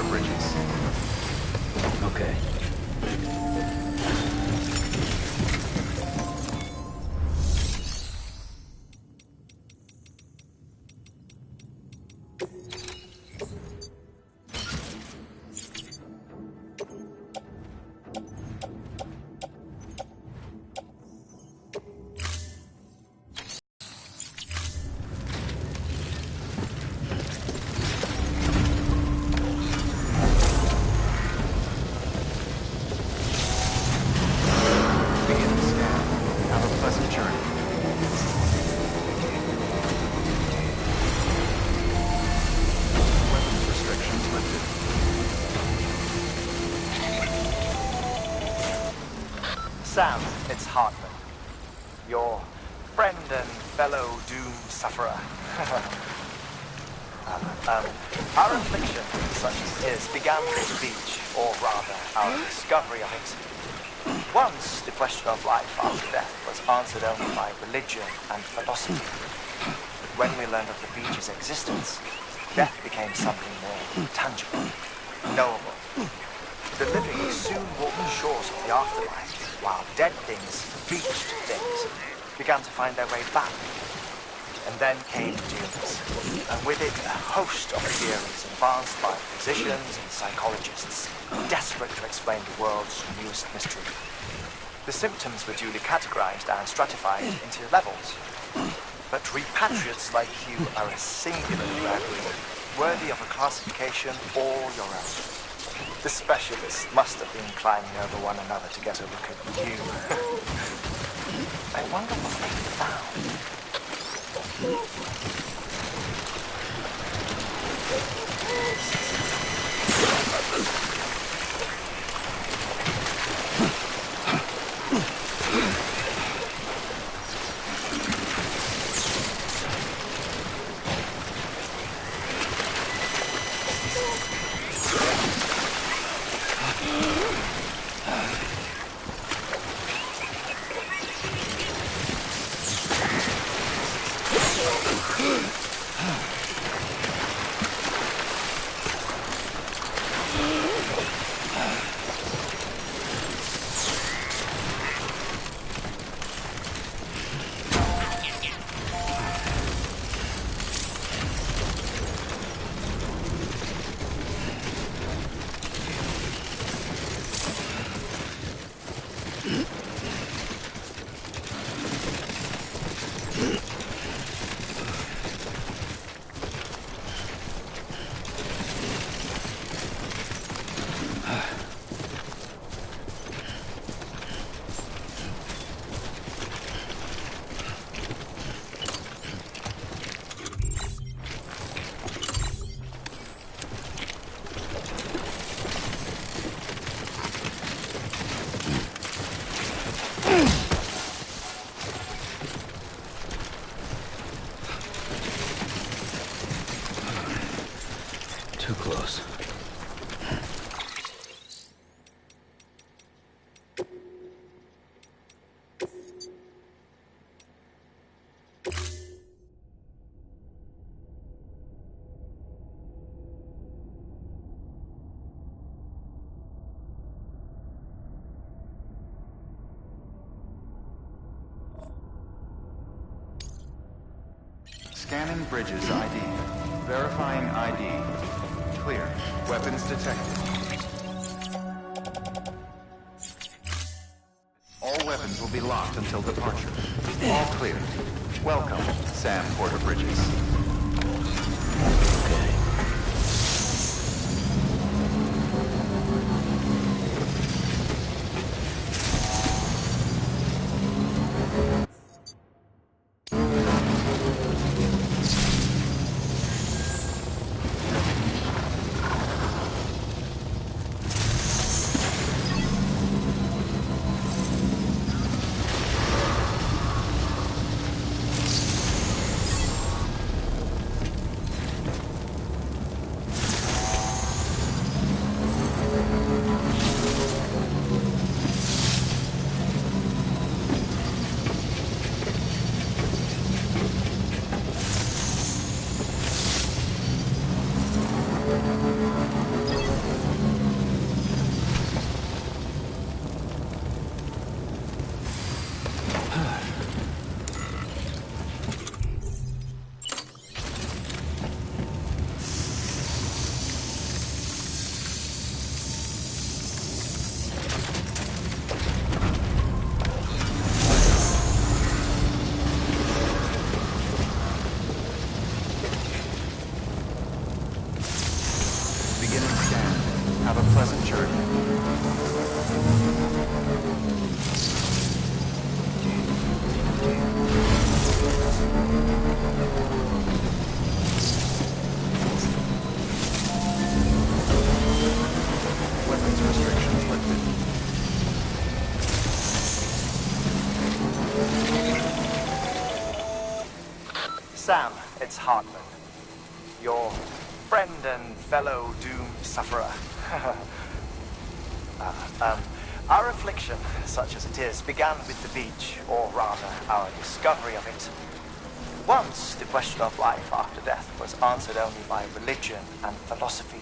Porter Bridges.
Okay.
Begin the scan. Have a pleasant journey. Weapons restrictions lifted.
Sam, it's Hartman. Your friend and fellow doom sufferer. Our affliction, such as it is, began with the beach, or rather, our discovery of it. Once, the question of life after death was answered only by religion and philosophy. But when we learned of the beach's existence, death became something more tangible, knowable. The living soon walked the shores of the afterlife, while dead things, beached things, began to find their way back. And then came dooms, and with it a host of theories advanced by physicians and psychologists, desperate to explain the world's newest mystery. The symptoms were duly categorized and stratified into levels. But repatriates like you are a singular rare breed, worthy of a classification all your own. The specialists must have been climbing over one another to get a look at you. I wonder what they found.
Too close.
Scanning Bridges ID. Verifying ID. Clear. Weapons detected. All weapons will be locked until departure. All clear. Welcome, Sam Porter Bridges.
Okay.
Have a pleasant journey. Weapons restrictions lifted.
Sam, it's Hartman. Your friend and fellow doom sufferer. Our affliction, such as it is, began with the beach, or rather, our discovery of it. Once, the question of life after death was answered only by religion and philosophy.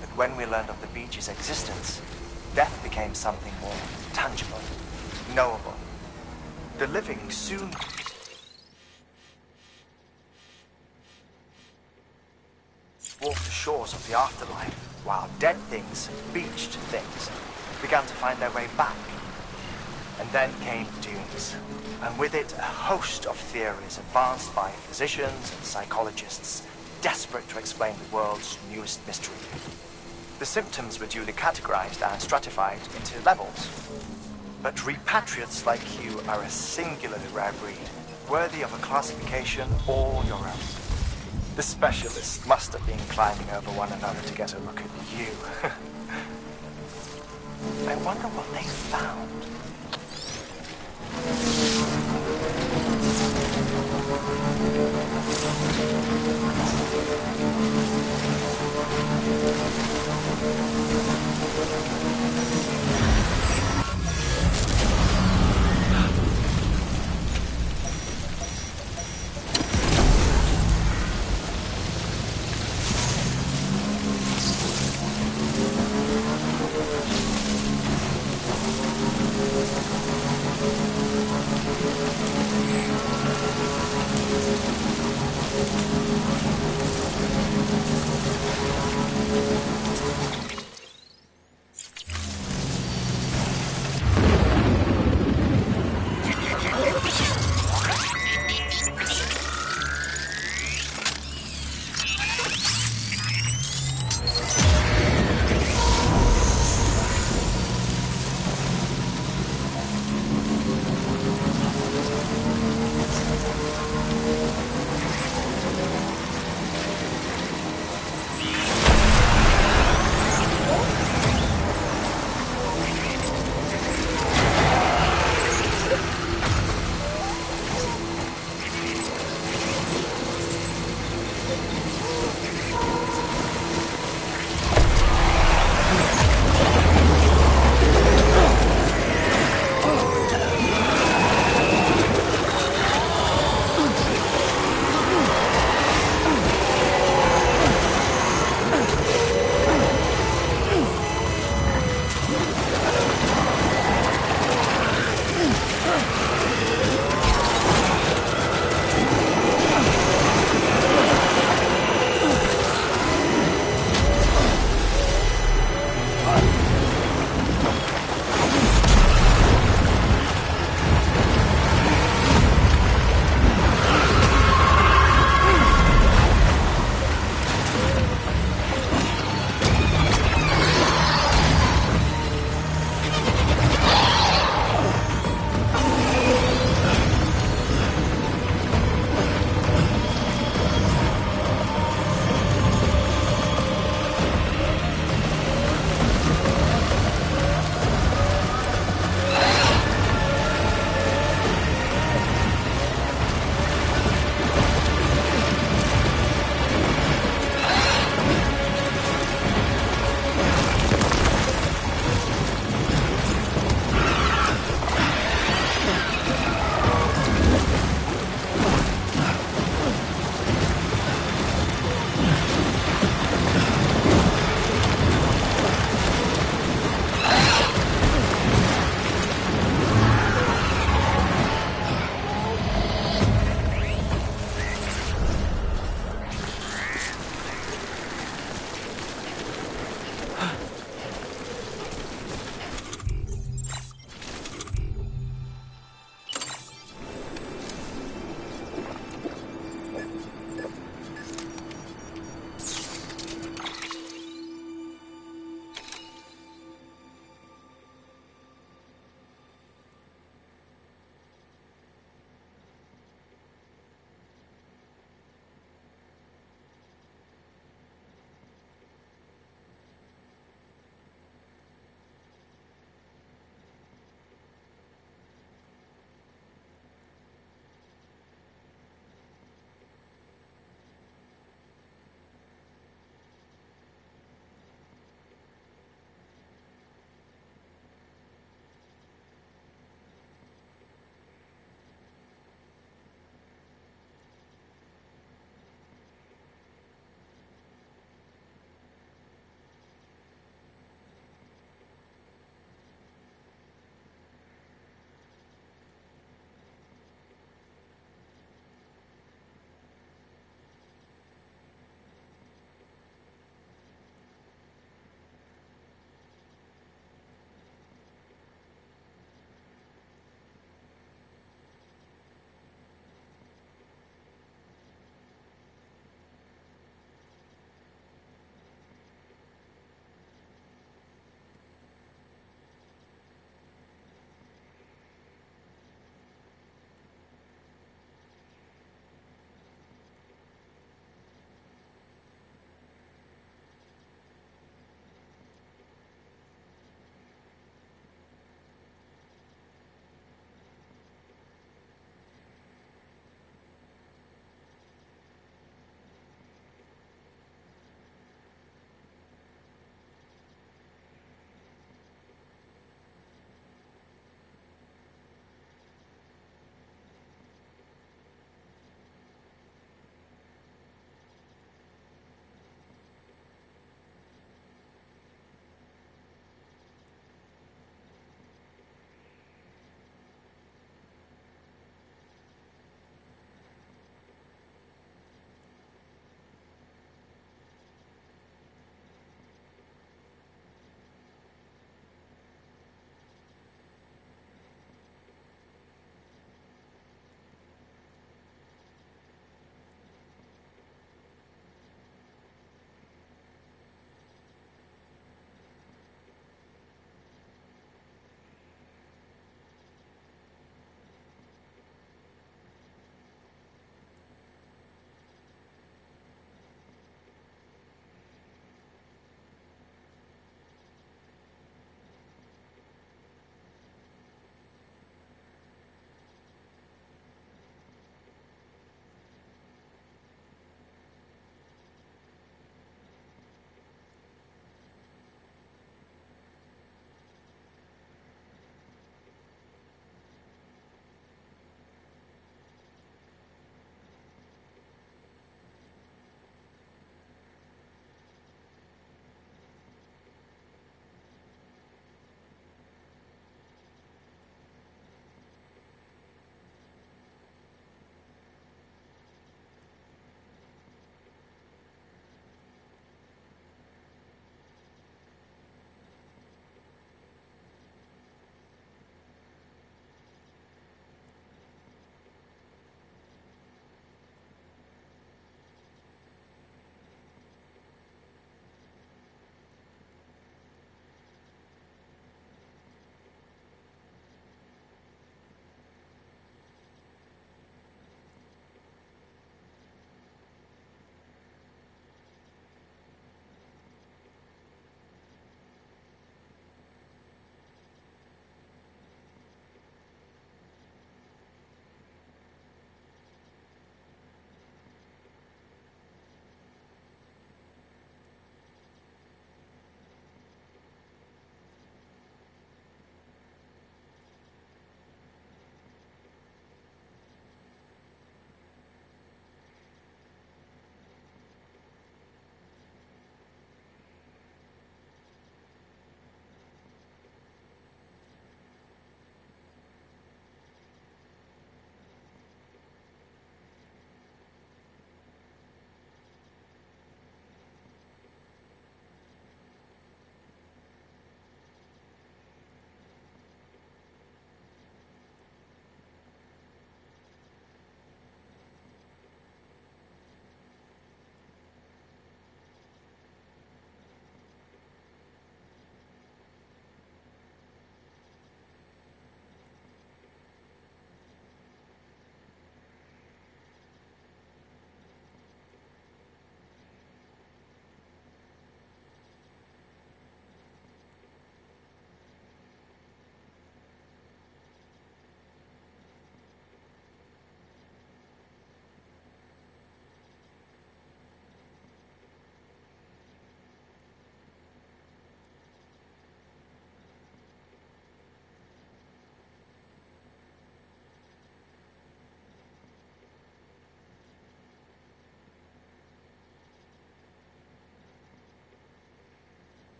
But when we learned of the beach's existence, death became something more tangible, knowable. The living soon walked the shores of the afterlife, while dead things, beached things, began to find their way back. And then came dunes, and with it a host of theories advanced by physicians and psychologists, desperate to explain the world's newest mystery. The symptoms were duly categorized and stratified into levels. But repatriates like you are a singularly rare breed, worthy of a classification all your own. The specialists must have been climbing over one another to get a look at you. I wonder what they found.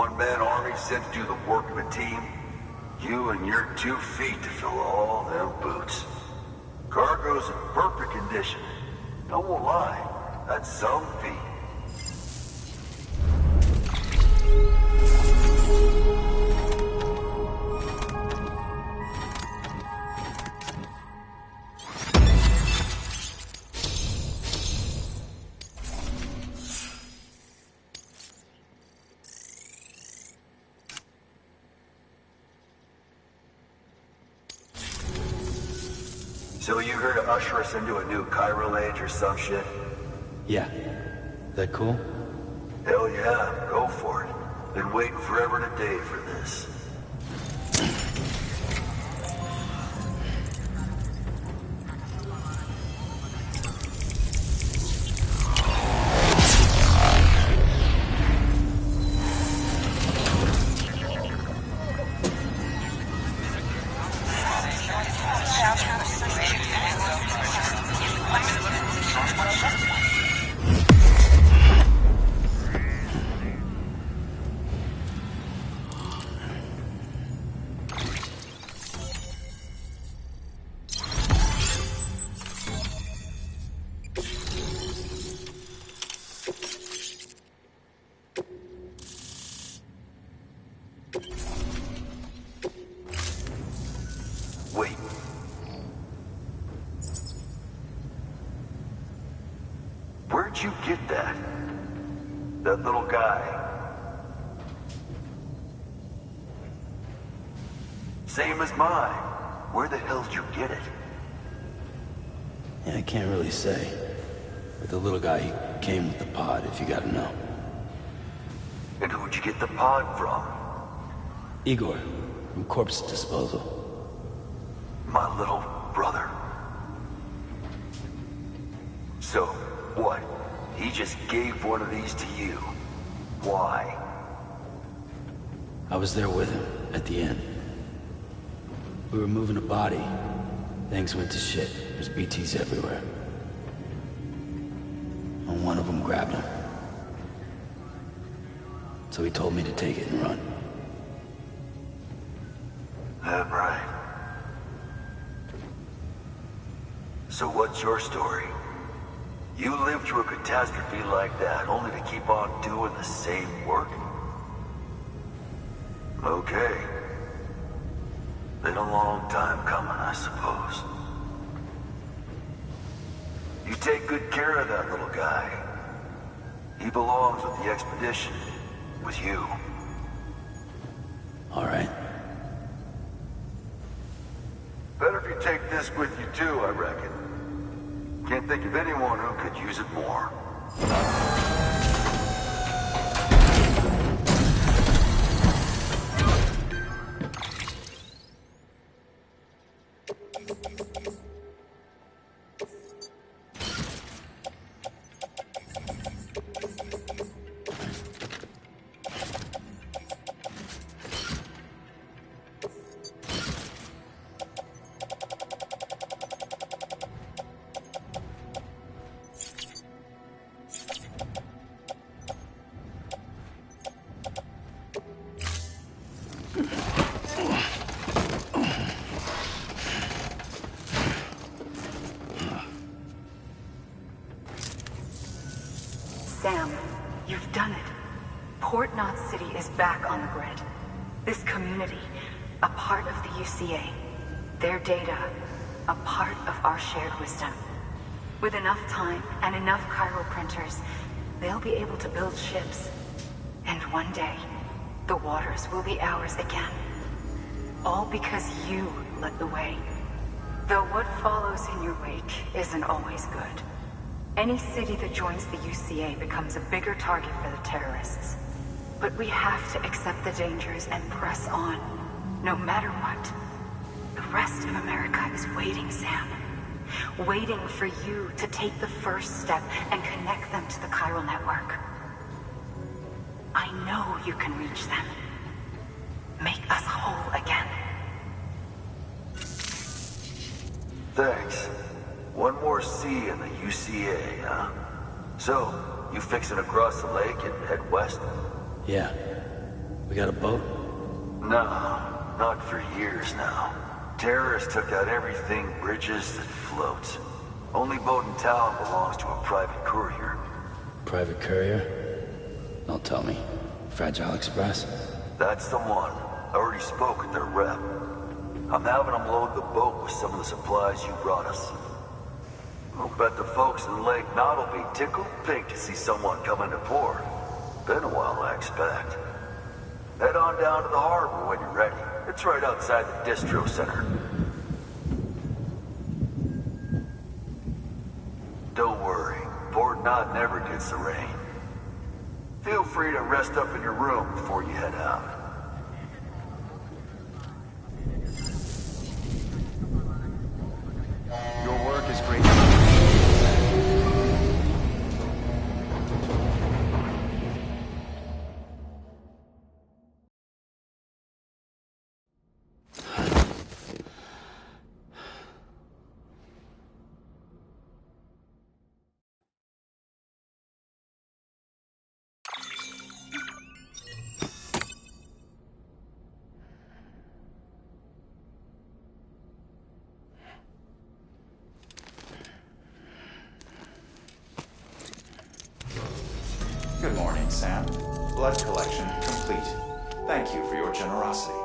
one-man army sent to do the work of a team? You and your 2 feet to fill all them boots. Cargo's in perfect condition. No won't lie, that's some feat. So you here to usher us into a new chiral age or some shit?
Yeah. That cool?
Hell yeah, go for it. Been waiting forever and a day for this. Wait. Where'd you get that? That little guy? Same as mine. Where the hell did you get it?
Yeah, I can't really say. But the little guy, he came with the pod, if you gotta know.
And who'd you get the pod from?
Igor, from Corpse Disposal.
My little brother. So, what? He just gave one of these to you. Why?
I was there with him, at the end. We were moving a body. Things went to shit. There's BTs everywhere. And one of them grabbed him. So he told me to take it and run.
That's right. So what's your story? You lived through a catastrophe like that, only to keep on doing the same work? Okay. Been a long time coming, I suppose. You take good care of that little guy. He belongs with the expedition, with you.
All right.
Better if you take this with you too, I reckon. Can't think of anyone who could use it more.
Sam, you've done it. Port Knot City is back on the grid. This community, a part of the UCA. Their data, a part of our shared wisdom. With enough time and enough chiral printers, they'll be able to build ships. And one day, the waters will be ours again. All because you led the way. Though what follows in your wake isn't always good. Any city that joins the UCA becomes a bigger target for the terrorists. But we have to accept the dangers and press on, no matter what. The rest of America is waiting, Sam. Waiting for you to take the first step and connect them to the chiral network. I know you can reach them. Make us whole again.
Thanks. One more C in the UCA, huh? So, you fixing to cross the lake and head west?
Yeah. We got a boat?
No, not for years now. Terrorists took out everything bridges that floats. Only boat in town belongs to a private courier.
Private courier? Don't tell me. Fragile Express?
That's the one. I already spoke with their rep. I'm having them load the boat with some of the supplies you brought us. I'll bet the folks in Lake Knot will be tickled pink to see someone come into port. Been a while, I expect. Head on down to the harbor when you're ready. It's right outside the distro center. Don't worry, Port Knot never gets the rain. Feel free to rest up in your room before you head out.
Your work is great. Good morning, Sam. Blood collection complete. Thank you for your generosity.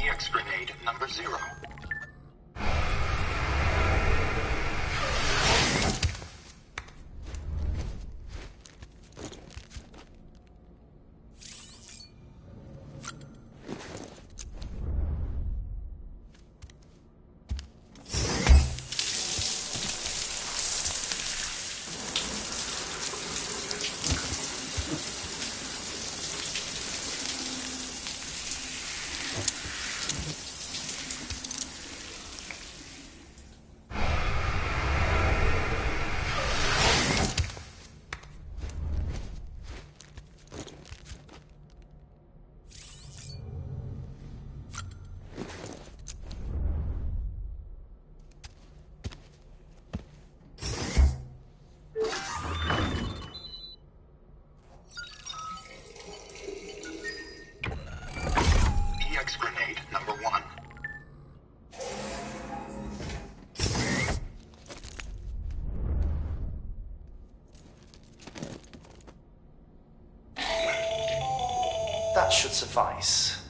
EX grenade number 0. EX grenade number 1.
That should suffice.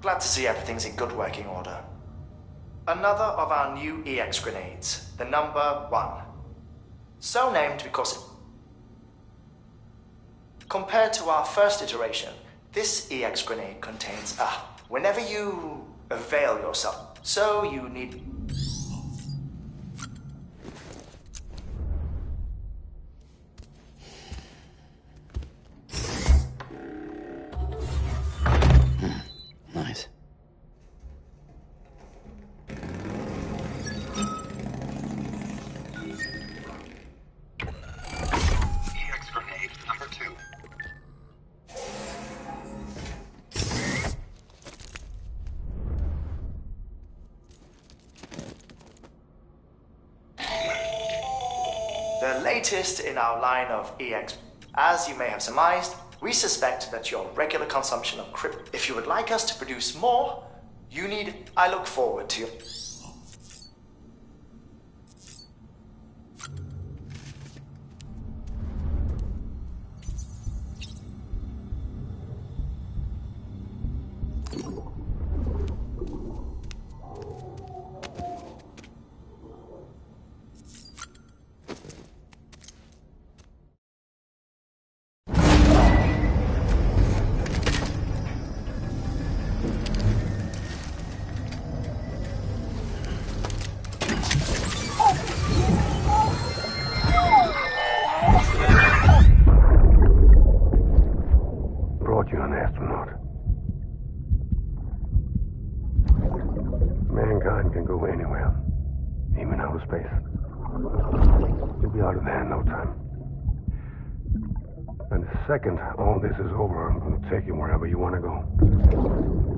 Glad to see everything's in good working order. Another of our new EX grenades, the number 1. So named because compared to our first iteration, this EX grenade contains whenever you avail yourself, so you need...
Nice.
EX grenade number 2.
The latest in our line of EX. As you may have surmised, we suspect that your regular consumption of crypt. If you would like us to produce more, you need. I look forward to your.
Mankind can go anywhere, even outer space. You'll be out of there in no time. And the second all this is over, I'm going to take you wherever you want to go.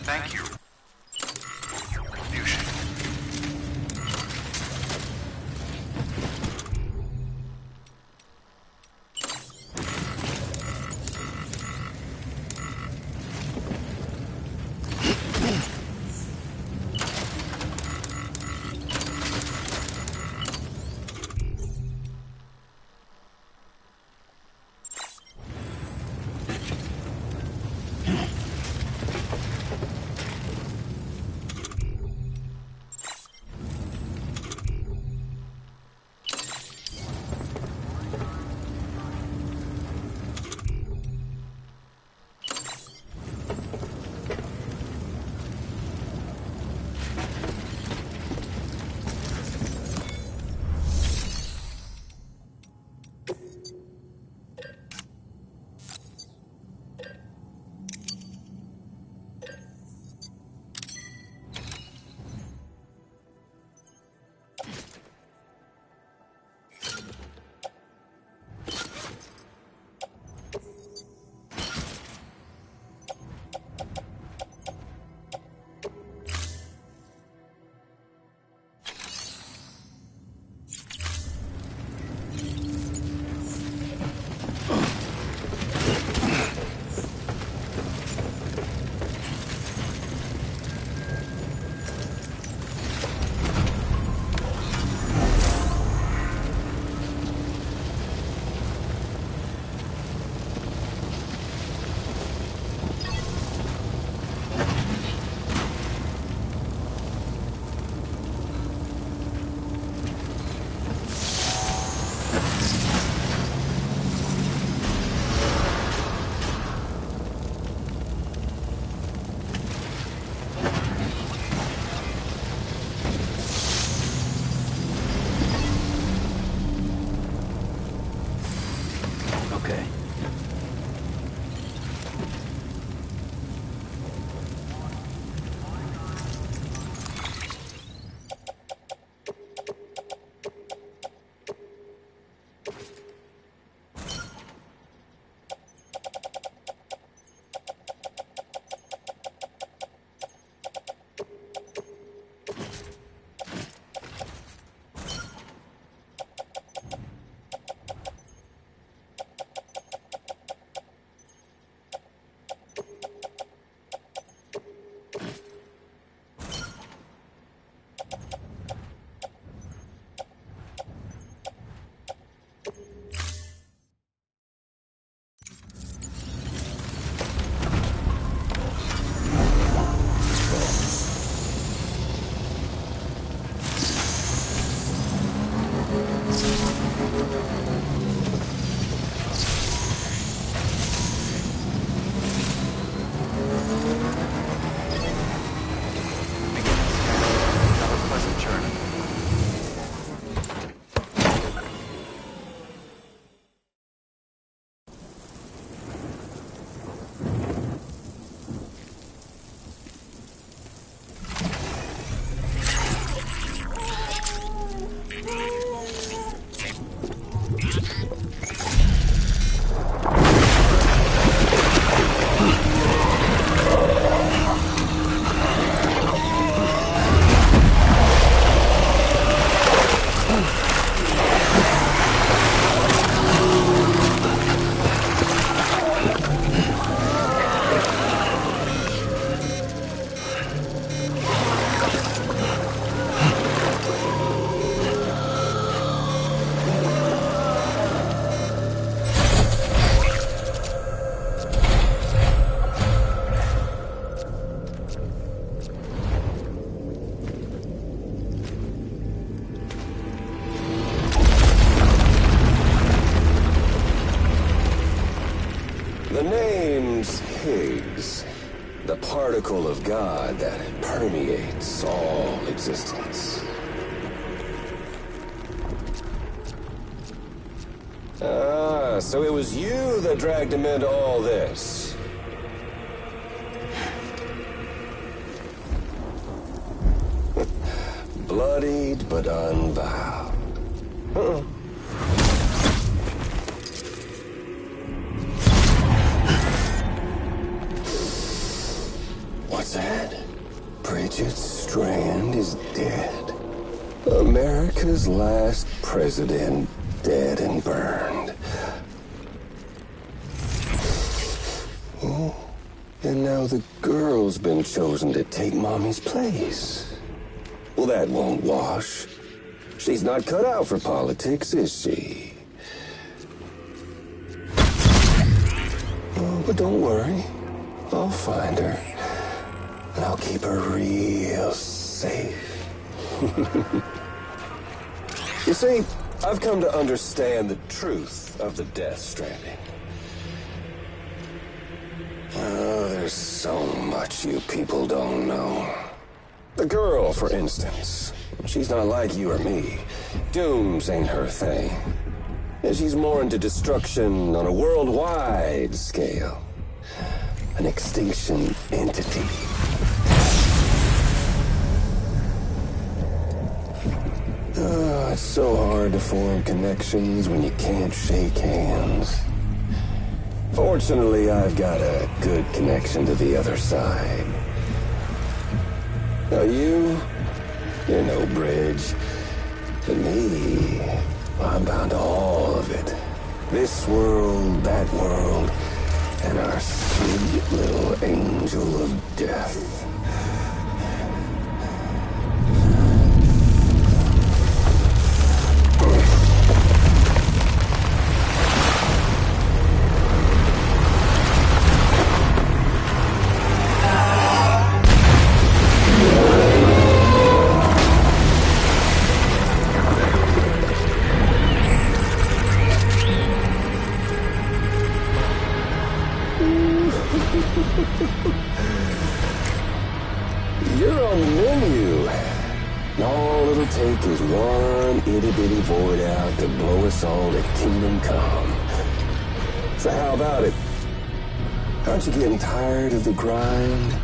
Thank you. Your contribution.
oracle of God that permeates all existence. Ah, so it was you that dragged him into all this. Bloodied but unbowed. What's that? Bridget Strand is dead. America's last president dead and burned. Oh, and now the girl's been chosen to take Mommy's place. Well, that won't wash. She's not cut out for politics, is she? Oh, but don't worry. I'll find her. And I'll keep her real safe. You see, I've come to understand the truth of the Death Stranding. Oh, there's so much you people don't know. The girl, for instance, she's not like you or me. Dooms ain't her thing. And she's more into destruction on a worldwide scale. An extinction entity. Oh, it's so hard to form connections when you can't shake hands. Fortunately, I've got a good connection to the other side. Now you're no bridge. To me, I'm bound to all of it. This world, that world, and our sweet little angel of death. You're on the menu. All it'll take is one itty-bitty void out to blow us all to kingdom come. So how about it? Aren't you getting tired of the grind?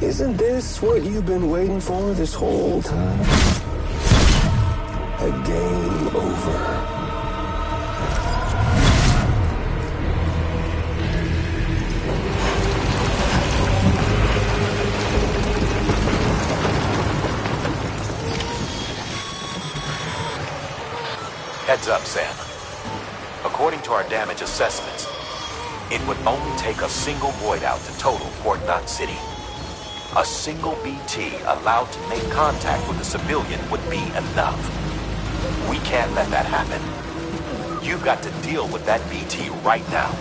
Isn't this what you've been waiting for this whole time? A game over.
Heads up, Sam. According to our damage assessments, it would only take a single void out to total Port Knot City. A single BT allowed to make contact with a civilian would be enough. We can't let that happen. You've got to deal with that BT right now.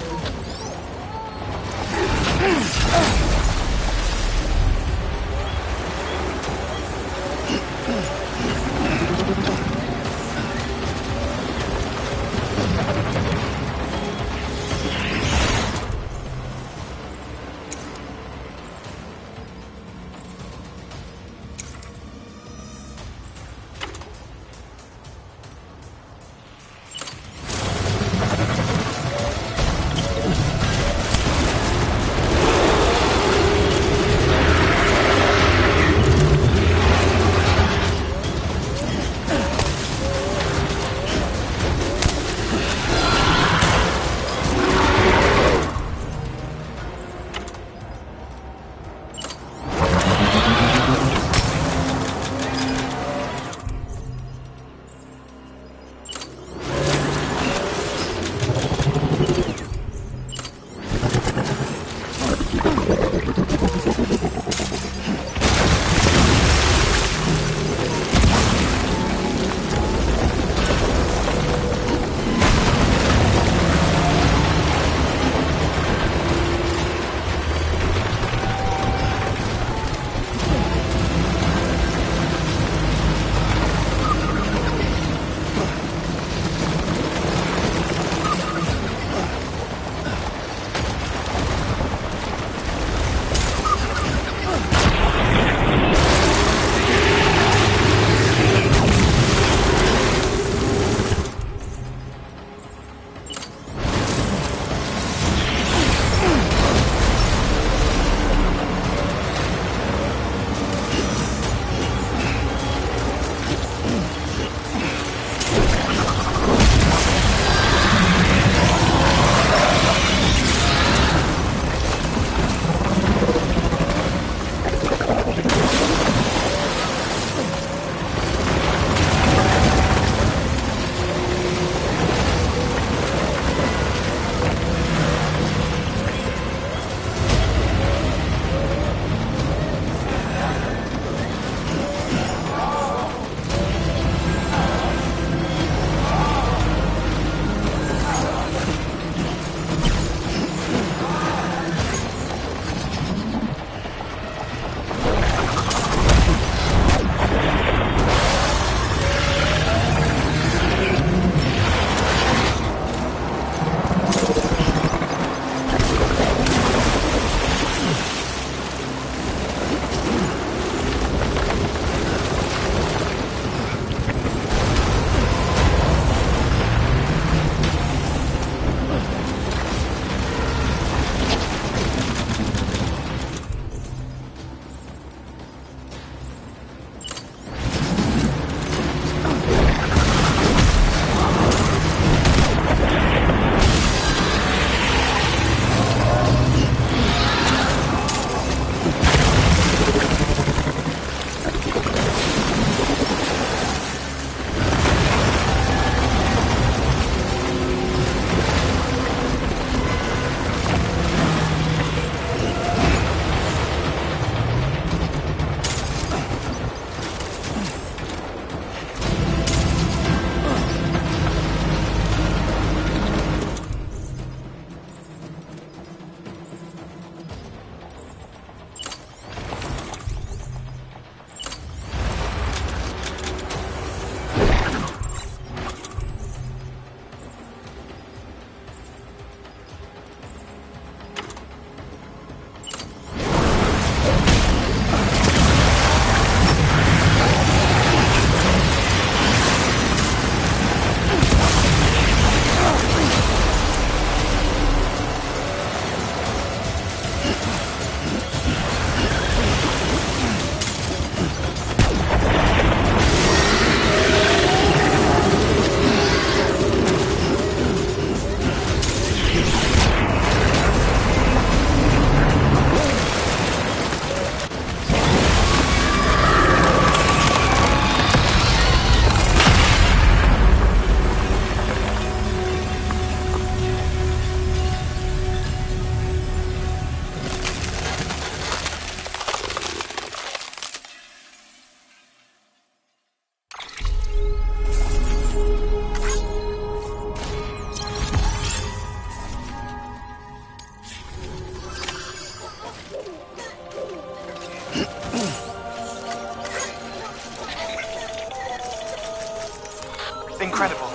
Incredible.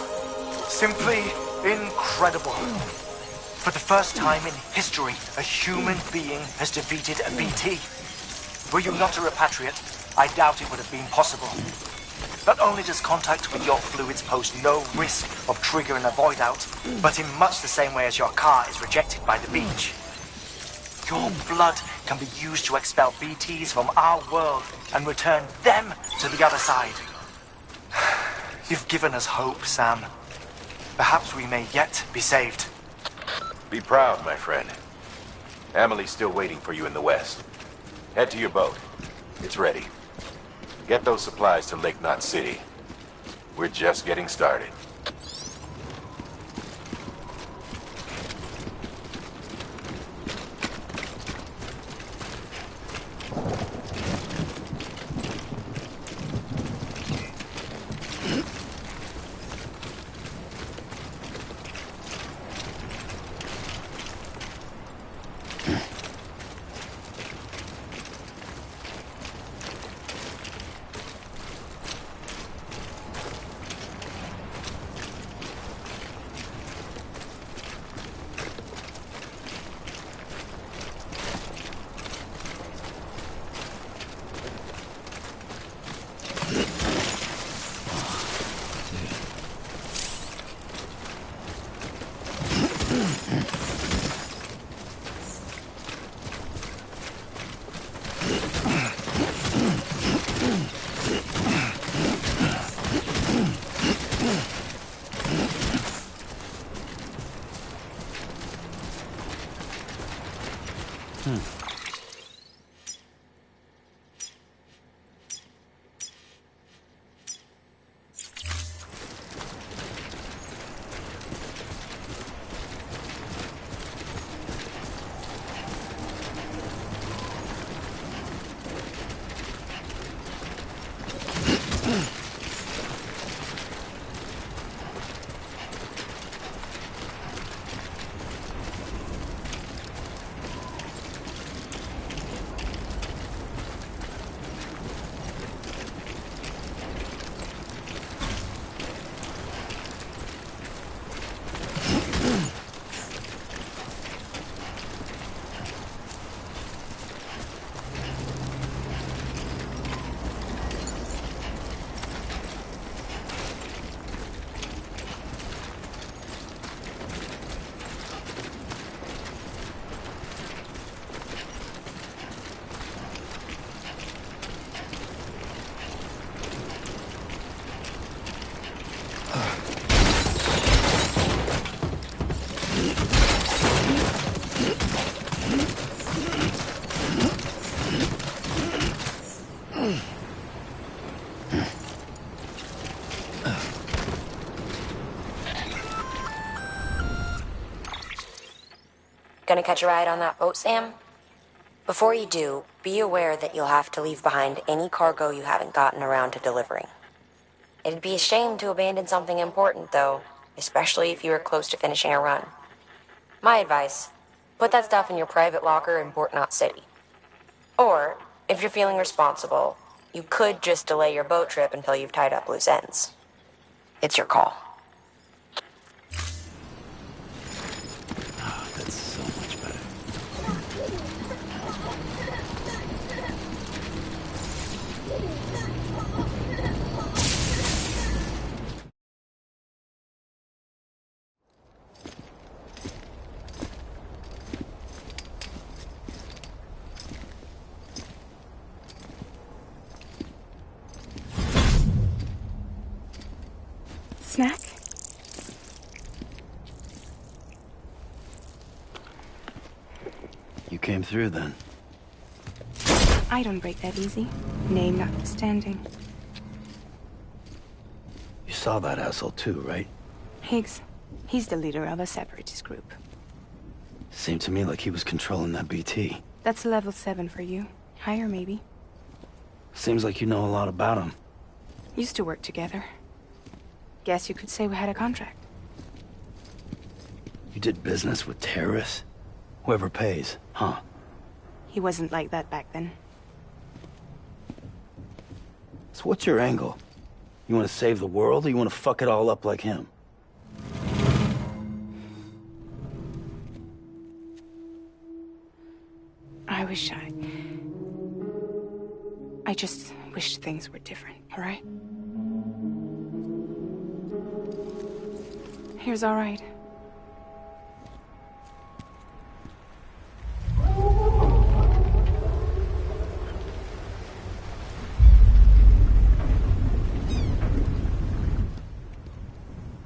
Simply incredible. For the first time in history, a human being has defeated a BT. Were you not a repatriate, I doubt it would have been possible. Not only does contact with your fluids pose no risk of triggering a void out, but in much the same way as your car is rejected by the beach. Your blood can be used to expel BTs from our world and return them to the other side. You've given us hope, Sam. Perhaps we may yet be saved.
Be proud, my friend. Emily's still waiting for you in the west. Head to your boat. It's ready. Get those supplies to Lake Knot City. We're just getting started.
Gonna catch a ride on that boat, Sam? Before you do, be aware that you'll have to leave behind any cargo you haven't gotten around to delivering. It'd be a shame to abandon something important, though, especially if you were close to finishing a run. My advice, put that stuff in your private locker in Port Knot City. Or, if you're feeling responsible, you could just delay your boat trip until you've tied up loose ends. It's your call.
That's so much better.
Snack?
You came through then.
I don't break that easy. Name notwithstanding.
You saw that asshole too, right?
Higgs. He's the leader of a separatist group.
Seemed to me like he was controlling that BT.
That's level 7 for you. Higher, maybe.
Seems like you know a lot about him.
Used to work together. Guess you could say we had a contract.
You did business with terrorists? Whoever pays, huh?
He wasn't like that back then.
So what's your angle? You want to save the world, or you want to fuck it all up like him?
I just wish things were different, all right? Here's all right.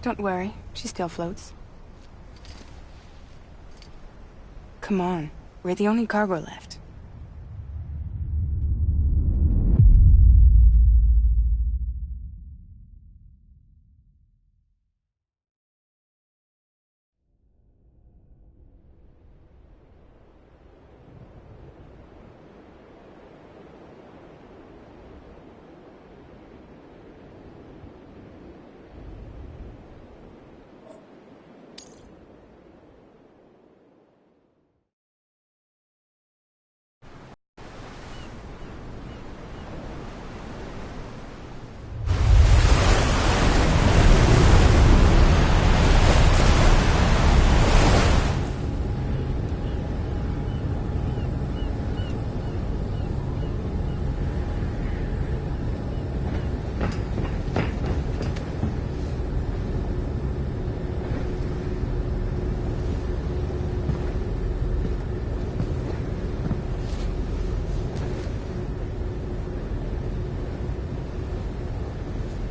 Don't worry, she still floats. Come on, we're the only cargo left.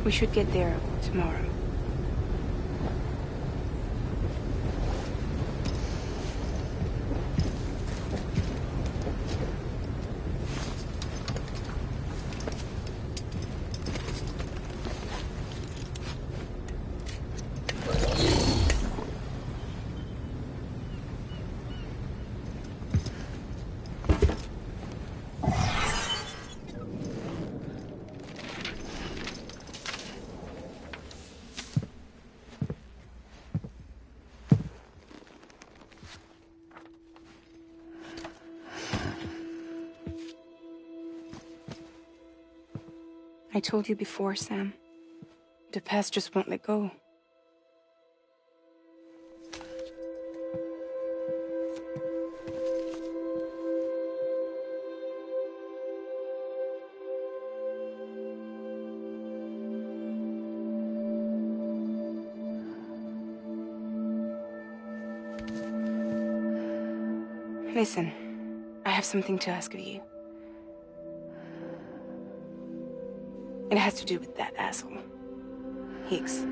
We should get there tomorrow. I told you before, Sam. The past just won't let go. Listen, I have something to ask of you. It has to do with that asshole, Higgs.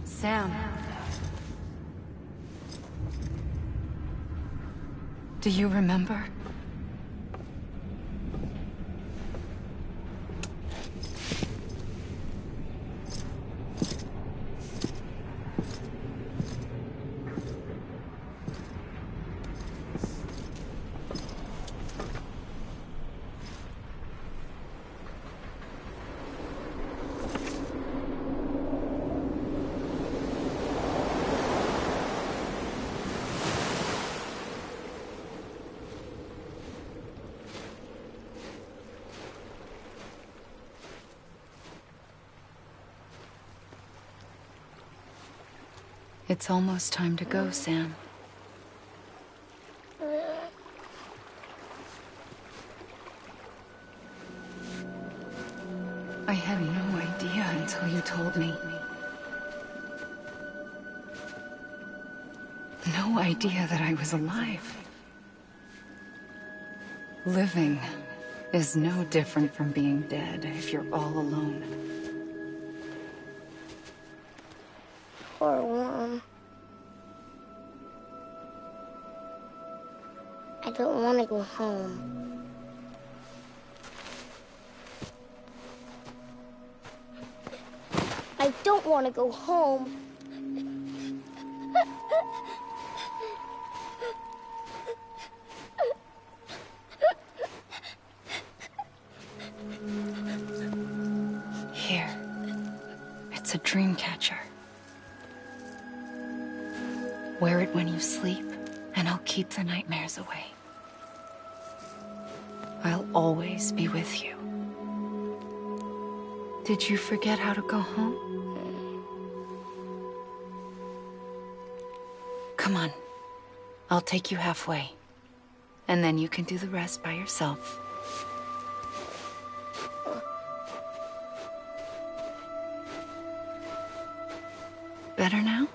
Sam. Do you remember? It's almost time to go, Sam. I had no idea until you told me. No idea that I was alive. Living is no different from being dead if you're all alone.
Poor worm. I don't want to go home. I don't want to go home.
Here. It's a dream catcher. Wear it when you sleep, and I'll keep the nightmares away. I'll always be with you. Did you forget how to go home? Come on. I'll take you halfway. And then you can do the rest by yourself. Better now?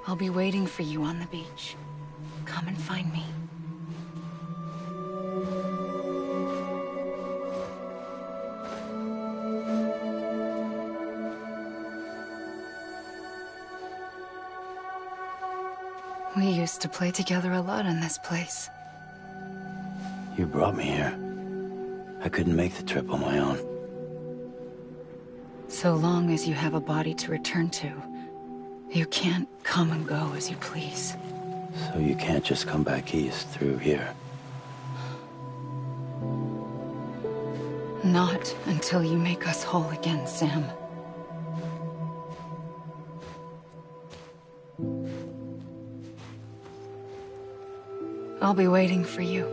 I'll be waiting for you on the beach. Come and find me. We used to play together a lot in this place.
You brought me here. I couldn't make the trip on my own.
So long as you have a body to return to, you can't come and go as you please.
So you can't just come back east through here?
Not until you make us whole again, Sam. I'll be waiting for you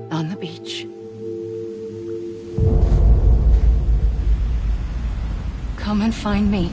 on the beach. Come and find me.